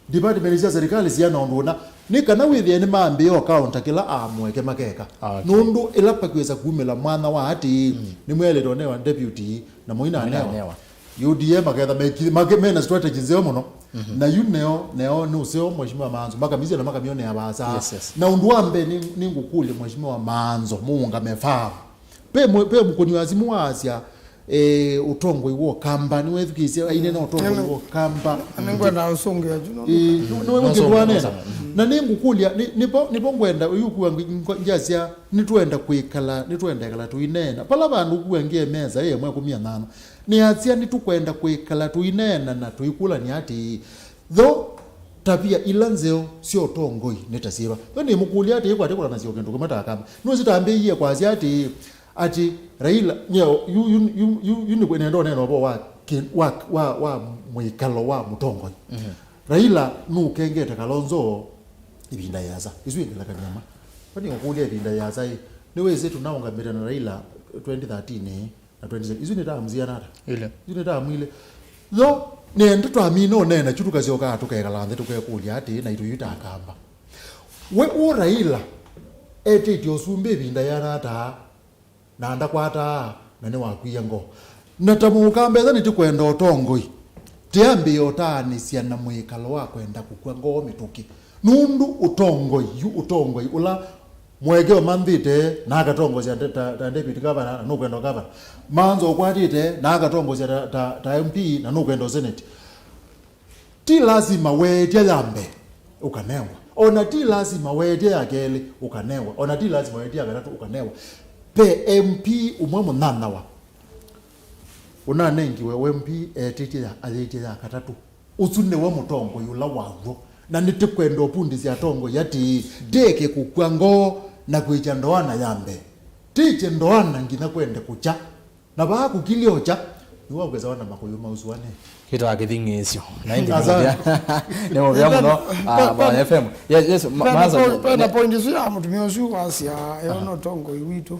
department ya serikali siana onduna ni kana withie ni mambi yo account kila amweke makeka nundu ilapa kweza kumela mwana wa ati ni mwele wa deputy na moina anewa UDA magetha mena strategy zeo muno na neo ni useo mheshimiwa Manzo makamizi na makamione ya basa na unduambe ni ngukule mheshimiwa Manzo muunga mefa pe mkoni wazimu wasia utongo iwo kamba ni wethukise ine na utongo iwo kamba anengwa na usonge ya juno no ngikwanena na ningukulia nipo ngwenda yukuwa njazia nitwenda kala tuinena pala bandu kuwengie meza yemwe 15 ni azia nitukwenda kwikala tuinena na tuikula ni ati tho tabia ilanzeo sio tongoi netasiba ni mukulia ati kwa tekula na sio kendo kumata kama nuzitambiye kwa azia ati Raila nyeo ni kwenendo neno bo wa mwikalo wa mutongo Raila nukengeta Kalonzo ibinda yaza izwingela kanyama kwani ukulia ibinda yaza niweze tunaonga mbele na Raila 2013 na 27 izwini tamzia nata ile izwini tamwile lo nende twamino nena chutuka zioka tukaekalande tukekulia ati na ituyita akamba we Raila eti osumbe ibinda yanata na ndakwata nane wakwiya ngo natamuka mbeza nitikwenda otongoi tiambi otani siana mwikalo wa kwenda kukwa ngo mituki nundu utongoi ula mwegeo mandite na akatongoza ta deputy governor no kwenda governor Manzo kwatite na akatongoza ta MP na no kwenda senate ti lazima weje lambe ukanewa ona ti lazima weje yakele ukanewa ona ti lazima weje yakatatu ukanewa pe MP umwe nanawa unanengiwe MP etiti ya aliti ya katatu usune wa mutongo yula wawo na nitikwenda opundi ya tongo yati deke kukwa ngo na kuicha ndoana yambe tiche ndoana ngina kwende kucha na ba kukiliocha niwa kweza wana makuyuma usuane kitu akithingisyo na indi nemo bya muno ba FM yes Manzo na point ya mutumio shu wasia eono tongo iwitu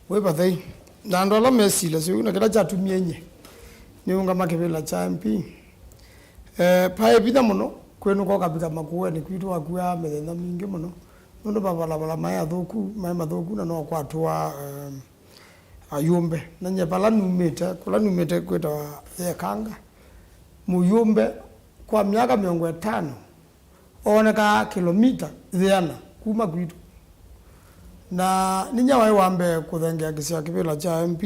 we bathai na ndola mesile so una kila chatu mienye ni unga makebela cha MP pae bida muno kwenu kwa kabika makuwe ni kwitu akuya methena mingi muno ndo bala maya thuku na no kwatwa ayumbe na nyepala numete kweta yekanga muyumbe kwa miaka 50 oneka kilomita thiana kuma kwitu na ninya wai wambe kuthengea kisia kibila cha MP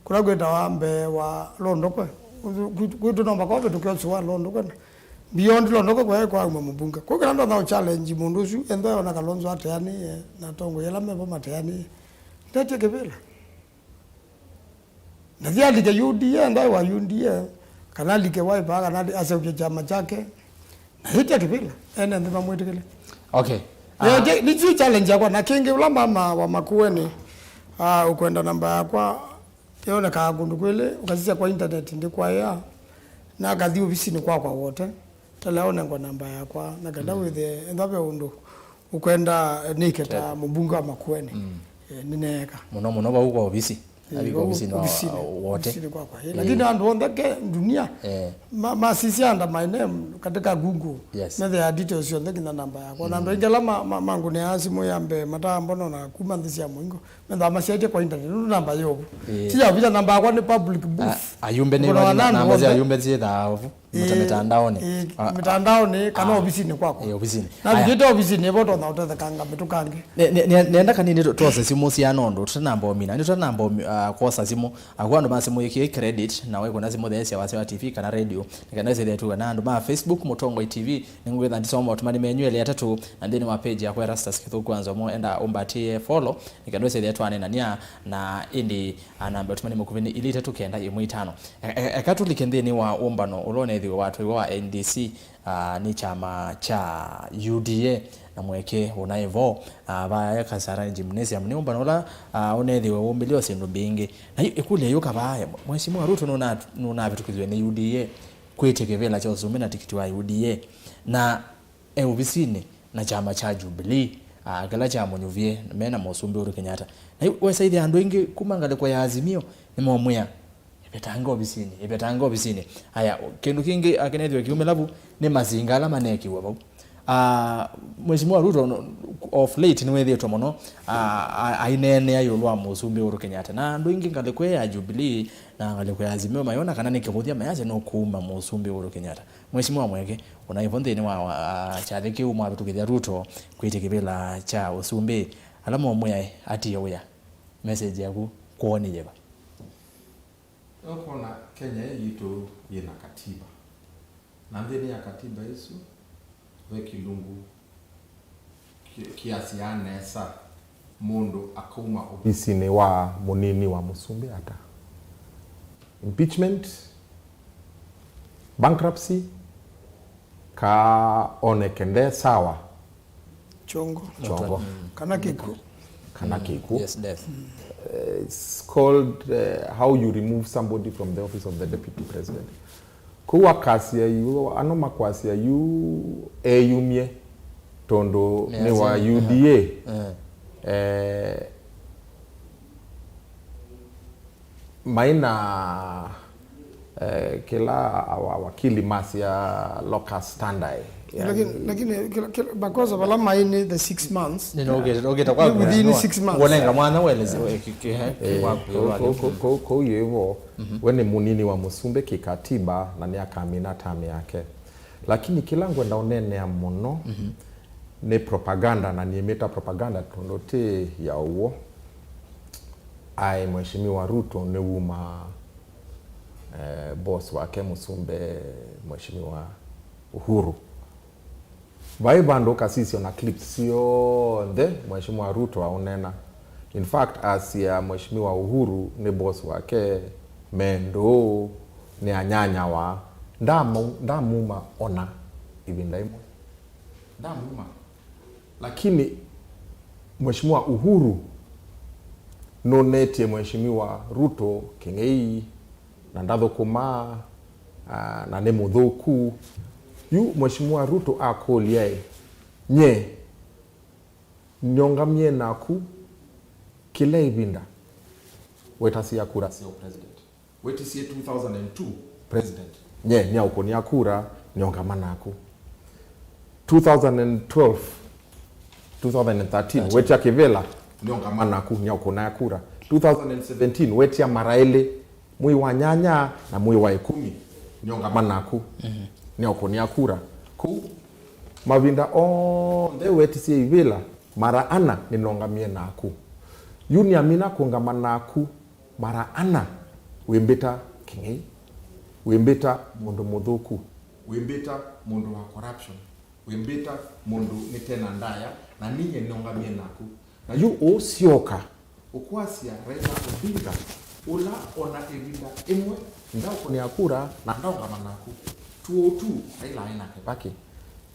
kula kweta wambe wa Londokwe kwitu nomba kobe tukyo Londokwe beyond Londokwe kwa mbunge kwa kila ndo na challenge mundu su endo ona Kalonzo ateani na tongo yela mebo mateani ndete kibila na zialike UDA ndai wa UDA kanalike waipa kanali ase chama chake na hita kibila ene ndima mwetekele okay ni challenge yakwa na kingi ula mama wa Makueni ukwenda namba yakwa yona ka gundu kwele ukazisia kwa internet ndi kwa ya na kathi ofisini kwa wote teleona kwa namba yakwa na kada withe ndabe undu ukwenda niketa mbunge wa Makueni nineka muno ba uko ofisi abiko ofisini wote lakini andu ondeke dunia sisi anda my name katika Google na the details on the namba yako na ndo ingela mangu ne asimu yambe matambo na kuma ndisia mwingo menda masete kwa internet namba yobu tia vita namba yako ni public booth ayumbe ne namba za ayumbe zithavu mitandaoni kana ofisini kwako ofisini na vita ofisini boto na utete kanga mitukange nenda kanini tose simu cia nondo tunamba mina ni tunamba kosa simu akwando masimu yake credit na wewe kuna simu thesi wa TV kana radio kana zile tu na ndo ma Facebook Mutongo TV ningwetha ndisoma otumani menyu ya tatu na ndeni wa page ya kwa Rastas kithu kwanza mo enda umbatie follow nikando zile tu anena na indi anamba otumani mukuvini ili tatu kenda imwe 5 akatu likendeni wa umbano ulone thigo watu wa NDC ni chama cha UDA na mweke unaivo baya kasara gymnasium ni umbano la unethiwe umbilio sindu bingi na ikule yuka baya mheshimiwa Ruto nuna vitukizwe ni UDA kwetekevela cha usumena tikiti wa UDA na ofisini na chama cha Jubilee kala cha monyuvie mena musumbi Uhuru Kenyatta na wesaidi andu ingi kumangale kwa Azimio ni momwea ipetanga obisini haya kindu kingi akenethwe kiume labu ni mazingala maneki wabo mheshimiwa Ruto of late niwethetwe muno ainene ayolwa musumbi Uhuru Kenyatta na andu ingi ngale kwa ya Jubilee na ngale kwa Azimio mayona kana nikikuthia mayaje no kuuma musumbi Uhuru Kenyatta mheshimiwa mweke unaivonde ni wa chathiki umwa bitukithia Ruto kwitikibila cha usumbi alama omwe ati yoya message yaku kuone jeba Okona Kenya yitu yina katiba. Na ndani ya katiba yesu weki lungu kiasi ya nesa mundu akuma ofisini wa munini wa musumbi ata. Impeachment, bankruptcy, ka onekende sawa. Chongo. Kana kiku. Yes, death. It's called how you remove somebody from the office of the deputy president. Kuwa kasi ya yu, anoma kwasi ya yu eyumye tondo ni wa UDA. Maina kila wakili masi ya locus standai. Lakini bakoza wala maini the 6 months ogeta kwa within 6 months wonenga mwana weleze kwa hivyo wene munini wa musumbe kikatiba na ni akamina tami yake lakini kila ngwenda unene ya muno ni propaganda na niemeta propaganda tondote ya uo ai mheshimiwa Ruto ni uma boss wake musumbe mheshimiwa Uhuru Vaibando kasisi ona clips yonde mheshimiwa Ruto aunena. In fact asia mheshimiwa Uhuru ni boss wake mendo ni anyanya wa ndamuma ona ibinda imwe. Ndamuma. Lakini mheshimiwa Uhuru nonete mheshimiwa Ruto kingei na ndadho kuma na nemudhoku yu mheshimiwa Ruto akolia nye nyongamye naku kila ibinda wetasi ya kura sio president wetisi 2002 president nye nya ukonia kura nyongamana naku 2012 2013 wetia kivela niongamana ku nyakuna kura 2017 wetia maraele mwi wa nyanya na mwi wa Ikumbi niongamana ku nyokonia kura ku mavinda the wetisi ivela mara ana ninongamie naku yuni amina kongamana ku mara ana wembeta kingi wembeta mundu muthuku wembeta mundu wa corruption wembeta mundu nitena ndaya na ninye ninongamie naku na yu osioka ukwasia Raila Odinga ula ona evinda imwe ndao kunia kura na ndao ngamana naku 202 Raila aina Kibaki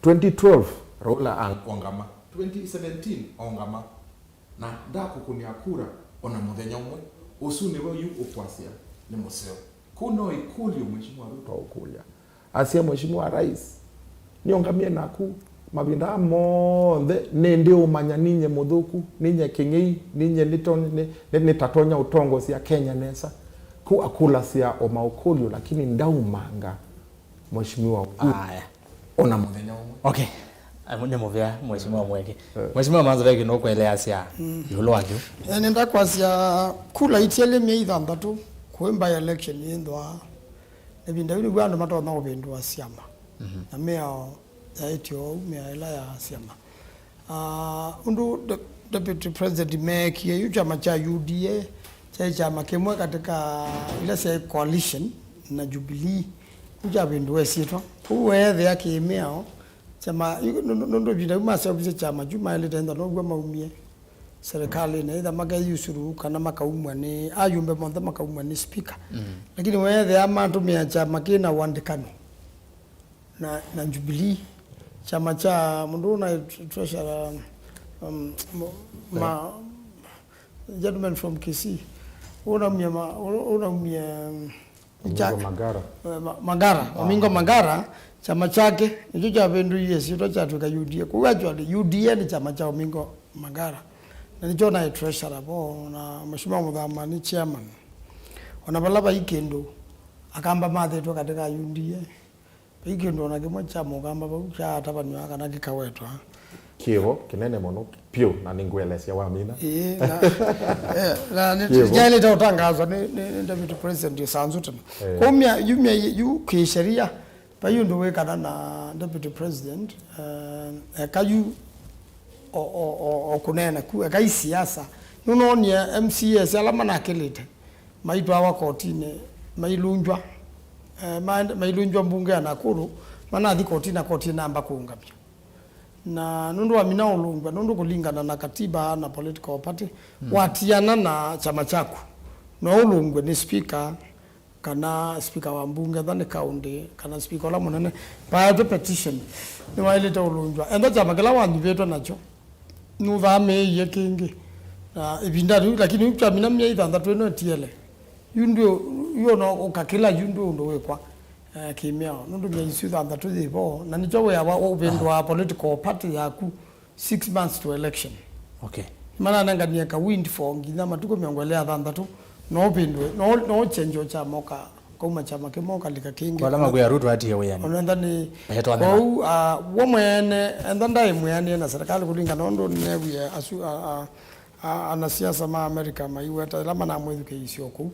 2012 Raila ongama 2017 ongama na ndako kunia kura ona muthenya umwe usuni wa yu ukwasia ni museo kuno ikuli mheshimiwa Ruto ukulia asia mheshimiwa rais niongamie naku mavinda mothe nindi umanya ninye muthuku ninye kingei ninye nitatonya utongo cia Kenya nesa ku akula cia omaukulio lakini ndaumanga mheshimiwa aya ona muthenya umwe okay amune movya mheshimiwa mweke mheshimiwa manzo veki no kwelea cia yulo wake nenda kwasia kula itiele mie ithandatu kwemba election yindwa nebinda yuli bwana mato na obindu wa siama na mea yaitio mea ila ya siama undu deputy president meki yu chama cha UDA chama kimwe katika ile sia coalition na Jubilee kuja bindu wesitwa uwethe yake mea chama ndo binda masa obise chama juma ile tenda no gwa maumie serikali na ida magai usuru kana makaumwa ni ayumbe monthe makaumwa ni speaker lakini wethe amatumia chama kina wandikano na Jubilee chama cha mundu na treasurer gentleman from Kisii Mingo Magara chama chake nicho cha bendu yesi to cha tuka UDA kuwajwa UDA ni chama cha Mingo Magara na nicho na treasurer bo na mheshimiwa Mudhamani chairman wanabalaba ikendo akamba mathe to katika UDA ikendo na kimwe cha mugamba ba cha atabanywa kana kikawetwa kiho kinene mono pio na ningwelesia wa mina na nitijali tawatangazwa ni deputy president Sanzuta komya yu kisheria bayu ndo wekana na deputy president kayu o kunena ku kai siasa nunonia MCS alama na kelete maitwa wa kotine mailunjwa mailunjwa mbunge ya Nakuru mana athi koti namba kuungamia na nundu wa mina ulungwa nundu kulingana na katiba na political party watiana na chama chako na ulungwe ni speaker kana speaker wa mbunge thani county kana speaker la munene by the petition ni waileta ulungwa enda chama kila wandu veto nacho nuthame ye kingi na ibinda lakini ukya mina mia ithanda tweno tiele yundu yono ukakila yundu ndo wekwa kimia nundu mia ithanda twithibo na nicho we aba ubendwa political party yaku 6 months to election okay mana nangania ka wind for ngina matuko miongolea thandatu no bindwe no change cha moka kuma chama kimoka likakingi wala magu ya Ruto ati yewe yani onenda ni au womene endanda imwe na serikali kulinga nondo newe asu ana siasa ma America maiweta lama na mwethu ke isioko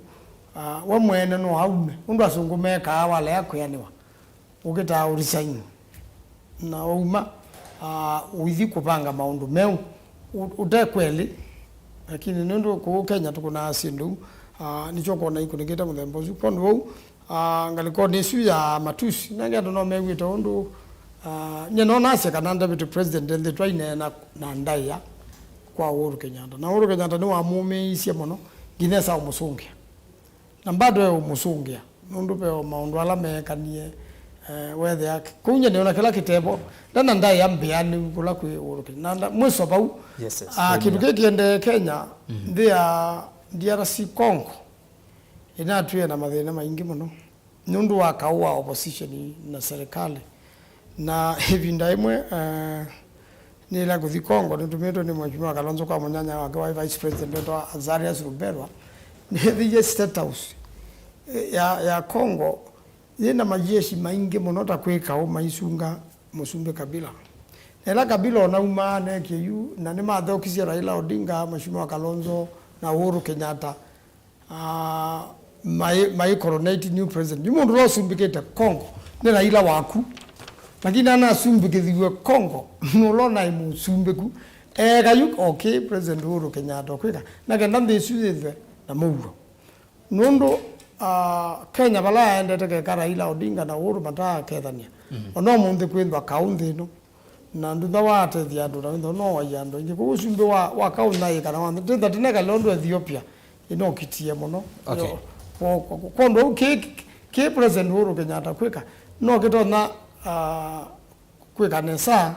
womene no haume undu asungumeka wala yako yaniwa ukita urisaini na uma uithi kupanga maundu meu utekweli lakini nendo ko Kenya tuko na asindu nicho kona iko ngeta muthembo zukondo wau ngaliko nesu ya matusi nanga ndo megwita undu nyeno nase kana deputy president and the trainer na ndaya kwa Uhuru Kenyatta na Uhuru Kenyatta ni wa mume isia mono ginesa umusungia na bado umusungia nundu pe maundu ala mekanie wethe yake kunya ni ona kila kitebo ndana ndaya mbiani kula ku Uhuru Kenyatta mweso bau kitu kiende Kenya ndia DRC Congo inatuye na mathina maingi muno nundu wa kaua opposition na serikali na hivi ndaimwe ni la kuthi Congo nitumeto ni mheshimiwa Kalonzo kwa munyanya wake wa vice president wa Azarias Ruberwa ni hivi state house ya Congo ina majeshi maingi muno ta kweka o maisunga musumbe kabila ela kabila na umane KU na ni mathokisia Raila Odinga Mheshimiwa Kalonzo na Uhuru Kenyatta my coronate new president yumundu ro sumbikete Kongo ni Raila waku lakini ana sumbikithiwe Kongo no na imu sumbiku gayuk okay president Uhuru Kenyatta kwika na kenda ndisuzithe na muuro nondo Kenya bala endete ke Raila Odinga na Uhuru mata kethania ono mundu kwithwa kaunti no na ndutha wate thiandu na no wa yando ngi ku sumbe wa kaunti na ikana wa ndetha tineka londo Ethiopia ino kitie muno okay kondo ke president Uhuru Kenyatta kwika no kitona kwika nesa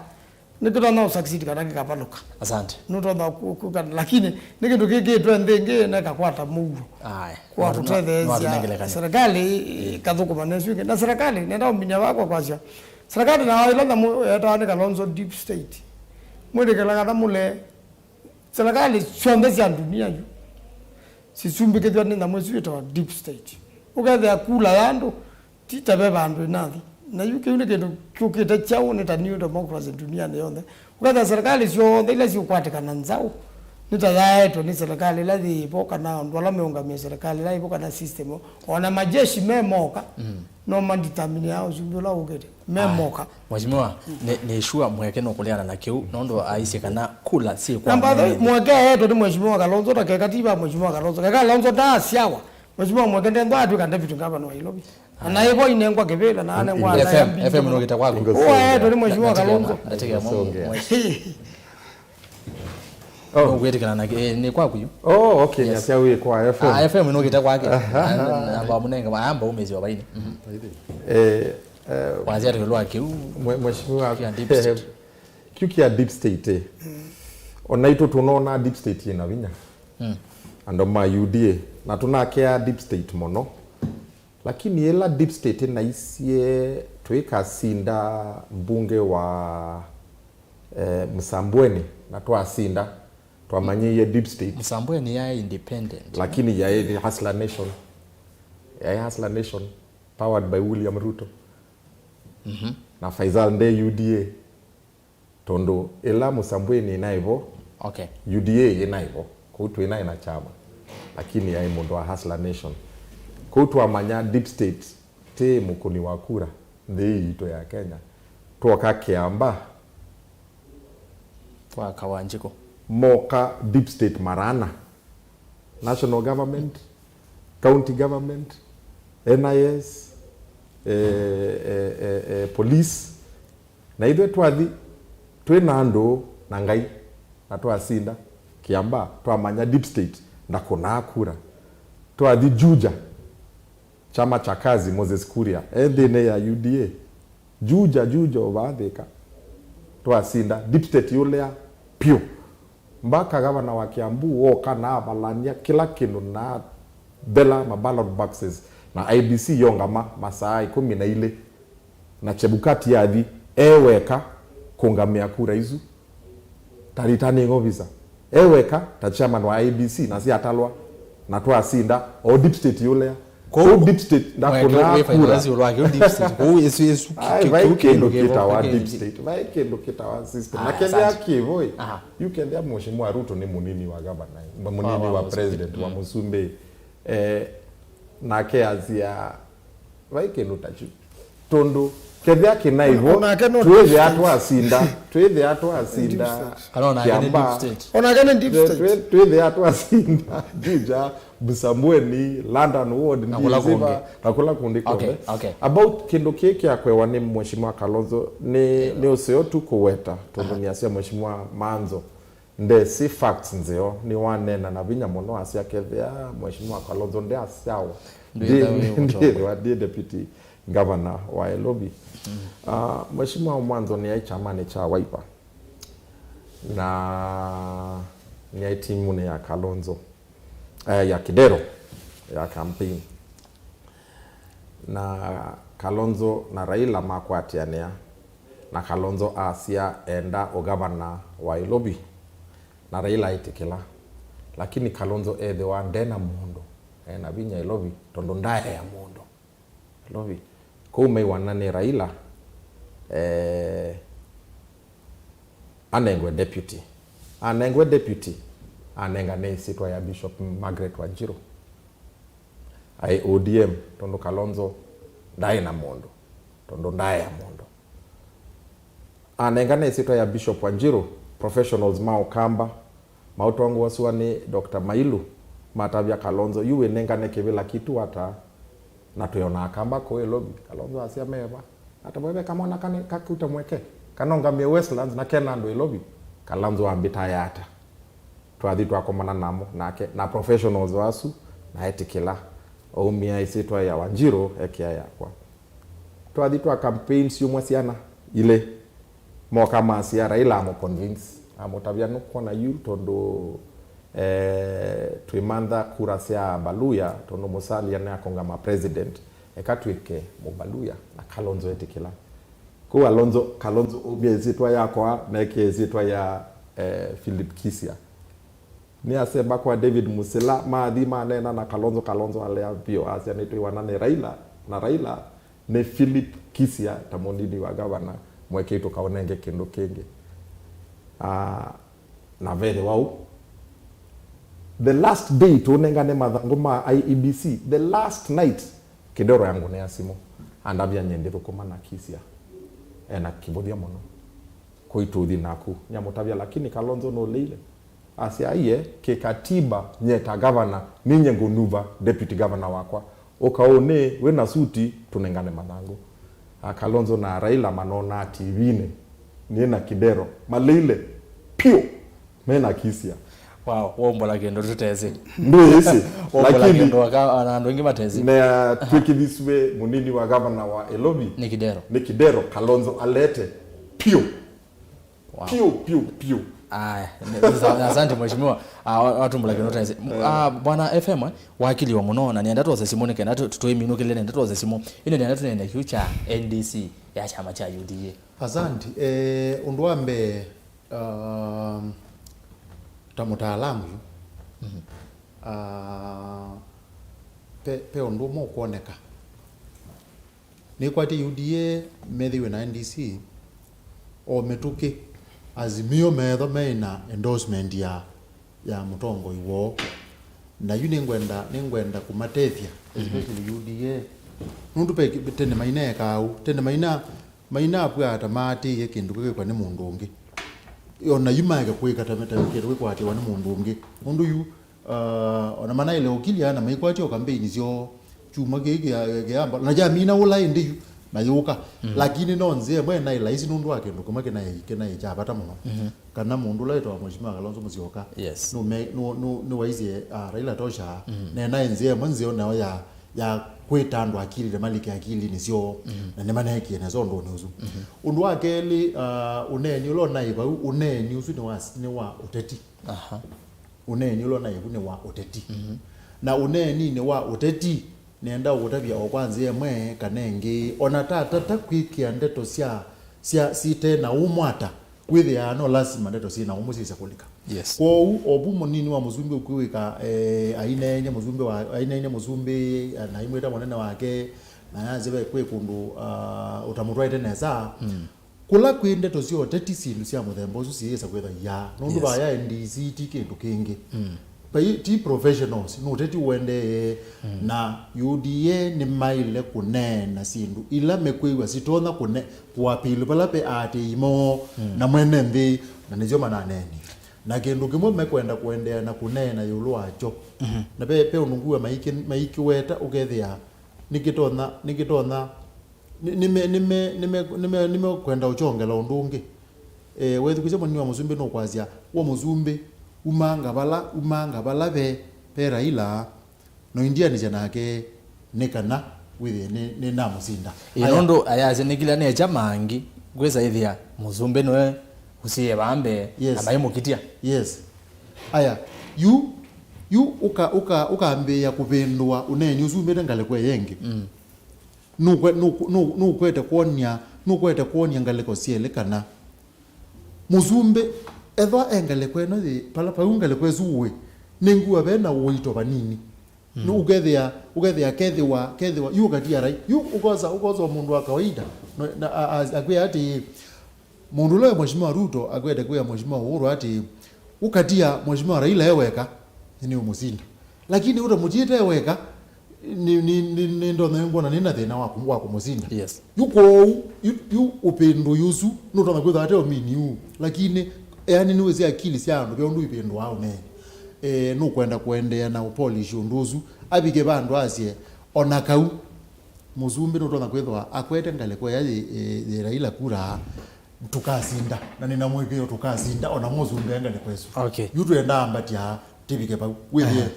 nikito na succeed kana kikapaluka asante nutona kukana lakini nikitu kiki twende nge na kakwata muuro kwa kutethe serikali kathukuma nesu na serikali nenda uminya wako kwacia serikali na ila na eta Kalonzo deep state mwede kala kada mule serikali chonde cia dunia yo sisumbikithwa ni na mwesu eta deep state ugathe akula yandu titabe bandu nathi na yuke une kindu kyukite chao ni ta new democracy dunia ne yonde ugathe serikali cio ndile cio kwatikana nzao nitayaeto ni serikali lathi ipoka na ndwala meungamia serikali la ipoka na system ona majeshi memoka no manditamini yao zumbula ugete memoka mheshimiwa ne shua mweke no kuliana na kiu nondo aisi kana kula si kwa namba mweke yeto ni mheshimiwa Kalonzo ta katiba mheshimiwa Kalonzo Kalonzo da siawa mheshimiwa mweke ndo atu kanda vitu ngaba no ilobi ana yebo inengwa kebela na ana ngwa FM no kita kwako yeto ni mheshimiwa Kalonzo ategea oh gwete kana ni kwako yu okay yes. Nyasia we kwa FM FM no kita kwake amba munenga maamba umezi wa baini kwanza tulwa kiu mheshimiwa kiuki ya deep state onaito tunaona deep state ina vinya ando ma UDA na tunakea deep state mono lakini ela deep state na isie tweka sinda mbunge wa Msambweni na twasinda twamanyie deep state Msambweni ya independent lakini ya ni Hustler Nation powered by William Ruto na Faisal Nde UDA tondo ela Msambweni na hivyo okay UDA ina hivyo kutu ina chama lakini ya imondo wa Hustler Nation kutu amanya deep state te mukuni wa kura ndei ito ya Kenya tuoka Kiamba kwa Kawanjiko moka deep state marana national government county government NIS police na idwe twathi twenando na ngai na twasinda Kiamba twamanya deep state na kuna kura twathi Juja chama cha kazi Moses Kuria endene ya UDA Juja obathika twasinda deep state yulea pio mbaka gavana wa Kiambu woka na abalania kila kindu na bela ballot boxes na IBC yongama masaa 12 na Chebukati yathi eweka kungamia kura izu taritani ngobisa eweka ta chairman wa IBC na si atalwa na twasinda o deep state yulea ko deep state na kuna kura deep state ko yesu kendo kita wa deep state vai kendo kita wa system na kende yake boy you can there mheshimiwa Ruto ni munini wa governor munini wa president wa Musumbe na ke azia vai kendo tachu tondo kende yake na hivyo tuweze atu asinda kana deep state ona kana deep state tuweze atu asinda Juja Msambweni London ward nakula kundi okay about kendo keke akwe wane mheshimiwa Kalonzo ni oseo tu kuweta tundunia sia mheshimiwa Manzo nde si facts nzeo ni wanena na vinya mono asia kethia mheshimiwa Kalonzo nde asiawa ndiye wa deputy governor wa Elobi mheshimiwa Manzo ni ai chamani cha Wiper na ni ai timu ya Kalonzo ya Kidero ya campaign na Kalonzo na Raila makwatiania na Kalonzo asia enda ogavana wa Ilobi na Raila itikila lakini Kalonzo the one ndena mundo na binya Ilobi tondo ndaye ya mundo Ilobi ko umewana ni Raila anengwe deputy anenga ne sitwa ya Bishop Margaret Wanjiru ai ODM tondo Kalonzo ndaye na mondo tondo ndaye ya mondo anenga ne sitwa ya Bishop Wanjiru professionals mao kamba mautongo wasuani Dr. Mailu matavya Kalonzo yuwe nenga ne kivila kitu hata na tuyona akamba ko elobi Kalonzo asia meva hata bwebe kama ona kakuta mweke kanonga me Westlands na Kenando elobi Kalonzo ambita yata twathi twakomana namo nake na professionals wasu na etikila omia isitwa ya Wanjiru ekia yakwa twathi twa campaigns yumwe siana ile moka masia Raila amo convince amotavya no kona yu tondo twimandha kura cia Baluya tondo Musalia na akonga ma president ekatwike mu Baluya na Kalonzo etikila ko Kalonzo obia isitwa yakwa na ekia isitwa ya Philip Kisia ni asema kwa David Musila maadhi manena na Kalonzo alea pio asia nitwe wanane Raila ne Philip Kisia tamondini wa gavana mwekeito kaonenge kendo kenge na vele wao the last day tunengane mathangoma IEBC the last night kidoro yangu ne asimo andabya nyendero komana Kisia ena kibodia mono koituthi naku nyamotavya lakini Kalonzo no leile asia iye kikatiba nyeta governor ninye ngunuva deputy governor wakwa ukaone wena suti tunengane manango Kalonzo na Raila manona TVne nina kidero malile pio mena Kisia wow wombola gendo tuteze ndo yesi lakini ndo anando ngi matezi na twikidiswe munini wa governor wa Elobi ni kidero Kalonzo alete pio wow. pio asante mheshimiwa watu mbula gendo tuteze bwana FM wakili wa muno na nienda tuoze simone kenda tutoe minuke lene nenda tuoze simo ine nienda tunaenda future NDC ya chama cha UDA asante undwambe tamutaalamu pe undu mo kuoneka ni kwati UDA methiwe na NDC o metuki azimio metho meina endorsement ya mutongo iwo na yu ningwenda kumatethia especially UDA nundu pe tene maina kau tene maina apwa tamati yekindu kwa ni mundu ungi ona yumaga kwika tametamekero kwati wani mundu ungi mundu yu ona mana ile ukilia na maikwati o campaign zio chuma geamba na jamina ula indi na yuka lakini nonze mwena ila isi nundu wake ndo kumake na chapata muno kana mundu laito wa mheshimiwa Kalonzo Musyoka yes no waizie Raila tosha na enzie mwanzio na ya kwetandwa akili le maliki akili nisio na nemana yake na zondo nuzu undu wake li uneni ulo naiba uneni usu ni wa UTETI uneni ulo naibu ni wa UTETI na uneni ni wa UTETI nenda utabia okwanze yemwe kanenge ona tata kwikia ndeto sia site na umwata with ya no lazima ndeto sina umusisa kulika yes kwa obu munini wa muzumbe ukiwika ainenye muzumbe na imweta monene wake na yazebe kwe kundu utamurwaite neza kula kwinde to sio teti sindu sia muthembo su siisa kwetha ya nundu ba ya NDC tikindu kingi ti professionals no teti wende na UDA ni maile kunena sindu ila mekwiwa sitona kune kuapili pala pe ati imo na mwene ndi na nizio mananeni na kindu kimwe mekwenda kuendea na kunena yulu wacho na pe ununguwe maiki weta ukethia nikitona nime kwenda uchongela undungi wethi kuja moni wa muzumbe no kwazia wa muzumbe umanga bala pe Raila no India ni janake nekana with ne namusinda inondo ayaze nikila ne jamangi gweza ithia muzumbe no usiye bambe abaye mukitia yes aya you ukaambe ya kupendwa uneni uzumbe ngale kwe yenge nukwete kuonia ngale ko siele kana muzumbe eva engale kweno di pala pa ungale kwezuwe ningua bena uito banini no ugethia kethiwa yuka dia rai yu ukoza mundu wa kawaida na agwe ati mundu lo mheshimiwa Ruto akwenda kwa mheshimiwa Uhuru ati ukatia mheshimiwa Raila eweka ni umusinda lakini utamujita eweka ni ndo ngona nina thina wa kumusinda yes yuko upendo yusu nuto na kwetha ate omini lakini yani niwezi akili syano byondo ipendo wao ne nukwenda kuendea na upolish unduzu abike bandu asie onakau muzumbi nuto na kwetha akwete ngale kwa yayi Raila kura tukasinda na nina mwekeo tukasinda ona muzumbi ngale kwesu okay yutu enda ambatia tibike pa wewe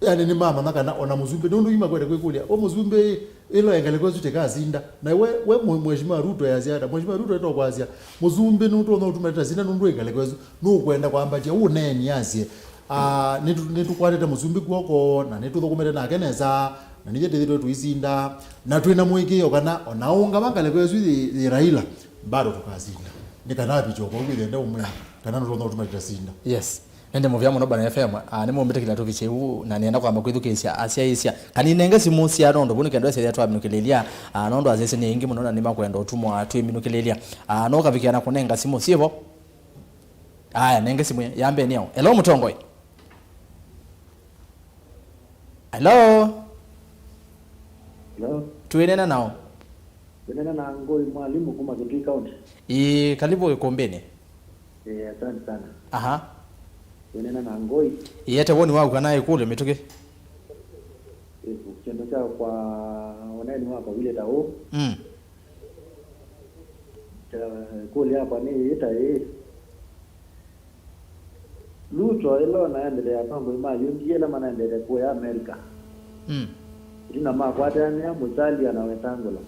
yani ni mama nakana ona muzumbe nundu ima kwenda kwekulia o muzumbe ilo engale kwezu tekazinda na we mheshimiwa Ruto yaziada mheshimiwa Ruto eto kwazia muzumbe nundu ono utumaleta zina nundu engale kwezu nukwenda kwamba je uneni yazie nitu kwatete muzumbe kwoko na nitu thokumete na keneza na nije tethito tuisinda na twina mwikio kana onaunga mangale kwezu the Raila bado tukazinda nikanapi choko kwithenda umwe kana nundu utumaleta zinda yes nende muvyamo no bana FM nimo mbete kila toviche u na nienda kwa makwithukisia asia isia kaninenge simu cia nondo bunu kendo cia twa minukilelia nondo azese ni ingi munona nima kwenda utumwa atu minukilelia no kavikiana kunenga simu sievo aya nenge simu yambe niyo hello mutongoi hello tuenena nao tuenena na ngoi mwalimu kuma Kitui County karibu ikombeni asante sana aha tuenena na ngoi yete woni wao kana ikule mituke kendo cha kwa oneni wako vile tao kule hapa ni ita Ruto ilo naendelea mambo mali ndiye maana endelea kwa Amerika ina makwata ni mutali anawetangola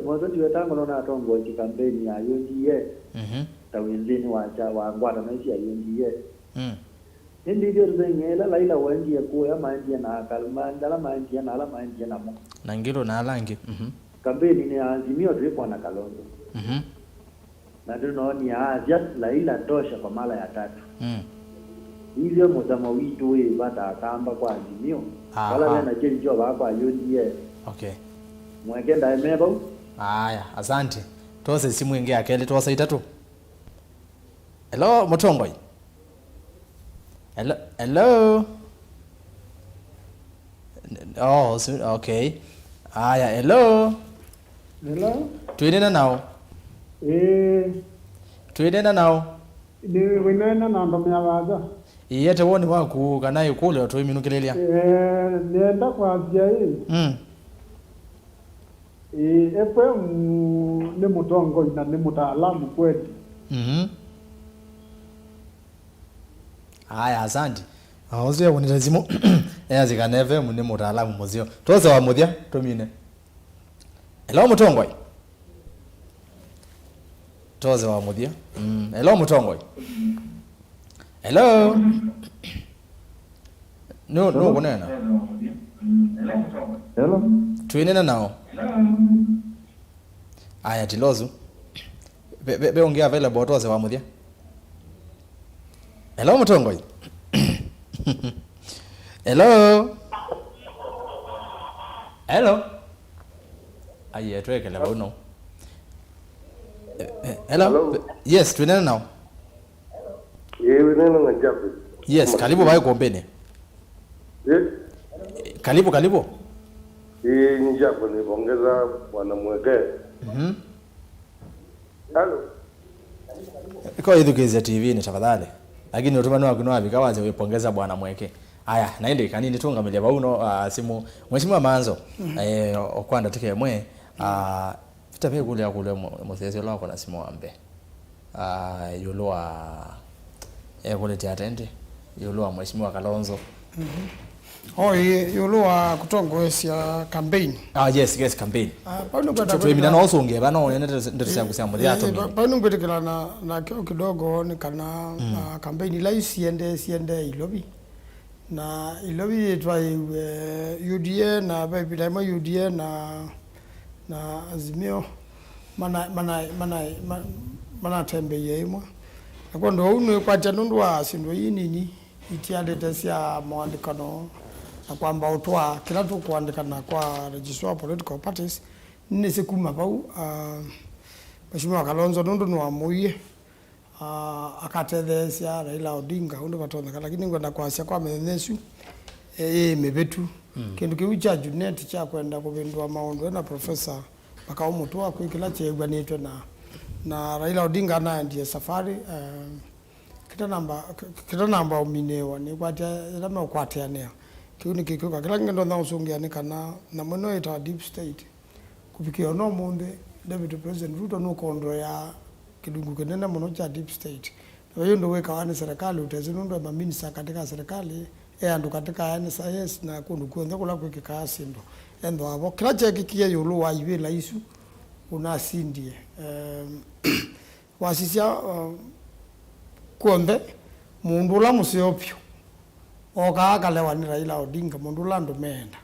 mwanzo wetangola na tongo kampeni ya UDA tawizini wacha wangwana na isi ya UDA hindi ndio zengela laila wangi ya kuya maji na kalmanda la maji na ala maji na mo na ngiro na alangi kampeni ni azimio tulipo na Kalonzo na tunaoni just laila tosha kwa mara ya tatu hivyo mtama witu we bata kamba kwa azimio wala na chenjo baba UDA okay mwekenda emebo haya asante tose simu ingia akele tosa itatu hello mutongoi hello oh okay haya hello tuenena nao tuenena nao ni wenena na ndo myawaza yete woni waku kana ikule watu iminukilelia nienda kwa azia hii FM ni mutongo na ni mutaalamu kweli haya asante auze wonita zimo yazi kana FM ni mutaalamu muzio toza wa muthia tomine hello mutongoi toza wa muthia hello mutongoi hello no kunena hello tuinena nao aya tilozu be ongea available toza wa muthia hello mutongoi hello aye twekele bauno hello yes tuinena nao wenena na jabu yes karibu bai kombeni karibu ni jabu ni bongeza bwana mweke hello iko Education TV ni tafadhali lakini utumani wako nwabi kawaze wepongeza bwana mweke aya naende kanini tungamile bauno simu mheshimiwa manzo okwanda tike mwe vitabe kule mosese lako na simu ambe yulwa kule tiatende yulwa mheshimiwa Kalonzo yulwa kutongoesya campaign yes campaign pano twemina no songe bano ndio tusanga muri ato pano ngwetekela na kidogo ni kana campaign la siende ilobi na ilobi twa UDA na baby time UDA na azimio mana tembe yemwe akondo unu kwacha nundu wa sindo yinini itialete sia mwandikano na kwamba utwa kila tu kuandikana kwa register of political parties ni sikuma bau Mheshimiwa Kalonzo nundu no amuye akatethesia Raila Odinga undu batonda lakini ngwenda kwasia kwa menesu mebetu kindu kiu cha Junet cha kwenda kubindwa maundu na professor Makaumu wa kwikila chegwanitwe na Raila Odinga na ndiye safari kita namba uminewa ni kwatia lama kwatia nea kiu ni kikuka kila ngendo na usungia ni kana na mno ita deep state kufikia no munde David President Ruto no kondo ya kidungu kenena mno cha deep state na hiyo ndio weka wana serikali utazinundo ma minister katika serikali andu katika NSIS na kundu kuenza kula kwa kikasi ndo endo abo kila chekikia yulu wa ibela isu unasindie wasisia kuombe mundu la musiopyo okakalewa ni Raila Odinga mundu la ndo menda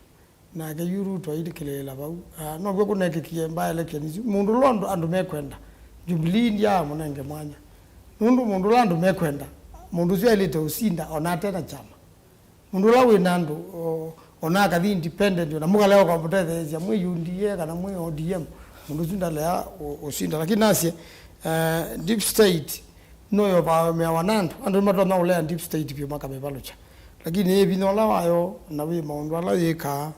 na ke Ruto idikilela bau no bwo kunekikie mba election mundu londo andu mekwenda Jubilee ndia munenge mwanya mundu la ndo mekwenda mundu zio elite usinda onatena chama mundu la winandu onaka the independent na muga leo kwa potete ya MWEU ndiye kana MWEU ODM mundu zinda lea usinda lakini nasi deep state no yo ba me wanandu andu mato na ule deep state pio maka bebalucha lakini hivi no la wayo na we maundu ala yeka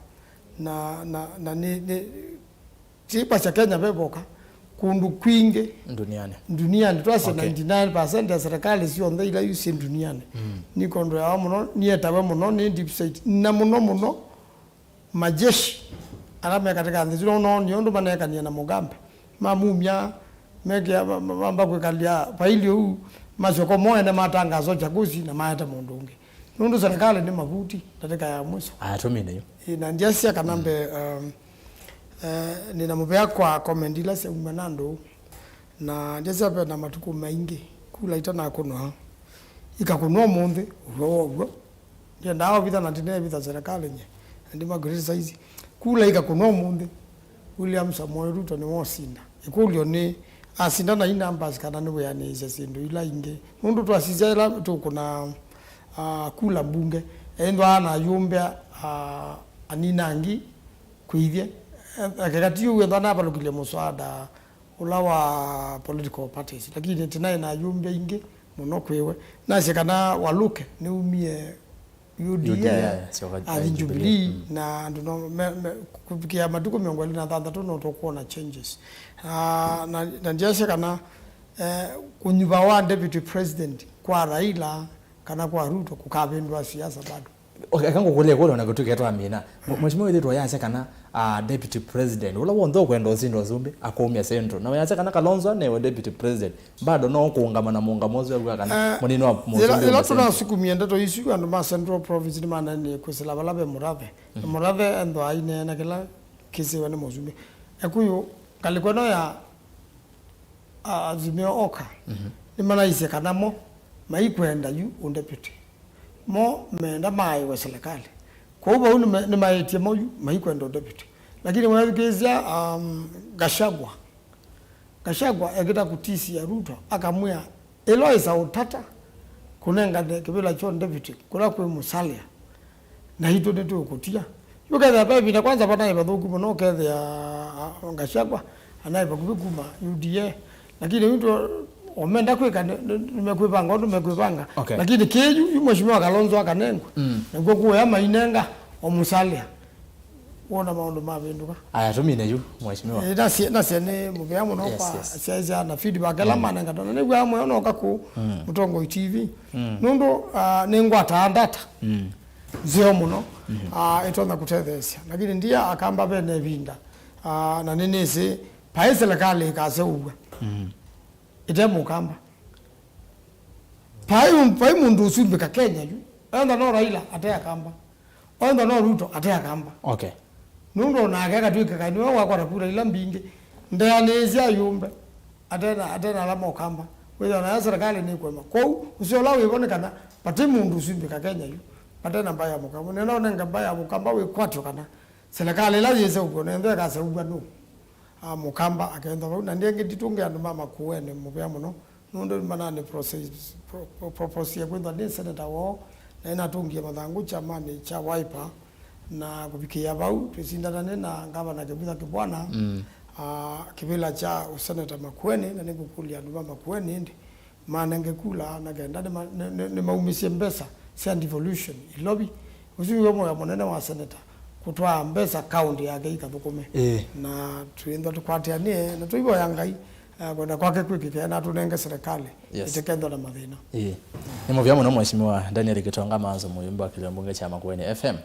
na ni tipa cha Kenya beboka kundu kwinge duniani twase 99% ya serikali sio nda ila yusi duniani ni kondo ya muno ni etawe muno ni deep state na muno majeshi alame katika nziro no nyondo maneka ni na Mugambe mamumya meke mamba kwekalia pailio mazoko moya na matangazo chaguzi na maata mundungi nundu serikali ni mabuti katika ya mwisho tumine yo na ndiasia kanambe ninamupea kwa komendila se umanando na ndiasia pe na matuku maingi kula itana kunwa ikakunwa munde uwo ndio ndao vita na tine vita serikali nye ndima grade size kula ikakunwa munde William Samoei Ruto ni wosinda ikulio ni asinda na numbers kana ni we anise sindu ila inge mundu twasizela tu kuna kula bunge endo ana yumbe aninangi kuithie akati uwe ndo na balukile muswada ulawa political parties lakini tena na yumbe inge muno kwewe nase kana waluke ni umie UDA Jubilee na ndio kufikia maduko miongoni na tatu no tokuona changes na ndiasha kana kunyuba wa deputy president kwa Raila kana kwa Ruto kukabindwa siasa bado kango kule na kutuke amina mheshimiwa ile yase kana deputy president ula wondo kwenda usindo zumbi akomya centro na yase kana Kalonzo ne deputy president bado no kuungamana muungamozo ya kana munino wa muzumbi ila tuna siku mienda to issue and ma central province ni mana ni kusela balabe murathe ando aine na kila kisi wane muzumbi ekuyo kalikono ya azimio oka ni mana ise kana mo maikwenda yu deputy mo menda mai wa serikali kwa hivyo ni maiti moyo maikwenda deputy lakini mwazikezia Gachagua ekita kutisi ya Ruto akamwia Eloisa utata kunenga kibila cho deputy kula kwa musalia na hito ndio kutia yuka za pepi na kwanza pana ibadhuku muno kedhe ya Gachagua anaiba kubikuma UDA lakini mtu omenda kweka nimekwepanga lakini keju mheshimiwa Kalonzo akanengwa na kwa ya mainenga omusalia wona maondo mabenduka tumine yu mheshimiwa nasi ne mubya muno kwa siasa na feedback la manenga dona ne gwa moyo no kaku mutongo TV nundo nengwa taandata zio muno etona kutethesia lakini ndia akamba bene vinda na nenese paese lekale kase uwa ite mukamba pai mundu usumbe ka Kenya yu enda no Raila atea kamba enda no Ruto atea kamba nundo na akeka tuika kaniwa wakora kura ila mbinge ndeanezia yumbe atena la mukamba wewe na serikali ni kwema kwa usiola wibone kana pati mundu usumbe ka Kenya yu atena mbaya mukamba neno nenga mbaya mukamba we kwatyo kana serikali la yese uko nende ka se ugano mukamba akaenda na ndiye ngititunge andu mama kuwene mubya muno nundo manane process propose ya kwenda ni senator wao na inatungia madhangu chamani cha Wiper na kufikia bau tusindana na ngava na kibudha kibwana kibila cha useneta Makueni na nikukulia nduma Makueni ndi maana ngekula na genda ni maumisie mbesa sia devolution ilobi usiyo yomo ya monene wa seneta kutwa mbesa county yake ikathukume na tuindo tukwatianie na tuibo yangai kwenda kwake kwiki na tunenge serikali itekendo na mathina ni muvyamo no mheshimiwa Daniel Gitonga Manzo muyumba kilembunge cha Makueni FM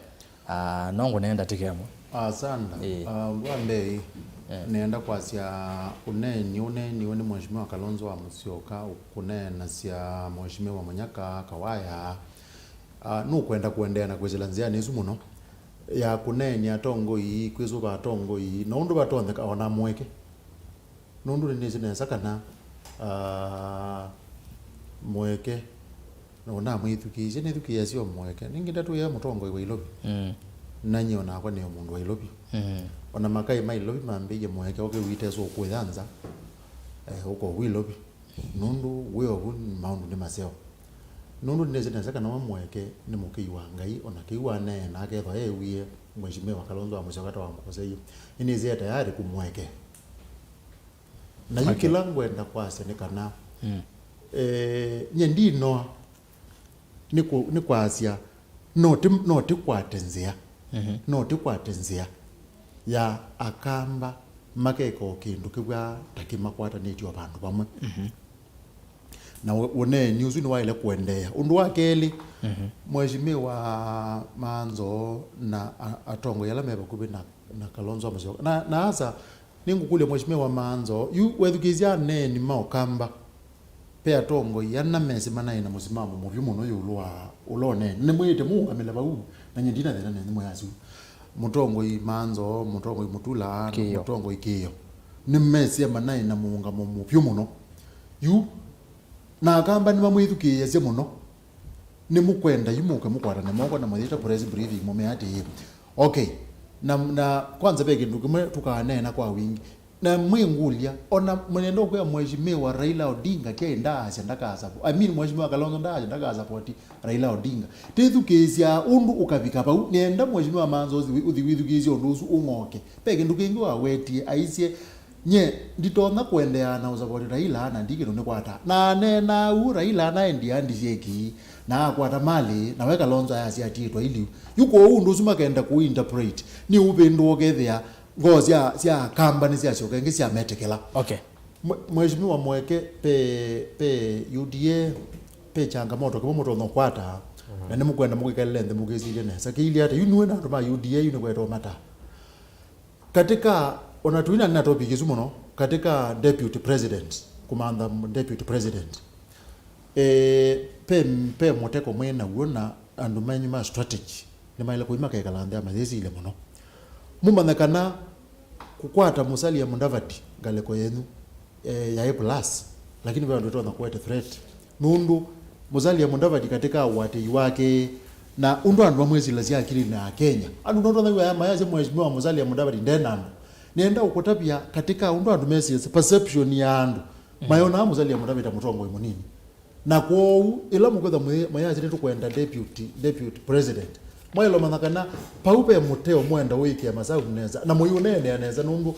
nongo nenda tikemo asanda ngwambe nenda kwasia uneni mheshimiwa Kalonzo wa Musyoka kunena sia mheshimiwa Munyaka Kawaya nukwenda kuendea na kwezilanzia nizu muno ya kunenya atongo yi kwizuba atongo yi nondu batonde ona mweke nondu nizineza kana mweke nona mwithukije nithukia sio mweke ninginda tu ya mutongo wa ilobi nanyo na kwa ne mundu wa ilobi ona makai mai ilobi mambije mweke oke witezo kwethanza uko wilobi nondu wewe maundu ni maseo nundu nizineza kana mweke ni mukiwa ngai ona kiwa ne na ketho ewie mheshimiwa Kalonzo wa Musyoka wa mukosei inize tayari kumweke na yukila ngwenda kwase ni kana nyendino ni kwasia noti kwatenzia noti kwatenzia ya akamba makeko kindu kibwa takimakwata nitio bandu bamwe na one news ni waile kuendea undu wakeli mheshimiwa Manzo na atongo yala meba kubi na Kalonzo wa Musyoka na asa ningukule mheshimiwa Manzo yu wethukizia neni maokamba pe atongo yana mesi mana ina musimamo muvyu muno yulwa ulone ne mwite mu amelaba u na nyindina thena ne mwayasu mutongo Manzo mutongo Mutula mutongo Ikiyo ni mesi mana ina muunga muvyu muno yu na akamba ni mamwithukiye ze muno ni mukwenda yimuke mukwara na moko na mwita press briefing mumeati okay na kwanza bege ndukume tukanena kwa wingi na mwingulia ona mwenendo kwa mheshimiwa Raila Odinga kienda asendakaza mheshimiwa Kalonzo ndaje ndakaza poti Raila Odinga tithukizia undu ukavika pa nenda mheshimiwa Manzo uthithukizia undu ungoke bege ndukingi wa weti aisie nye nditona kuendea na uzabori Raila na ndikiro ni kwata na nena u Raila na endia ndisheki na kwata mali na weka Kalonzo yasi atitwa ili yuko undu sumakenda kuinterpret ni ubendo ogethia ngozi ya kamba ni sia shokengi sia metekela mheshimiwa mweke pe UDA pe changamoto kama moto no kwata na nimukwenda mukikalende mugezile nesa kili hata yunwe na ndo ma UDA yunwe kweto mata katika onatuina na topic izumono katika deputy president kumanda deputy president pe moteko mwena wona andu manyuma strategy ni maile kuima kekalande amazezi ile muno mumanakana kukwata musali ya Mundavati galeko yenu ya A+ lakini bado ndio tunakuwa threat nundu musali ya Mundavati katika wati wake na undu andu mwezi lazia akili na Kenya andu ndo ndo ya mayaje mheshimiwa musali ya Mundavati ndena nienda ukotapia katika undu andu message perception ya andu mayona musali ya Mundavati mutongo imunini na kwa ila mukwetha mayaje tu kwenda deputy president mwelo manakana paupe muteo mwenda wiki ya masau neza na muyunene aneza nundu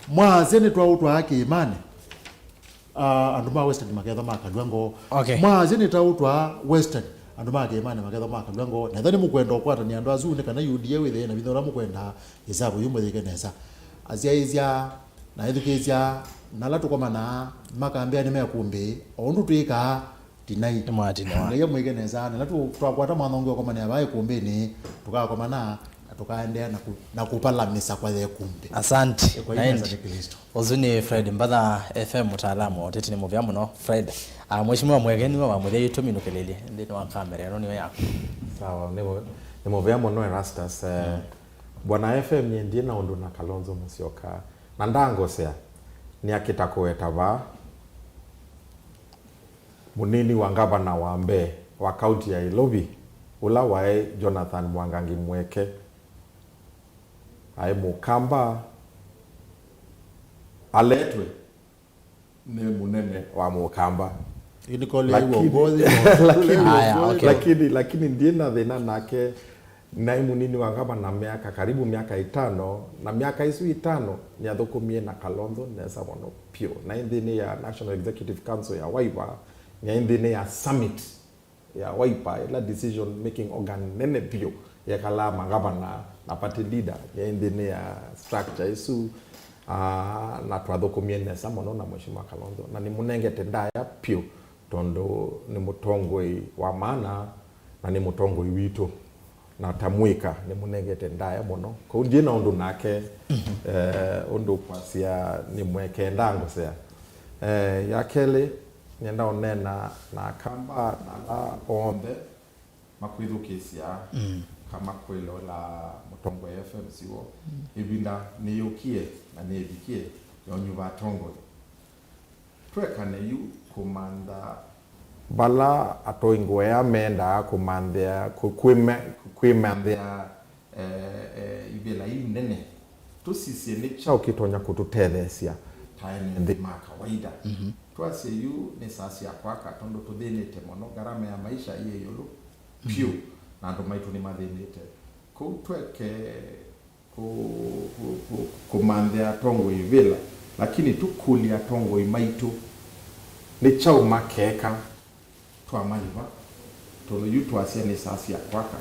mwazene twa utwa haki imani anduma western maketha makalwango mwazene twa utwa western anduma haki imani maketha makalwango na thani mukwenda okwata ni andu azune kana UDA withe na bithora mukwenda hisabu yumwe thikeneza azia na ethukizia na latu kwa na makambia ni mekumbi ondu twika tinai mwatina ya mwegeneza na twakwata mwanongo kwa mani abaye kumbeni tukakomana tukaendea na kupala misa kwa the kumbi asante ozuni Fred Mbadha FM mtaalamu oteti ni muvyamo no Fred mheshimiwa mwegeni wa mwele yetu minukelele ndino wa kamera yano niyo yako sawa ni muvyamo no Erastus bwana FM nyendie na undu na Kalonzo Musyoka na ndangosea ni akitakwetava munini wa gavana wa Mbe wa kaunti ya Ilobi ula wae Jonathan Mwangangi Mweke ae mukamba aletwe ne munene wa mukamba ini kole uongozi lakini ndiye na thina nake naimu nini wa gavana miaka karibu miaka 5 na miaka isu 5 ni athukumie na Kalonzo nesa mono pio na indini ya National Executive Council ya Wiper ni indini ya summit ya Wiper ila decision making organ nene pio ya kala magavana na party leader ya indini ya structure isu na twathukumie nesa mono na mheshimiwa Kalonzo na ni munengete ndaya pio tondo ni mutongoi wa maana na ni mutongoi witu na tamwika ni munengete ndaya mono ko njina undu nake undu kwasia ni mweke ndango sea ya kele nyenda onena na kamba na ombe makwithukisia kama kwelo la mutongo FM siwo ibinda ni yukie na ni ebikie yonyuba tongo twekane yu kumanda bala atoingwe ya menda kumandea kwimandea ibela nene tusisi ni chao kitonya kututethesia taene ndi makawaida twase yu ni sasi ya kwaka tondo tuthinite mono garama ya maisha iye yulu pio na ndo maitu ni mathinite ko tweke kumandea tongo ibela lakini tukulia tongo imaitu ni chao makeka twa maliva tono yutu asia ni sasi ya kwaka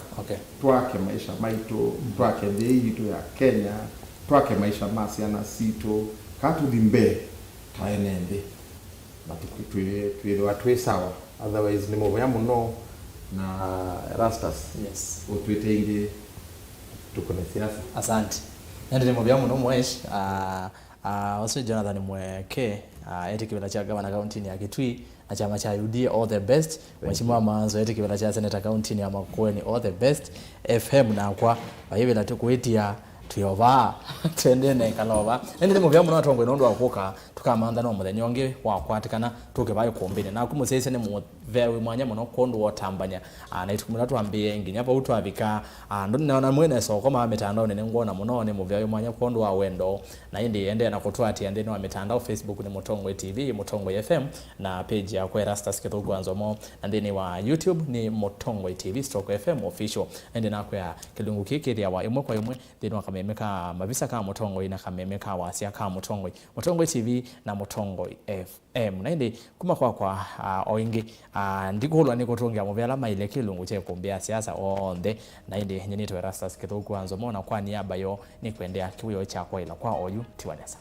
twake maisha maitu twake ndeitu ya Kenya twake maisha masia na sito katu dimbe taenende na tuwe sawa otherwise ni moyo muno na rastas utwitenge tukone siasa. Asante nende moyo muno mwesh also Jonathan Mweke eti kibela cha gavana kaunti ya Kitui na chama cha UDA all the best. Mheshimiwa Manzo eti kibela cha Senate kaunti ya Makueni all the best. FM na kwa hivi na tukuitia tuyova twende na kalova nende mu byamu natongwe nondo akoka tukamanda no muthenya onge wakwatikana tukebaye kuombene na kumusese ne mu vewe mwanya muno kondo wotambanya na itukumira twambie nginya pa utwabika ndo na mwene soko ma mitandao ne ngona muno ne mu vewe mwanya kondo wa wendo na indi ende na kutwati ende no mitandao Facebook ni Mutongwe TV Mutongwe FM na page ya kwa Rastas Kithugu Anzomo ndeni wa YouTube ni Mutongwe TV /FM official ende na kwa kilungu kiki ya wa imwe kwa imwe ndeni kamemeka mabisa kama Mutongwe na kamemeka wasia kama Mutongwe TV na Mutongwe FM na indi kuma kwa oingi ndikuholwa niko tongia muvela maile kilungu che kumbia siasa onde na indi nyinito Rastas Kithugu Anzomo na kwa niaba yo ni kwendea kiwiyo cha kwa ila kwa oyu tiwanesa.